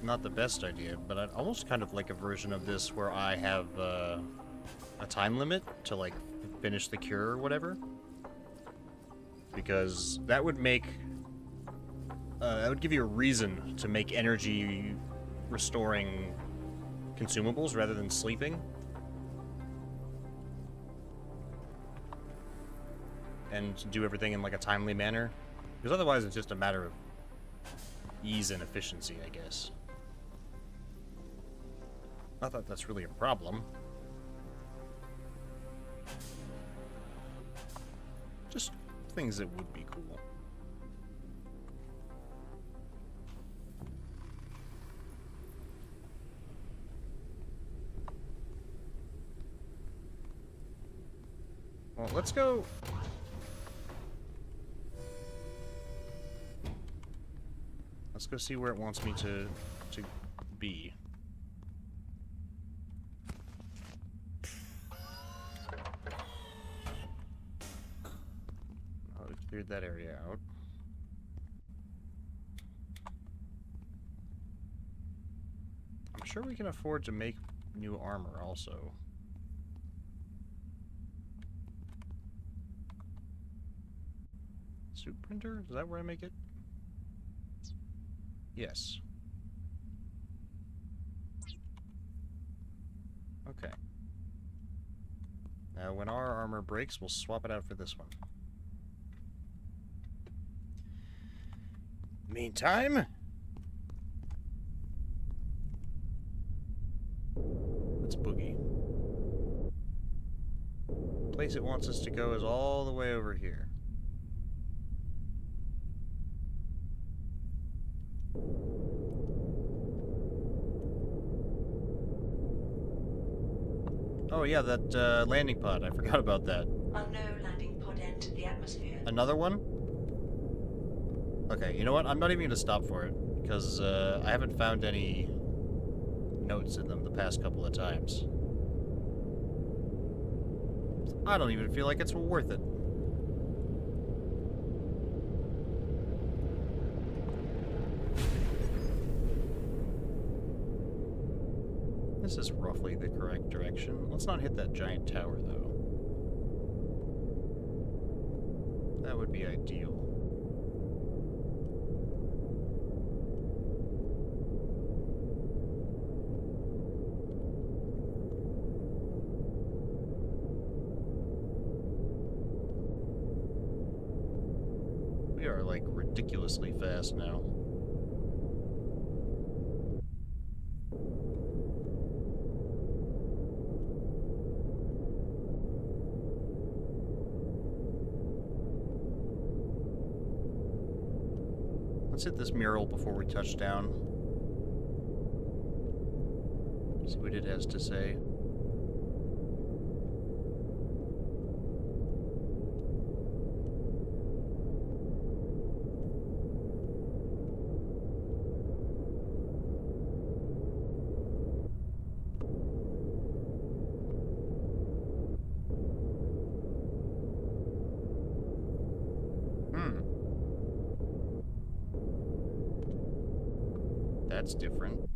not the best idea, but I'd almost kind of like a version of this where I have a time limit to, like, finish the cure or whatever. Because that would make... that would give you a reason to make energy restoring consumables rather than sleeping. And do everything in, like, a timely manner. Because otherwise it's just a matter of ease and efficiency, I guess. Not that that's really a problem. Just things that would be cool. Well, let's go... Let's go see where it wants me to be. Oh, we cleared that area out. I'm sure we can afford to make new armor also. Suit printer? Is that where I make it? Yes. Okay. Now, when our armor breaks, we'll swap it out for this one. Meantime... let's boogie. The place it wants us to go is all the way over here. Oh yeah, that landing pod. I forgot about that. Unknown landing pod entered the atmosphere. Another one? Okay, you know what? I'm not even going to stop for it, because I haven't found any notes in them the past couple of times. I don't even feel like it's worth it. This is roughly the correct direction. Let's not hit that giant tower, though. That would be ideal. We are, like, ridiculously fast now. Let's hit this mural before we touch down. See what it has to say. That's different.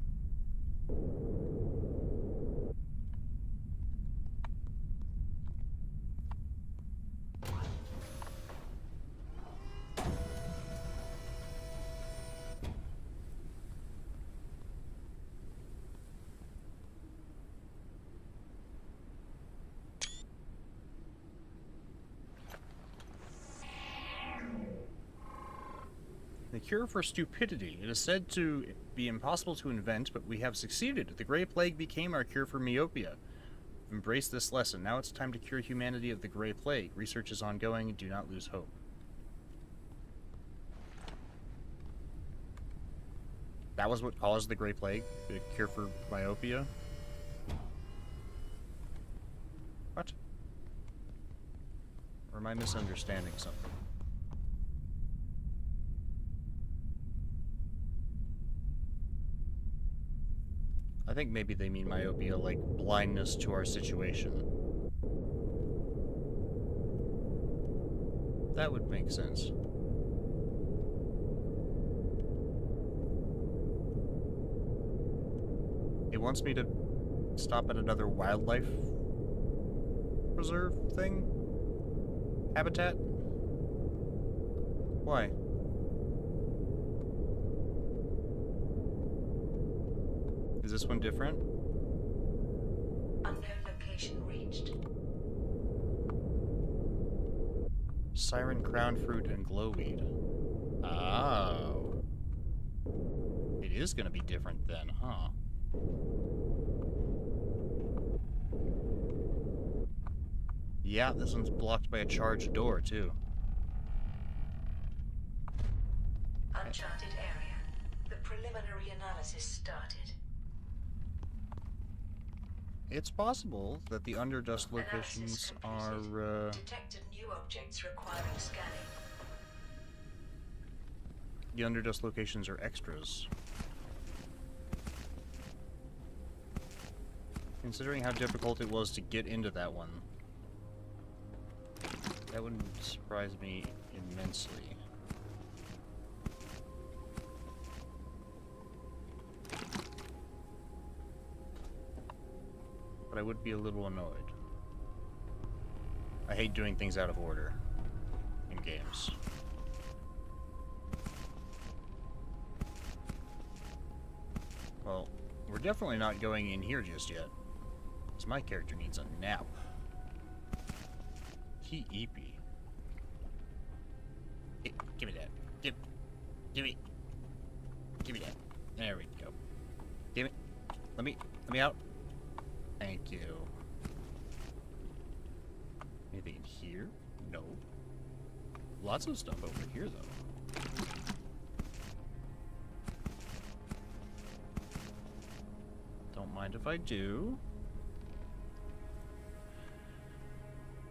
cure for stupidity. It is said to be impossible to invent, but we have succeeded. The Grey Plague became our cure for myopia. We've embraced this lesson. Now it's time to cure humanity of the Grey Plague. Research is ongoing. Do not lose hope. That was what caused the Grey Plague? The cure for myopia? What? Or am I misunderstanding something? I think maybe they mean myopia like blindness to our situation. That would make sense. It wants me to stop at another wildlife preserve thing? Habitat? Why? Is this one different? Unknown location reached. Siren crown fruit and glowweed. Oh. It is gonna be different then, huh? Yeah, this one's blocked by a charged door, too. Uncharted area. The preliminary analysis started. It's possible that the underdust locations are, Detected new objects requiring scanning. the underdust locations are extras. Considering how difficult it was to get into that one, that wouldn't surprise me immensely. But I would be a little annoyed. I hate doing things out of order in games. Well, we're definitely not going in here just yet, because my character needs a nap. He eepy. Give me that. Give me. Give me that. There we go. Give it. Let me out. Thank you. Anything in here? No. Lots of stuff over here, though. Don't mind if I do.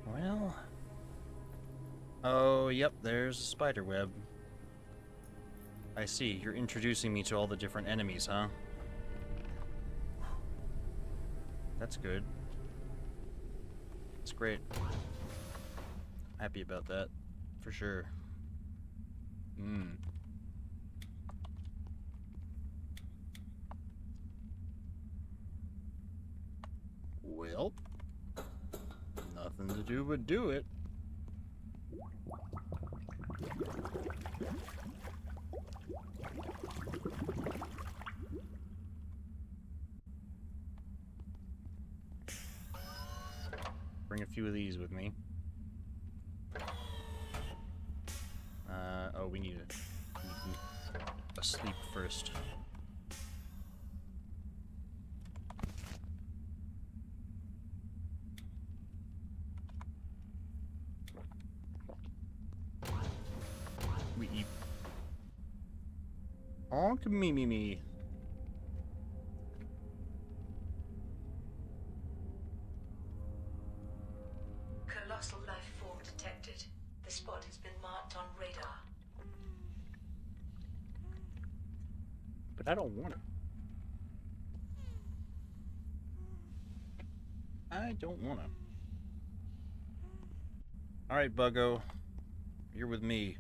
Well... Oh, yep, there's a spider web. I see, you're introducing me to all the different enemies, huh? That's good. That's great. Happy about that, for sure. Well, nothing to do but do it. Bring a few of these with me. Oh, we need a sleep first. We eat. Honk me. Colossal life form detected. The spot has been marked on radar. But I don't want it. I don't want to. Alright, Buggo. You're with me.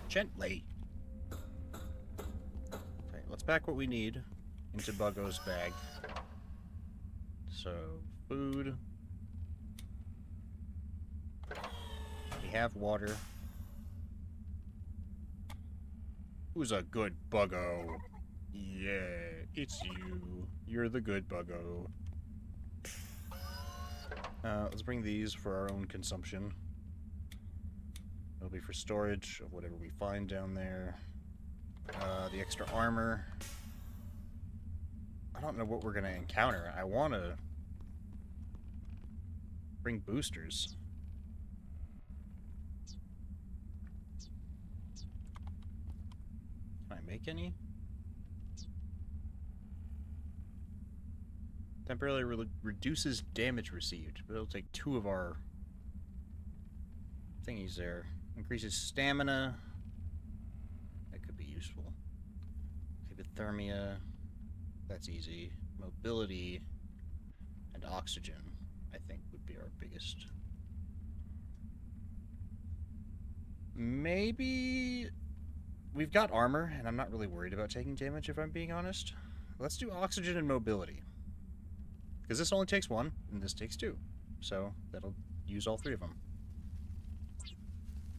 Gently. Okay, let's pack what we need into Buggo's bag. So, food. We have water. Who's a good Buggo? Yeah, it's you. You're the good Buggo. Let's bring these for our own consumption. It'll be for storage of whatever we find down there. The extra armor. I don't know what we're going to encounter. I want to bring boosters. Can I make any? Temporarily reduces damage received, but it'll take 2 of our thingies there. Increases stamina. That could be useful. Hypothermia. That's easy. Mobility. And oxygen, I think, would be our biggest. Maybe... We've got armor, and I'm not really worried about taking damage, if I'm being honest. Let's do oxygen and mobility. Because this only takes 1, and this takes 2. So, that'll use all 3 of them.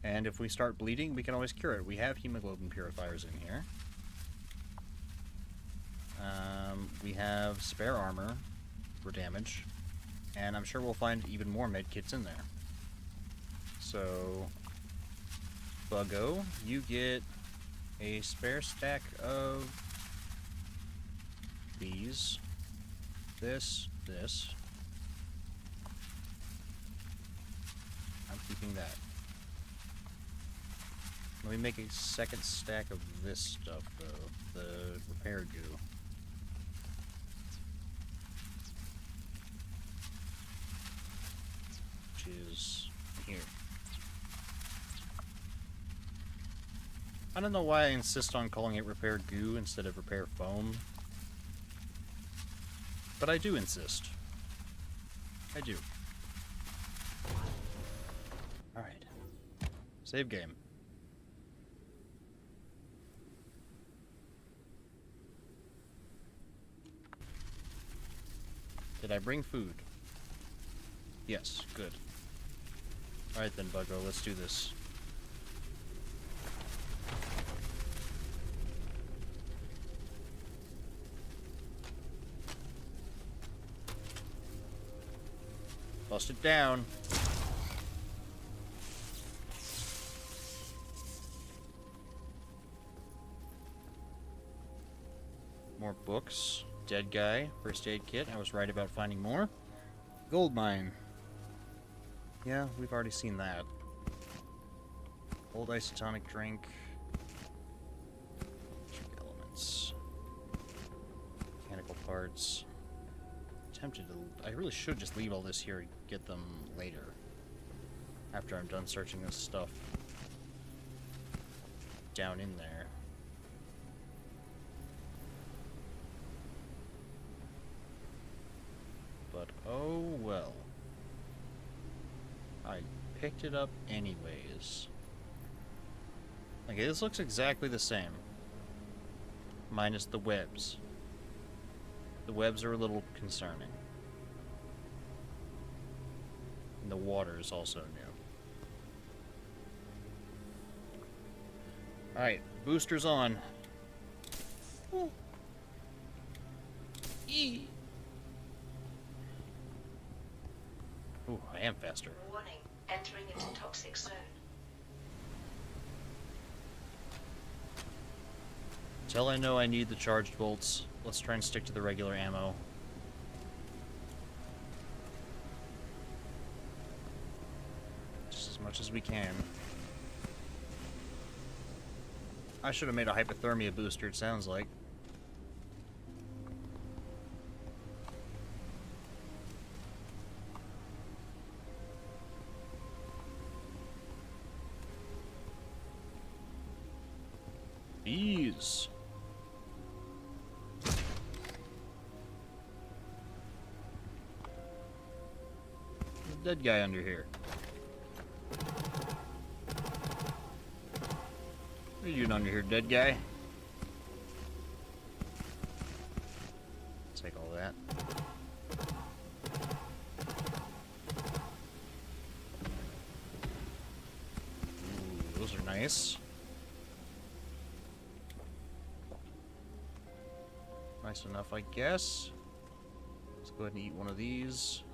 And if we start bleeding, we can always cure it. We have hemoglobin purifiers in here. We have spare armor for damage. And I'm sure we'll find even more medkits in there. So, Buggo, you get a spare stack of these. This. I'm keeping that. Let me make a second stack of this stuff, though. The repair goo. Which is here. I don't know why I insist on calling it repair goo instead of repair foam. But I do insist. I do. Alright. Save game. Did I bring food? Yes, good. Alright then, Buggo, let's do this. Bust it down. More books. Dead guy. First aid kit. I was right about finding more. Gold mine. Yeah, we've already seen that. Old isotonic drink. Elements. Mechanical parts. Tempted to... I really should just leave all this here and get them later. After I'm done searching this stuff down in there. But oh well. I picked it up anyways. Okay, this looks exactly the same. Minus the webs. The webs are a little concerning. And the water is also new. Alright, boosters on. Ooh. Eee. Ooh, I am faster. Warning, entering into toxic zone. Till I know I need the charged bolts, let's try and stick to the regular ammo. Just as much as we can. I should have made a hypothermia booster, it sounds like. Bees. Dead guy under here. What are you doing under here, dead guy? Take all that. Ooh, those are nice. Nice enough, I guess. Let's go ahead and eat one of these.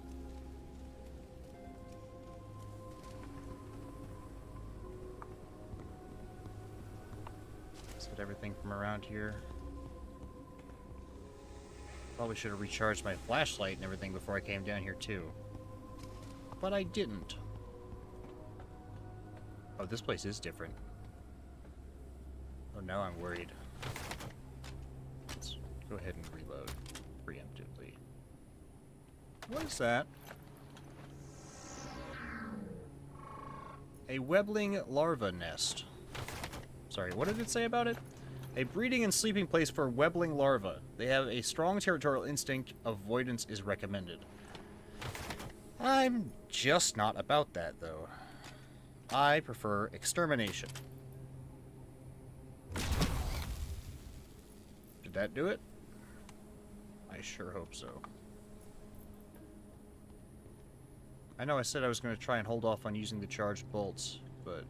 Let's get everything from around here. Probably should have recharged my flashlight and everything before I came down here too. But I didn't. Oh, this place is different. Oh, now I'm worried. Let's go ahead and reload preemptively. What is that? A webbling larva nest. Sorry, what did it say about it? A breeding and sleeping place for webbling larvae. They have a strong territorial instinct. Avoidance is recommended. I'm just not about that, though. I prefer extermination. Did that do it? I sure hope so. I know I said I was going to try and hold off on using the charged bolts, but...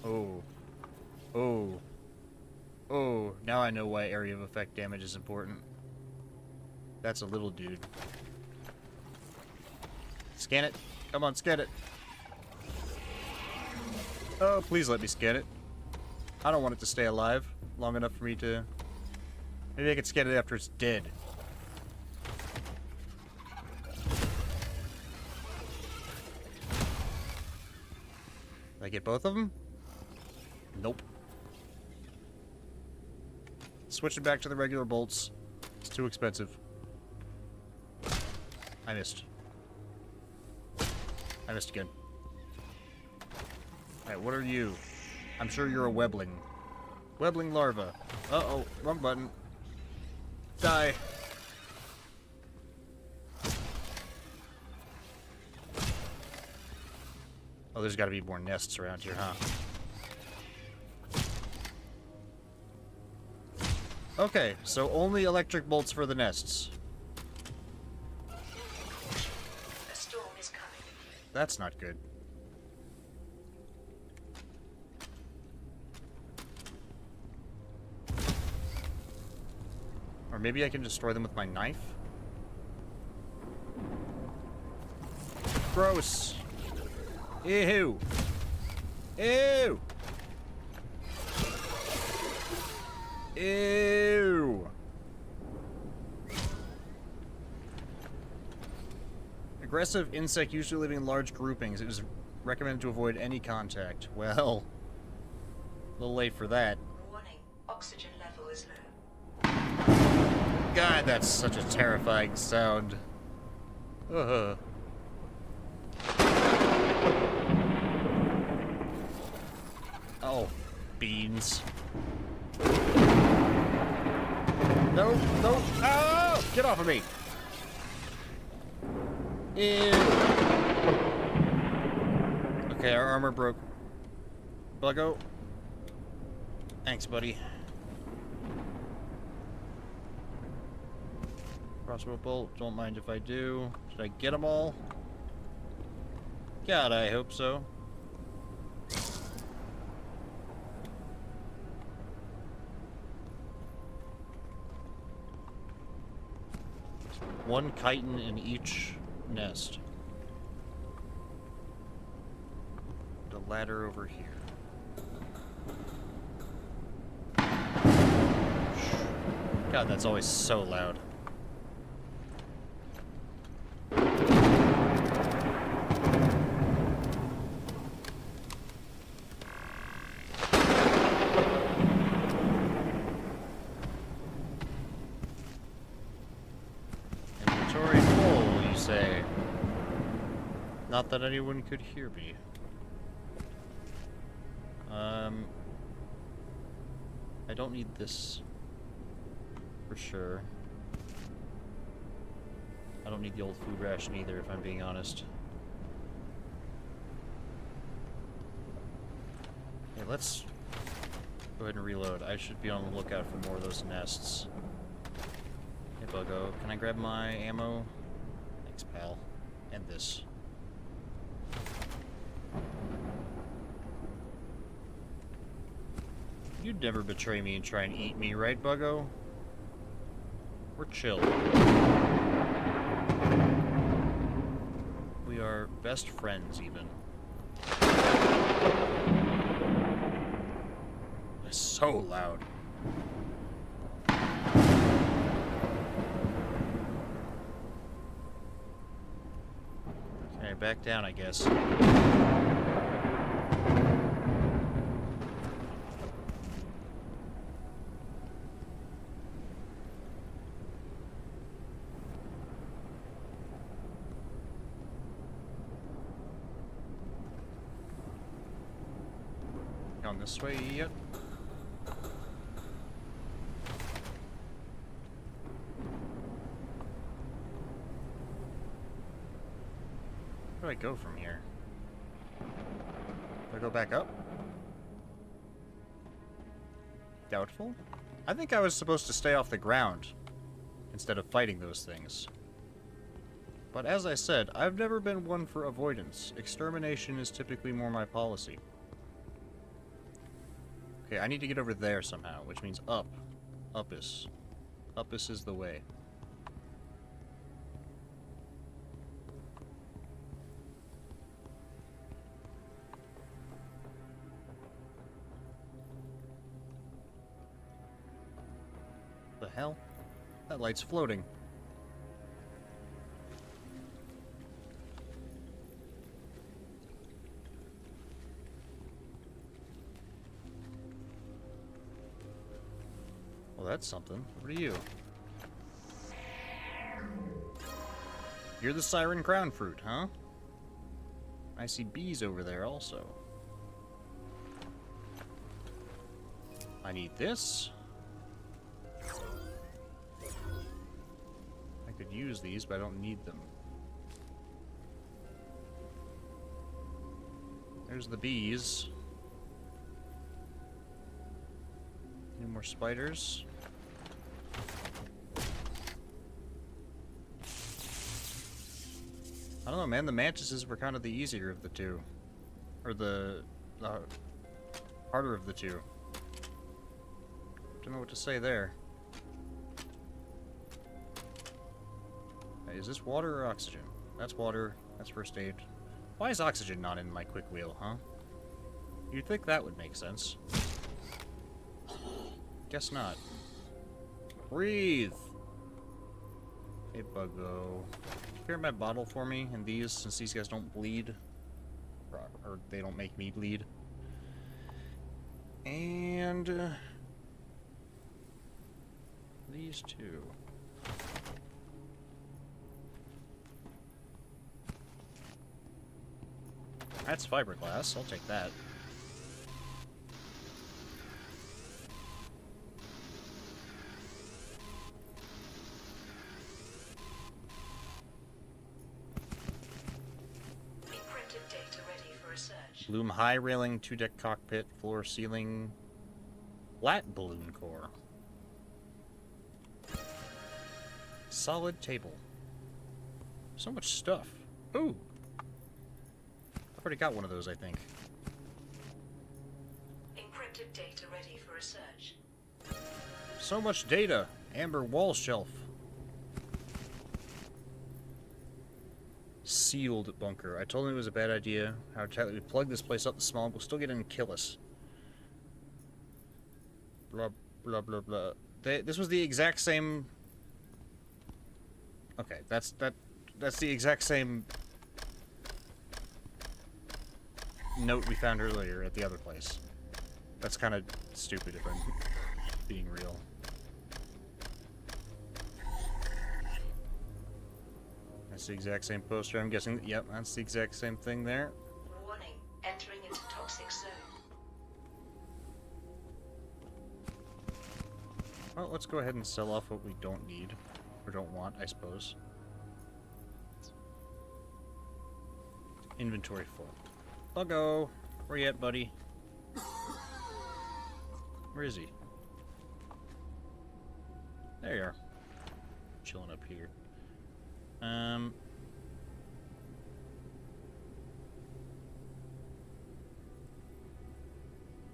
Oh. Oh. Oh, now I know why area of effect damage is important. That's a little dude. Scan it. Come on, scan it. Oh, please let me scan it. I don't want it to stay alive long enough for me to... Maybe I can scan it after it's dead. Did I get both of them? Nope. Switch it back to the regular bolts. It's too expensive. I missed. I missed again. Alright, what are you? I'm sure you're a webbling. Webbling larva. Uh-oh, wrong button. Die. Oh, there's gotta be more nests around here, huh? Okay, so only electric bolts for the nests. A storm is coming. That's not good. Or maybe I can destroy them with my knife? Gross! Ew! Ew! Ew! Aggressive insect usually living in large groupings. It is recommended to avoid any contact. Well, a little late for that. Warning, oxygen level is low. God, that's such a terrifying sound. Ugh. Oh, beans. No, no. Oh! Get off of me! Ew. Okay, our armor broke. Buggo. Thanks, buddy. Crossbow bolt, don't mind if I do. Did I get them all? God, I hope so. One chitin in each nest. The ladder over here. God, that's always so loud. Inventory full, you say? Not that anyone could hear me. I don't need this for sure. I don't need the old food ration either, if I'm being honest. Okay, let's go ahead and reload. I should be on the lookout for more of those nests. Hey, Buggo, can I grab my ammo? Thanks, pal. And this. You'd never betray me and try and eat me, right, Buggo? We're chill. We are best friends, even. It's so loud. Okay, back down, I guess. Going this way yet? Where do I go from here? Do I go back up? Doubtful? I think I was supposed to stay off the ground instead of fighting those things. But as I said, I've never been one for avoidance. Extermination is typically more my policy. Okay, I need to get over there somehow, which means up. Uppus. Uppus is the way. The hell? That light's floating. Well, that's something. What are you? You're the Siren Crown Fruit, huh? I see bees over there also. I need this. I could use these, but I don't need them. There's the bees. Any more spiders? I don't know, man. The mantises were kind of the easier of the two. Or the harder of the two. Don't know what to say there. Hey, is this water or oxygen? That's water. That's first aid. Why is oxygen not in my quick wheel, huh? You'd think that would make sense. Guess not. Breathe! Hey, Buggo. Carry my bottle for me and these, since these guys don't bleed. Or they don't make me bleed. And... these two. That's fiberglass. I'll take that. Encrypted data ready for research. Loom high railing, 2-deck cockpit, floor ceiling, flat balloon core. Solid table. So much stuff. Ooh! I've already got one of those, I think. Encrypted data ready for research. So much data! Amber wall shelf. Sealed bunker. I told him it was a bad idea. How tightly we plug this place up, the small will still get in and kill us. Blah, blah, blah, blah. This was the exact same... Okay, that's the exact same note we found earlier at the other place. That's kind of stupid if I'm being real. That's the exact same poster, I'm guessing. Yep, that's the exact same thing there. Warning, entering into toxic zone. Well, let's go ahead and sell off what we don't need. Or don't want, I suppose. Inventory full. Buggo! Where you at, buddy? Where is he? There you are. Chilling up here.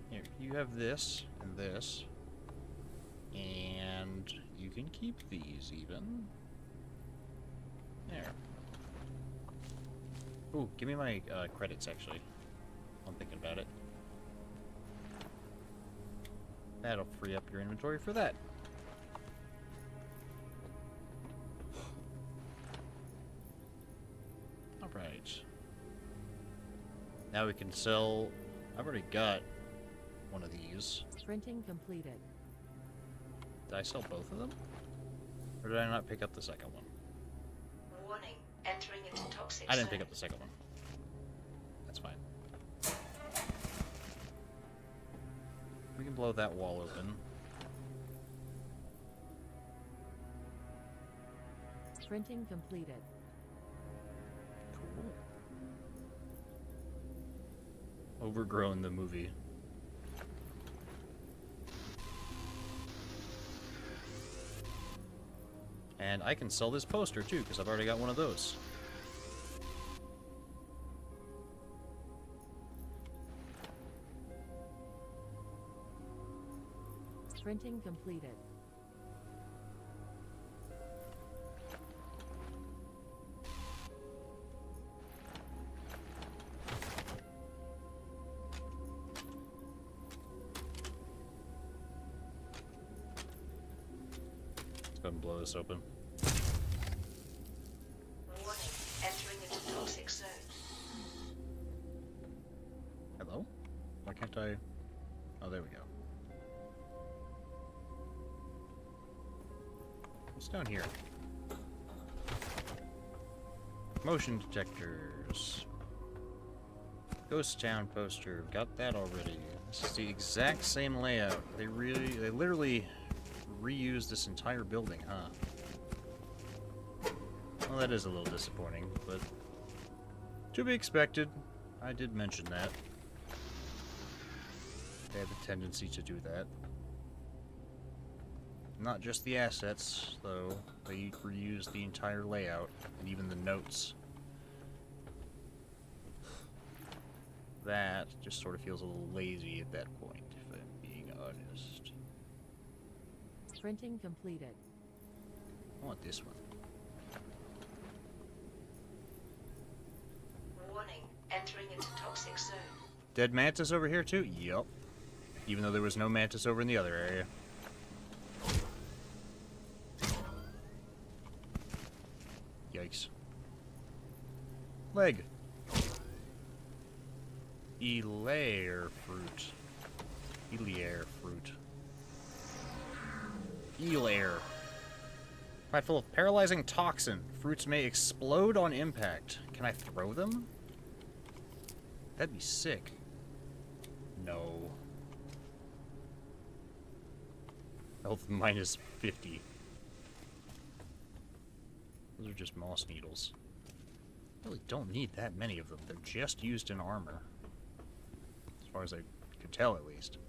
Here, you have this and this. And you can keep these even. There. Ooh, give me my credits actually. I'm thinking about it. That'll free up your inventory for that. Alright. Now we can sell... I've already got one of these. Printing completed. Did I sell both of them? Or did I not pick up the second one? Warning, entering into toxic I didn't pick zone. up the second one. That's fine. We can blow that wall open. Printing completed. Cool. Overgrown the movie. And I can sell this poster too, because I've already got one of those. Printing completed. Let's go ahead and blow this open. Warning, entering into toxic zone. Hello? Why can't I... Oh, there we go. What's down here? Motion detectors. Ghost Town poster. Got that already. This is the exact same layout. They literally reused this entire building, huh? Well, that is a little disappointing, but to be expected. I did mention that. They have a tendency to do that. Not just the assets, though. They reuse the entire layout, and even the notes. That just sort of feels a little lazy at that point, if I'm being honest. Printing completed. I want this one. Warning, entering into toxic zone. Dead mantis over here, too? Yup. Even though there was no mantis over in the other area. Yikes. Leg. Elair fruit. Elair fruit. Elair. Quite full of paralyzing toxin. Fruits may explode on impact. Can I throw them? That'd be sick. No. Health minus 50. Those are just moss needles. Really don't need that many of them. They're just used in armor. As far as I could tell, at least.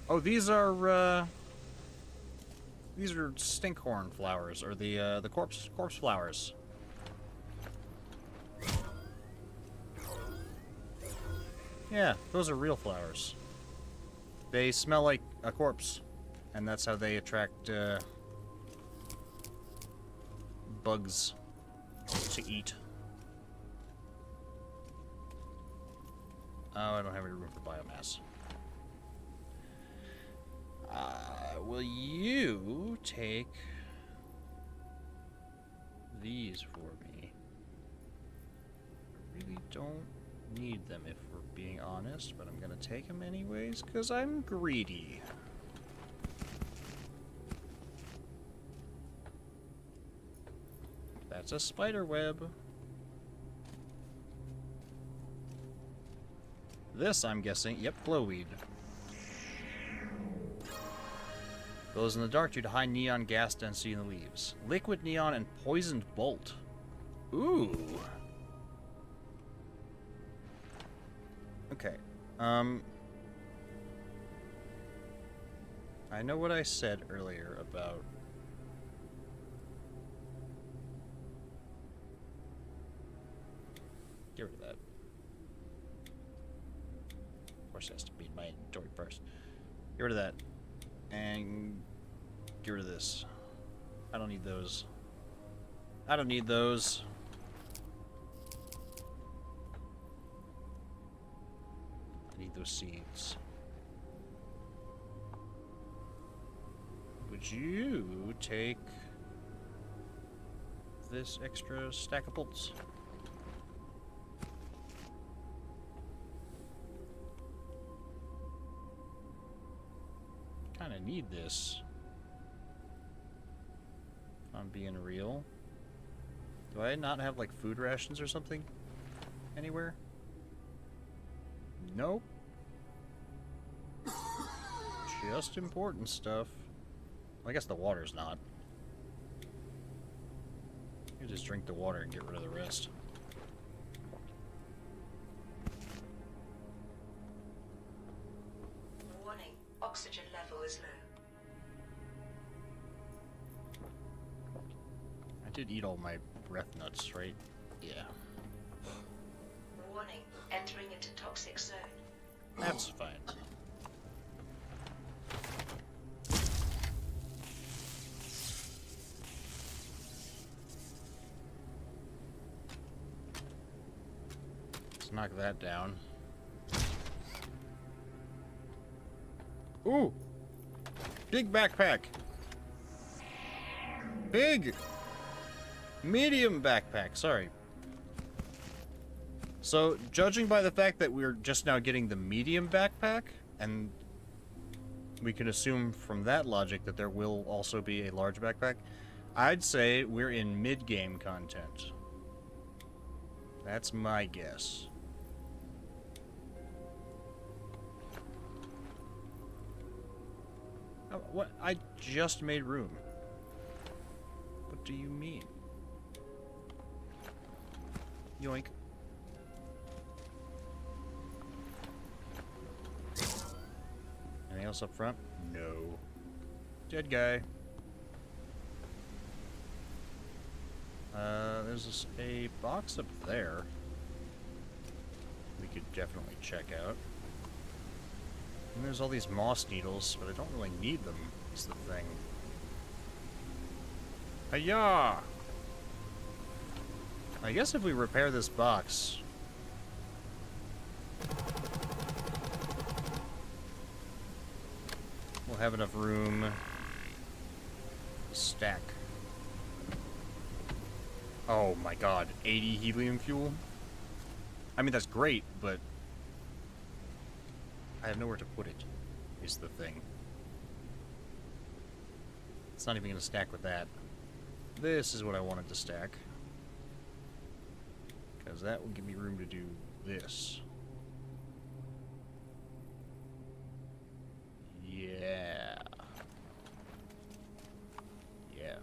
Oh, these are stinkhorn flowers, or the corpse flowers. Yeah, those are real flowers. They smell like a corpse, and that's how they attract bugs to eat. Oh, I don't have any room for biomass. Will you take these for me? I really don't need them if we're being honest, but I'm gonna take them anyways, because I'm greedy. That's a spider web. This, I'm guessing, yep, glowweed. Glows in the dark due to high neon gas density in the leaves. Liquid neon and poisoned bolt. Ooh. Okay. I know what I said earlier about... Get rid of that. Of course it has to be in my inventory first. Get rid of that. And get rid of this. I don't need those. I don't need those. need those seeds. Would you take this extra stack of bolts? Kinda need this. If I'm being real. Do I not have like food rations or something anywhere? Nope. Just important stuff. Well, I guess the water's not. You just drink the water and get rid of the rest. Warning, oxygen level is low. I did eat all my breath nuts, right? Yeah. Warning, entering into toxic zone. That's fine. Let's knock that down. Ooh! Big backpack! Big! Medium backpack, sorry. So, judging by the fact that we're just now getting the medium backpack, and we can assume from that logic that there will also be a large backpack, I'd say we're in mid-game content. That's my guess. Oh, what? I just made room. What do you mean? Yoink. Anything else up front? No. Dead guy. There's a box up there. We could definitely check out. And there's all these moss needles, but I don't really need them, is the thing. Hi-ya! I guess if we repair this box... we'll have enough room to stack. Oh my god, 80 helium fuel? I mean, that's great, but... I have nowhere to put it, is the thing. It's not even going to stack with that. This is what I wanted to stack. Because that will give me room to do this. Yeah. Yeah.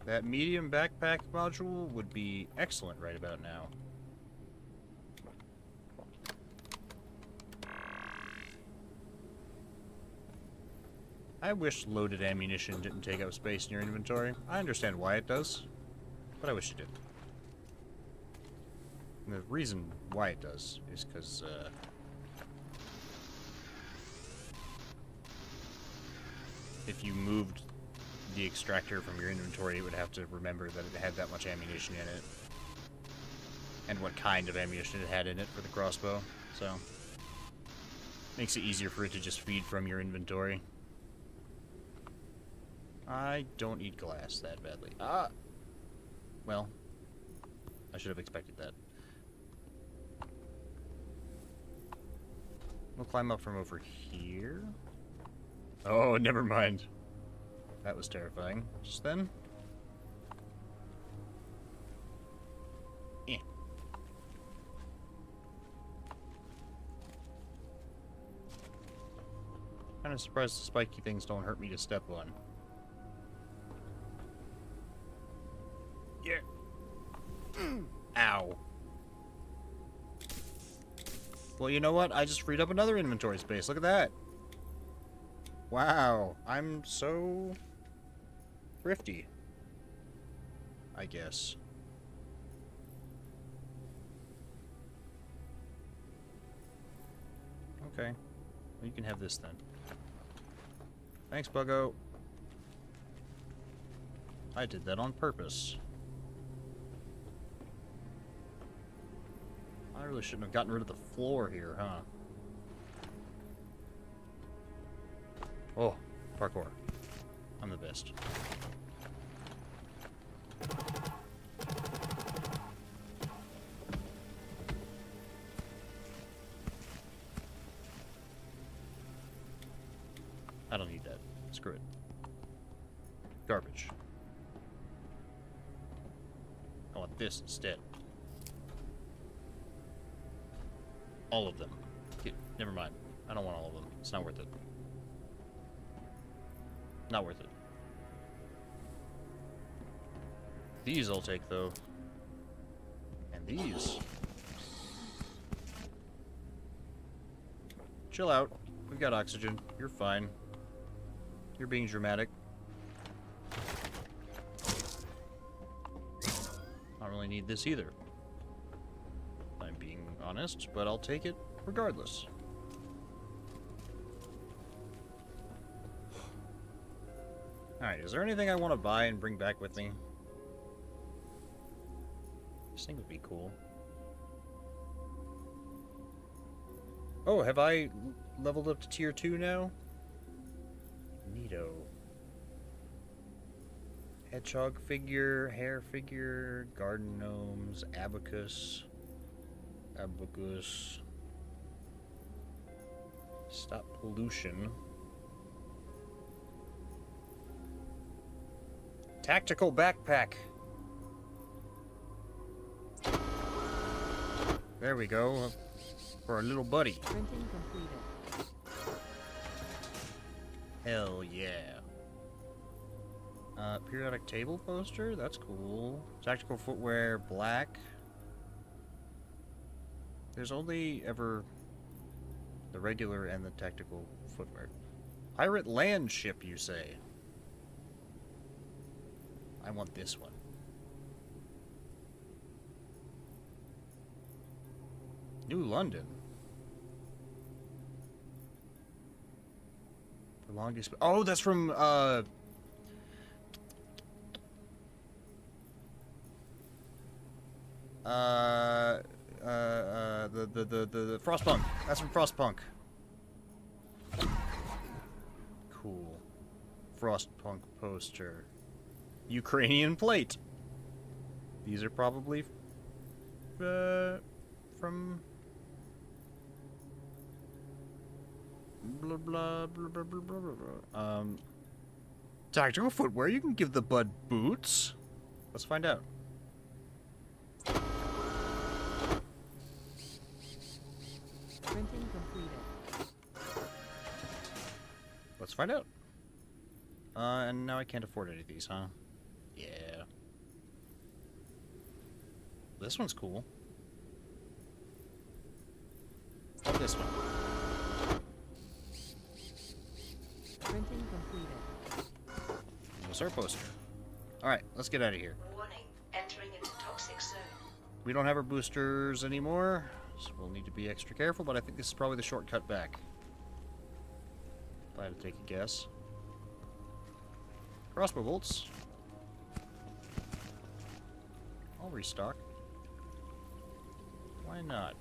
That medium backpack module would be excellent right about now. I wish loaded ammunition didn't take up space in your inventory. I understand why it does, but I wish it did. And the reason why it does is because, if you moved the extractor from your inventory, it would have to remember that it had that much ammunition in it. And what kind of ammunition it had in it for the crossbow, so... makes it easier for it to just feed from your inventory. I don't eat glass that badly. Ah! Well, I should have expected that. We'll climb up from over here. Oh, never mind. That was terrifying. Just then. Eh. Kind of surprised the spiky things don't hurt me to step on. Yeah. Ow. Well, you know what? I just freed up another inventory space. Look at that. Wow. I'm so thrifty, I guess. Okay. Well, you can have this then. Thanks, Buggo. I did that on purpose. I really shouldn't have gotten rid of the floor here, huh? Oh, parkour. I'm the best. I don't need that. Screw it. Garbage. I want this instead. All of them. Never mind. I don't want all of them. It's not worth it. Not worth it. These I'll take, though. And these. Chill out. We've got oxygen. You're fine. You're being dramatic. I don't really need this either. I'm being honest, but I'll take it regardless. Alright, is there anything I want to buy and bring back with me? This thing would be cool. Oh, have I leveled up to tier 2 now? Neato. Hedgehog figure, hare figure, garden gnomes, abacus. Abacus. Stop pollution. Tactical backpack. There we go. For our little buddy. Printing completed. Hell yeah. Periodic table poster? That's cool. Tactical footwear, black. There's only ever the regular and the tactical footwear. Pirate land ship, you say? I want this one. New London. For longest. Oh, that's from the Frostpunk. That's from Frostpunk. Cool. Frostpunk poster. Ukrainian plate. These are probably from blah blah blah blah blah blah blah. Tactical footwear. You can give the bud boots. Let's find out. Printing completed. Let's find out. And now I can't afford any of these, huh? Yeah. This one's cool. How about this one? Printing completed. What's our poster? Alright, let's get out of here. Warning, entering into toxic zone. We don't have our boosters anymore, so we'll need to be extra careful, but I think this is probably the shortcut back. If I had to take a guess. Crossbow bolts. I'll restock. Why not?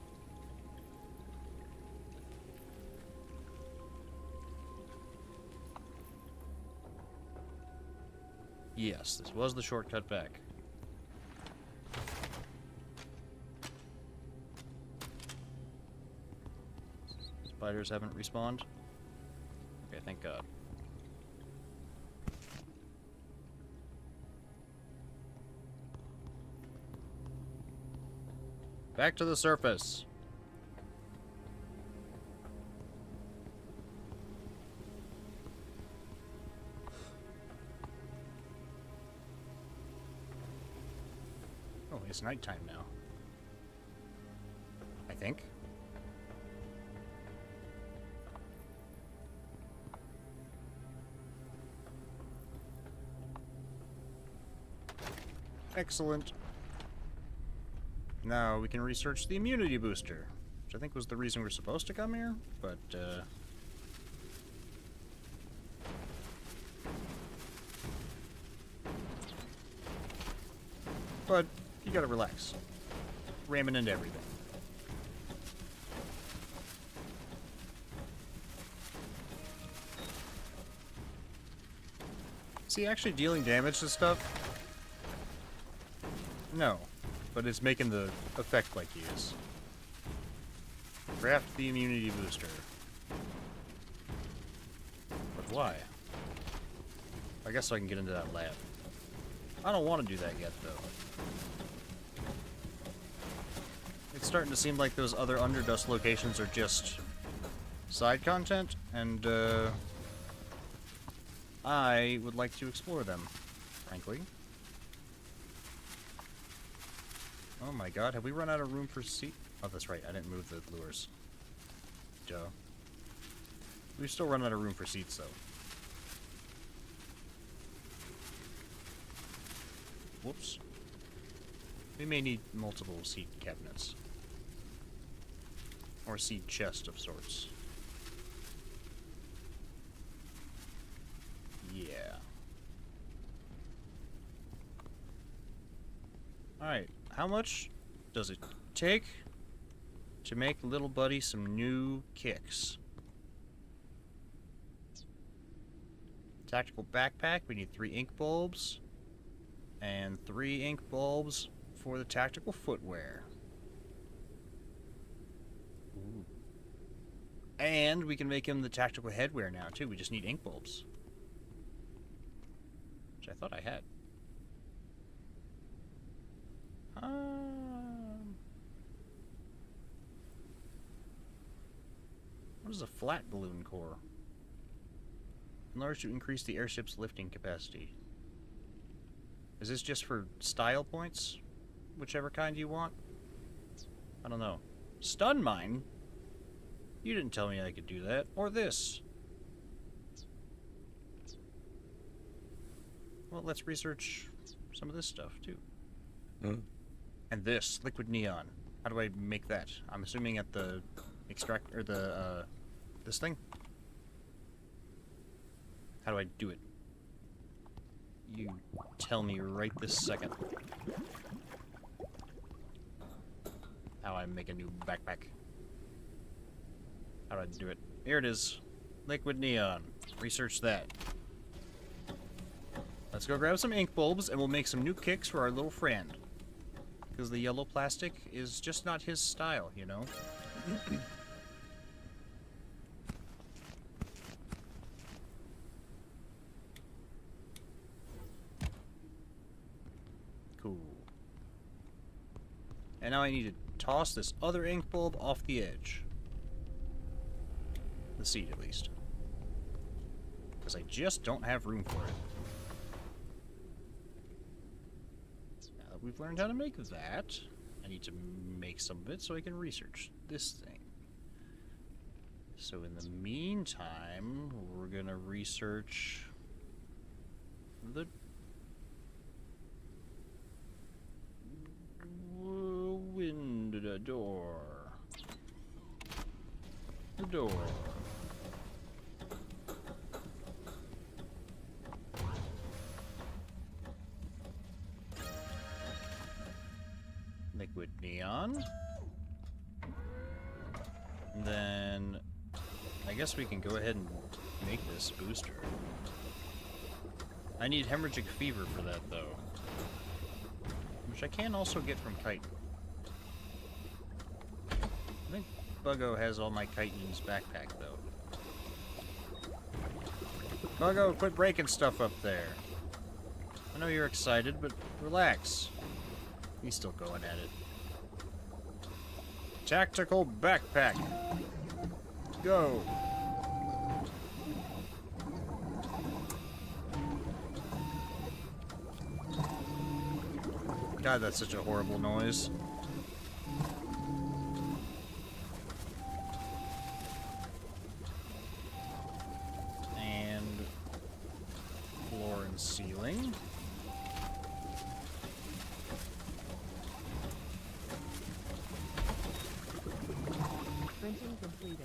Yes, this was the shortcut back. Spiders haven't respawned. Okay, thank God. Back to the surface. Oh, it's nighttime now. I think. Excellent. Now we can research the immunity booster, which I think was the reason we're supposed to come here, but, But you gotta relax. Ramming into everything. Is he actually dealing damage to stuff? No, but it's making the effect like he is. Craft the immunity booster. But why? I guess so I can get into that lab. I don't want to do that yet, though. It's starting to seem like those other Underdust locations are just side content, and I would like to explore them, frankly. Oh my god, have we run out of room for seat? Oh, that's right, I didn't move the lures. Duh. We've still run out of room for seats, though. Whoops. We may need multiple seat cabinets. Or seat chest of sorts. Yeah. Alright, how much does it take to make little buddy some new kicks? Tactical backpack, we need 3 ink bulbs. And 3 ink bulbs for the tactical footwear. Ooh. And we can make him the tactical headwear now, too. We just need ink bulbs. Which I thought I had. What is a flat balloon core? Enlarged to increase the airship's lifting capacity. Is this just for style points? Whichever kind you want? I don't know. Stun mine? You didn't tell me I could do that. Or this. Well, let's research some of this stuff, too. And this, liquid neon. How do I make that? I'm assuming at the extract, or the, this thing? How do I do it? You tell me right this second. How I make a new backpack. How do I do it? Here it is. Liquid neon. Research that. Let's go grab some ink bulbs and we'll make some new kicks for our little friend. Because the yellow plastic is just not his style, you know? Cool. And now I need to toss this other ink bulb off the edge. The seat, at least. Because I just don't have room for it. Now that we've learned how to make that, I need to make some of it so I can research this thing. So in the meantime, we're going to research the window door. The door. Liquid neon. And then I guess we can go ahead and make this booster. I need hemorrhagic fever for that though. Which I can also get from chitin. I think Buggo has all my chitin in his backpack though. Buggo, quit breaking stuff up there. I know you're excited, but relax. He's still going at it. Tactical backpack. Go. God, that's such a horrible noise. And floor and ceiling. Printing completed.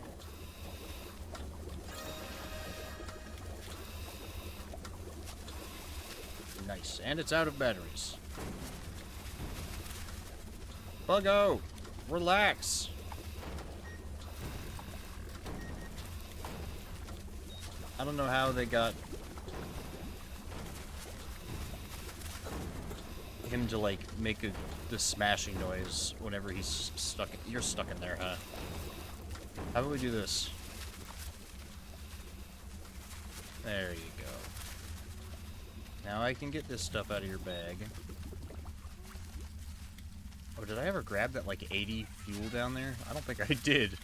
Nice. And it's out of batteries. Buggo! Relax! I don't know how they got him to like make the smashing noise whenever he's stuck. You're stuck in there, huh? How about we do this? There you go. Now I can get this stuff out of your bag. Oh, did I ever grab that like 80 fuel down there? I don't think I did.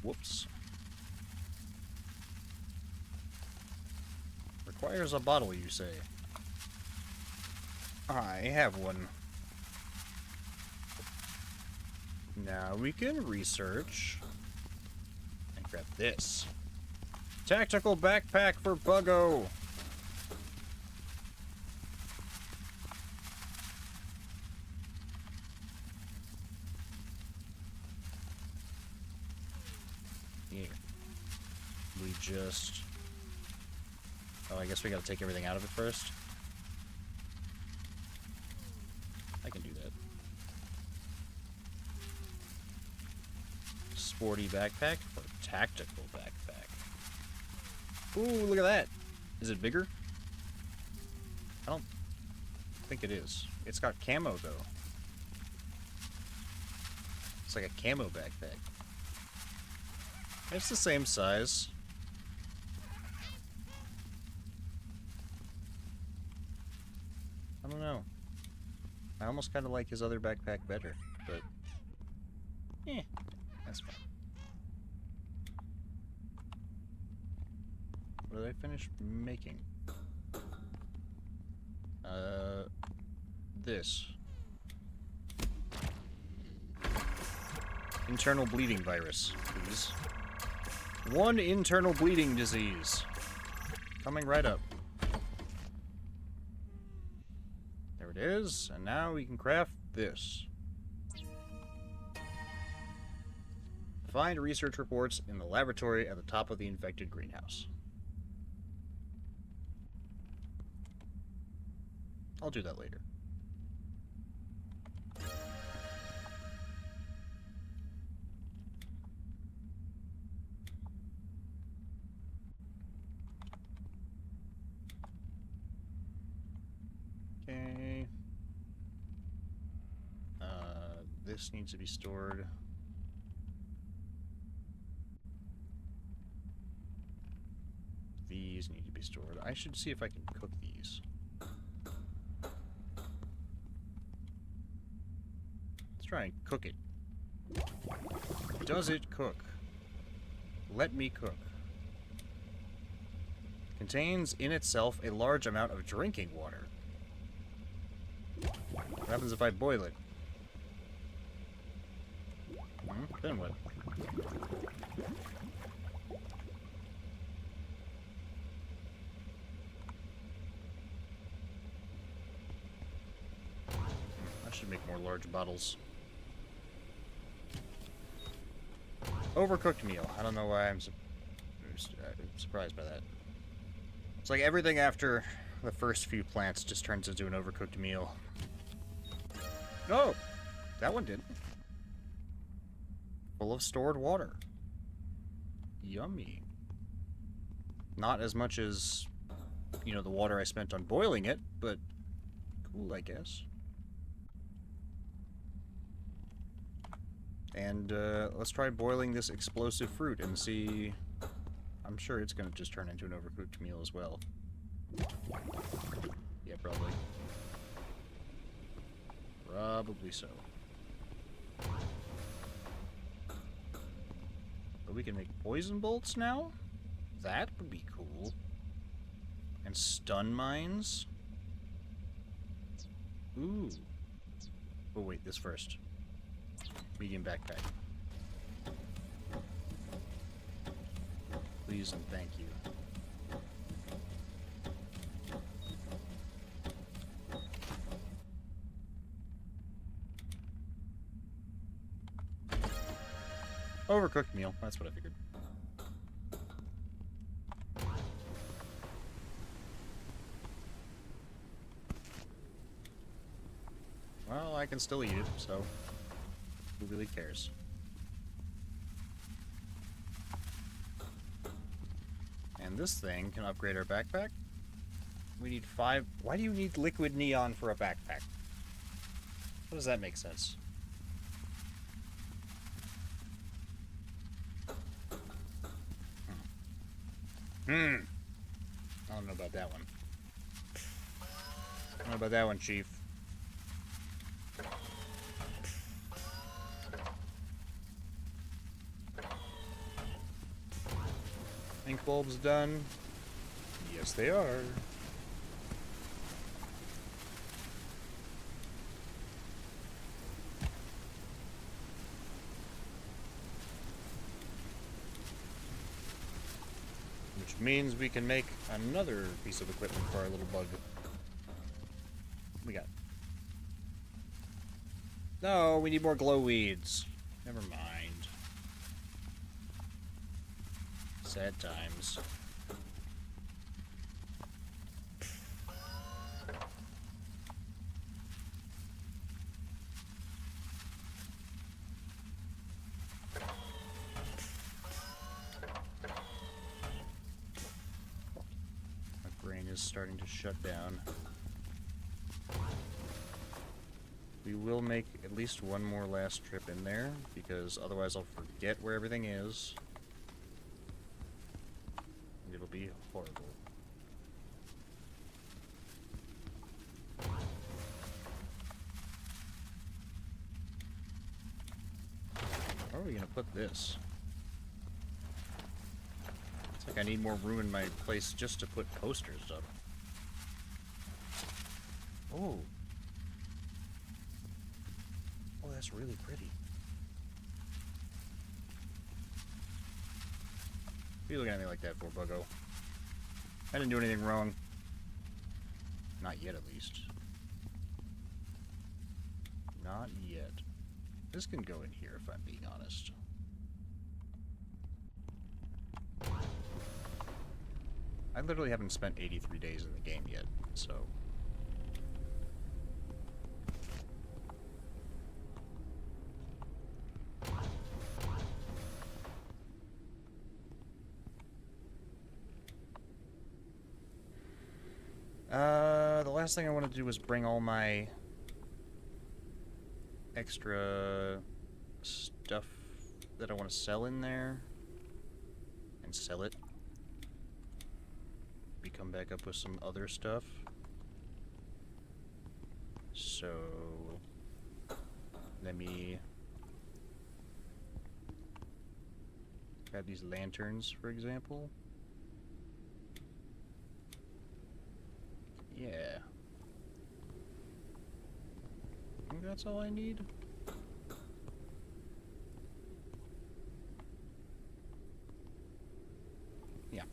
Whoops. Requires a bottle, you say? I have one. Now we can research and grab this. Tactical backpack for Buggo. Here. We just... Oh, I guess we gotta take everything out of it first. I can do that. Sporty backpack or tactical backpack? Ooh, look at that. Is it bigger? I don't think it is. It's got camo, though. It's like a camo backpack. It's the same size. I don't know. I almost kind of like his other backpack better, but... that's fine. What did I finish making? This. Internal bleeding virus, please. One internal bleeding disease. Coming right up. There it is, and now we can craft this. Find research reports in the laboratory at the top of the infected greenhouse. I'll do that later. Okay. This needs to be stored. These need to be stored. I should see if I can cook these. Let's try and cook it. Does it cook? Let me cook. Contains in itself a large amount of drinking water. What happens if I boil it? Then what? I should make more large bottles. Overcooked meal. I don't know why I'm surprised by that. It's like everything after the first few plants just turns into an overcooked meal. Oh! That one did. Full of stored water. Yummy. Not as much as, you know, the water I spent on boiling it, but cool, I guess. And let's try boiling this explosive fruit and see. I'm sure it's gonna just turn into an overcooked meal as well. Yeah, probably. Probably so. But we can make poison bolts now? That would be cool. And stun mines? Ooh. Oh wait, this first. Medium backpack. Please and thank you. Overcooked meal, that's what I figured. Well, I can still eat it, so who really cares? And this thing can upgrade our backpack. We need 5. Why do you need liquid neon for a backpack? How does that make sense? I don't know about that one. I don't know about that one, Chief. Ink bulbs done? Yes, they are. Which means we can make another piece of equipment for our little bug. We got. No, we need more glow weeds. Never mind. Sad times. My brain is starting to shut down. We will make at least one more last trip in there, because otherwise I'll forget where everything is. And it'll be horrible. Where are we gonna put this? It's like I need more room in my place just to put posters up. Oh. Oh, that's really pretty. What are you looking at me like that for, Buggo? I didn't do anything wrong. Not yet, at least. Not yet. This can go in here, if I'm being honest. I literally haven't spent 83 days in the game yet, so... the last thing I want to do is bring all my extra stuff that I want to sell in there and sell it. We come back up with some other stuff. So let me grab these lanterns, for example. Yeah. I think that's all I need. Yeah.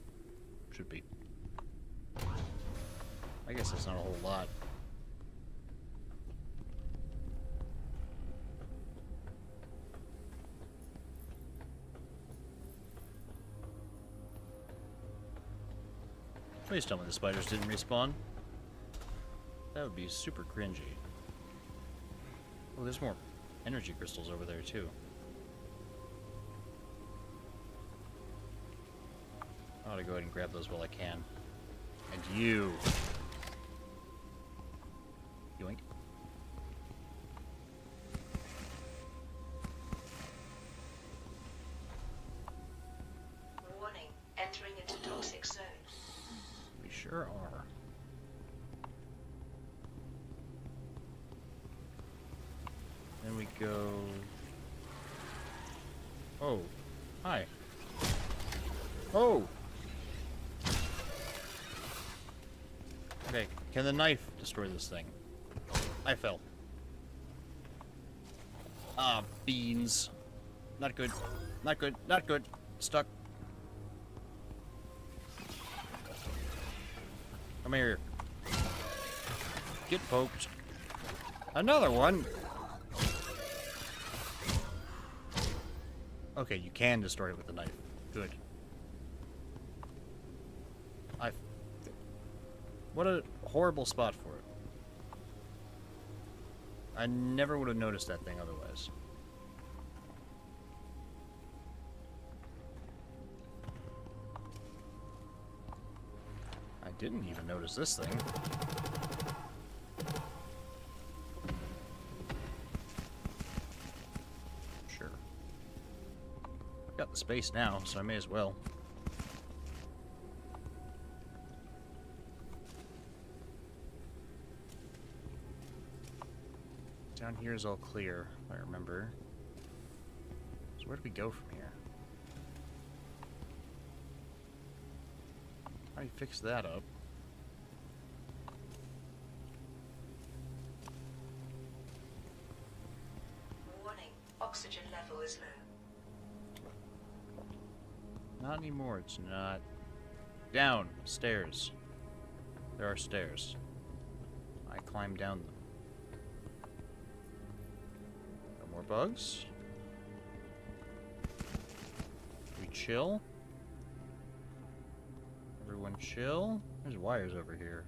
Should be. I guess that's not a whole lot. Please tell me the spiders didn't respawn. That would be super cringy. Oh, there's more energy crystals over there, too. I ought to go ahead and grab those while I can. And you! Yoink. Warning, entering into toxic zone. We sure are. Then we go... Oh. Hi. Oh! Okay, can the knife destroy this thing? I fell. Ah, beans. Not good. Not good. Not good. Stuck. Come here. Get poked. Another one! Okay, you can destroy it with the knife. Good. What a horrible spot for it. I never would have noticed that thing otherwise. I didn't even notice this thing. Sure. I've got the space now, so I may as well. Down here is all clear, if I remember. So where do we go from here? How do you fix that up? Warning, oxygen level is low. Not anymore, it's not. Down, stairs. There are stairs. I climb down them. No more bugs. We chill. Everyone chill. There's wires over here.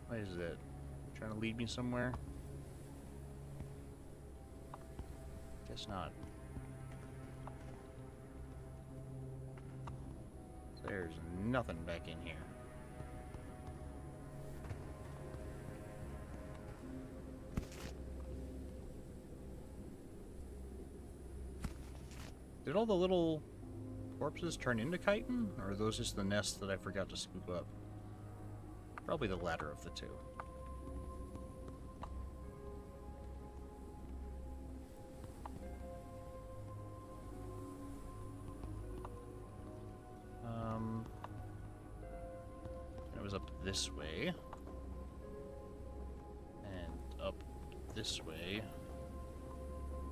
What is it? Trying to lead me somewhere? Guess not. There's nothing back in here. Did all the little corpses turn into chitin, or are those just the nests that I forgot to scoop up? Probably the latter of the two. It was up this way. And up this way.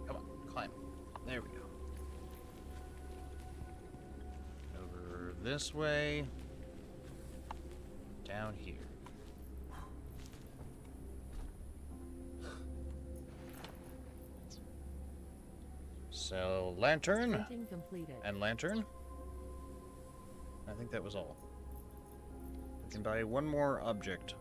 Come on, climb. There we go. Over this way. Down here. So, lantern. Printing completed. And lantern. I think that was all. I can buy one more object.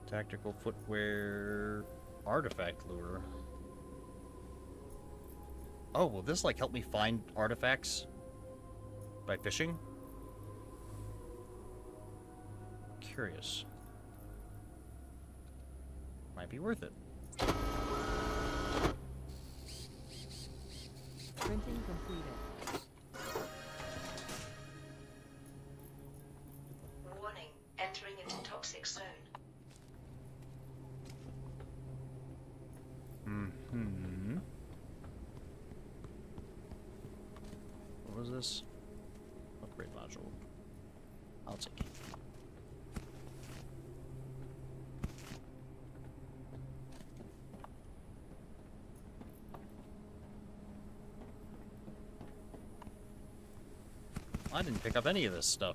Tactical footwear artifact lure. Oh, will this like help me find artifacts by fishing? Curious. Might be worth it. Printing completed. Warning, entering into toxic zone. Mm-hmm. What was this? Upgrade module. I'll take it. I didn't pick up any of this stuff.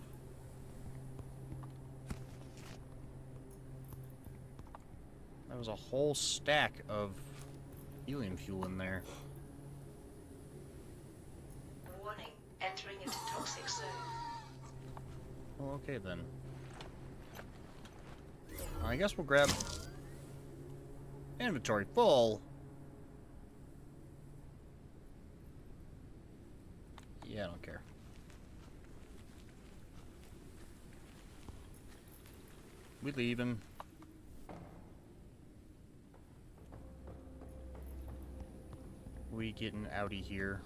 There was a whole stack of helium fuel in there. Warning, entering into toxic zone. Well, okay then. I guess we'll grab inventory full. Yeah, I don't care. We leaving. We getting outie here.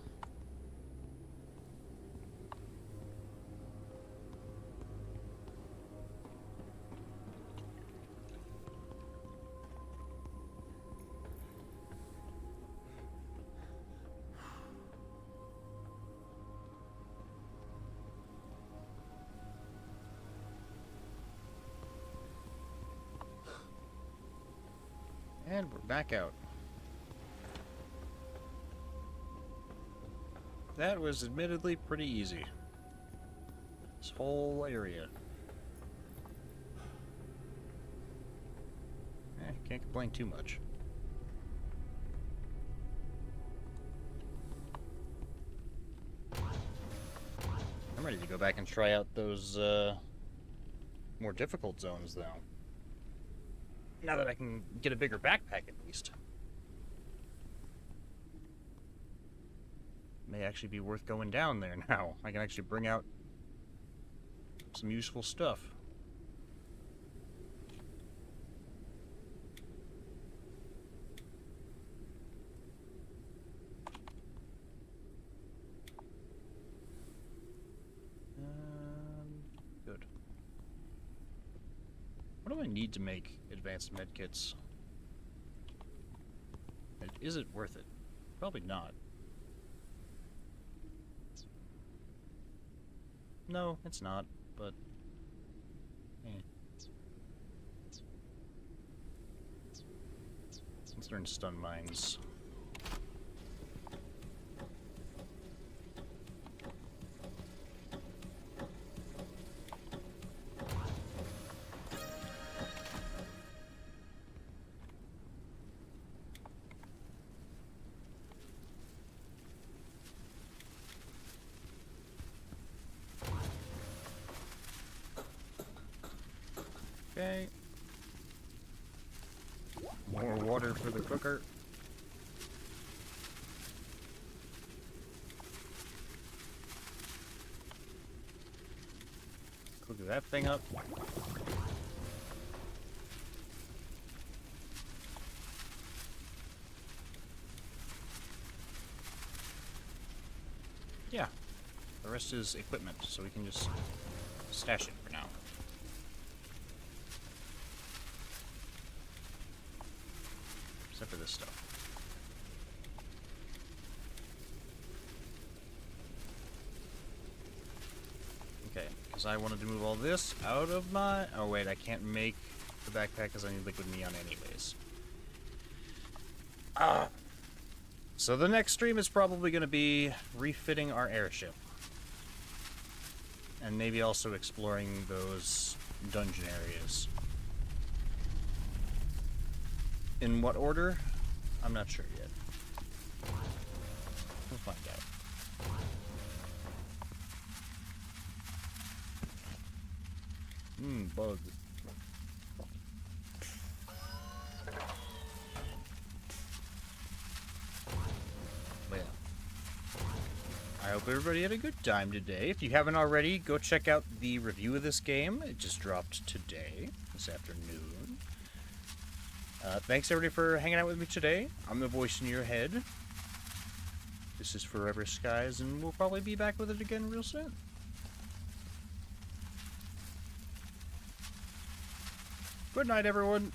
And we're back out. That was admittedly pretty easy. This whole area. Can't complain too much. I'm ready to go back and try out those more difficult zones though. Now that I can get a bigger backpack at least. May may actually be worth going down there now. I can actually bring out some useful stuff. Good. What do I need to make advanced medkits? And is it worth it? Probably not. No, it's not, but... Let's learn stun mines. Okay. More water for the cooker. Cook that thing up. Yeah. The rest is equipment, so we can just stash it for now. Except for this stuff. Okay, because I wanted to move all this out of my... Oh wait, I can't make the backpack because I need liquid neon anyways. So the next stream is probably going to be refitting our airship. And maybe also exploring those dungeon areas. In what order? I'm not sure yet. We'll find out. Bug. Well, I hope everybody had a good time today. If you haven't already, go check out the review of this game. It just dropped today, this afternoon. Thanks everybody for hanging out with me today. I'm the voice in your head. This is Forever Skies, and we'll probably be back with it again real soon. Good night, everyone.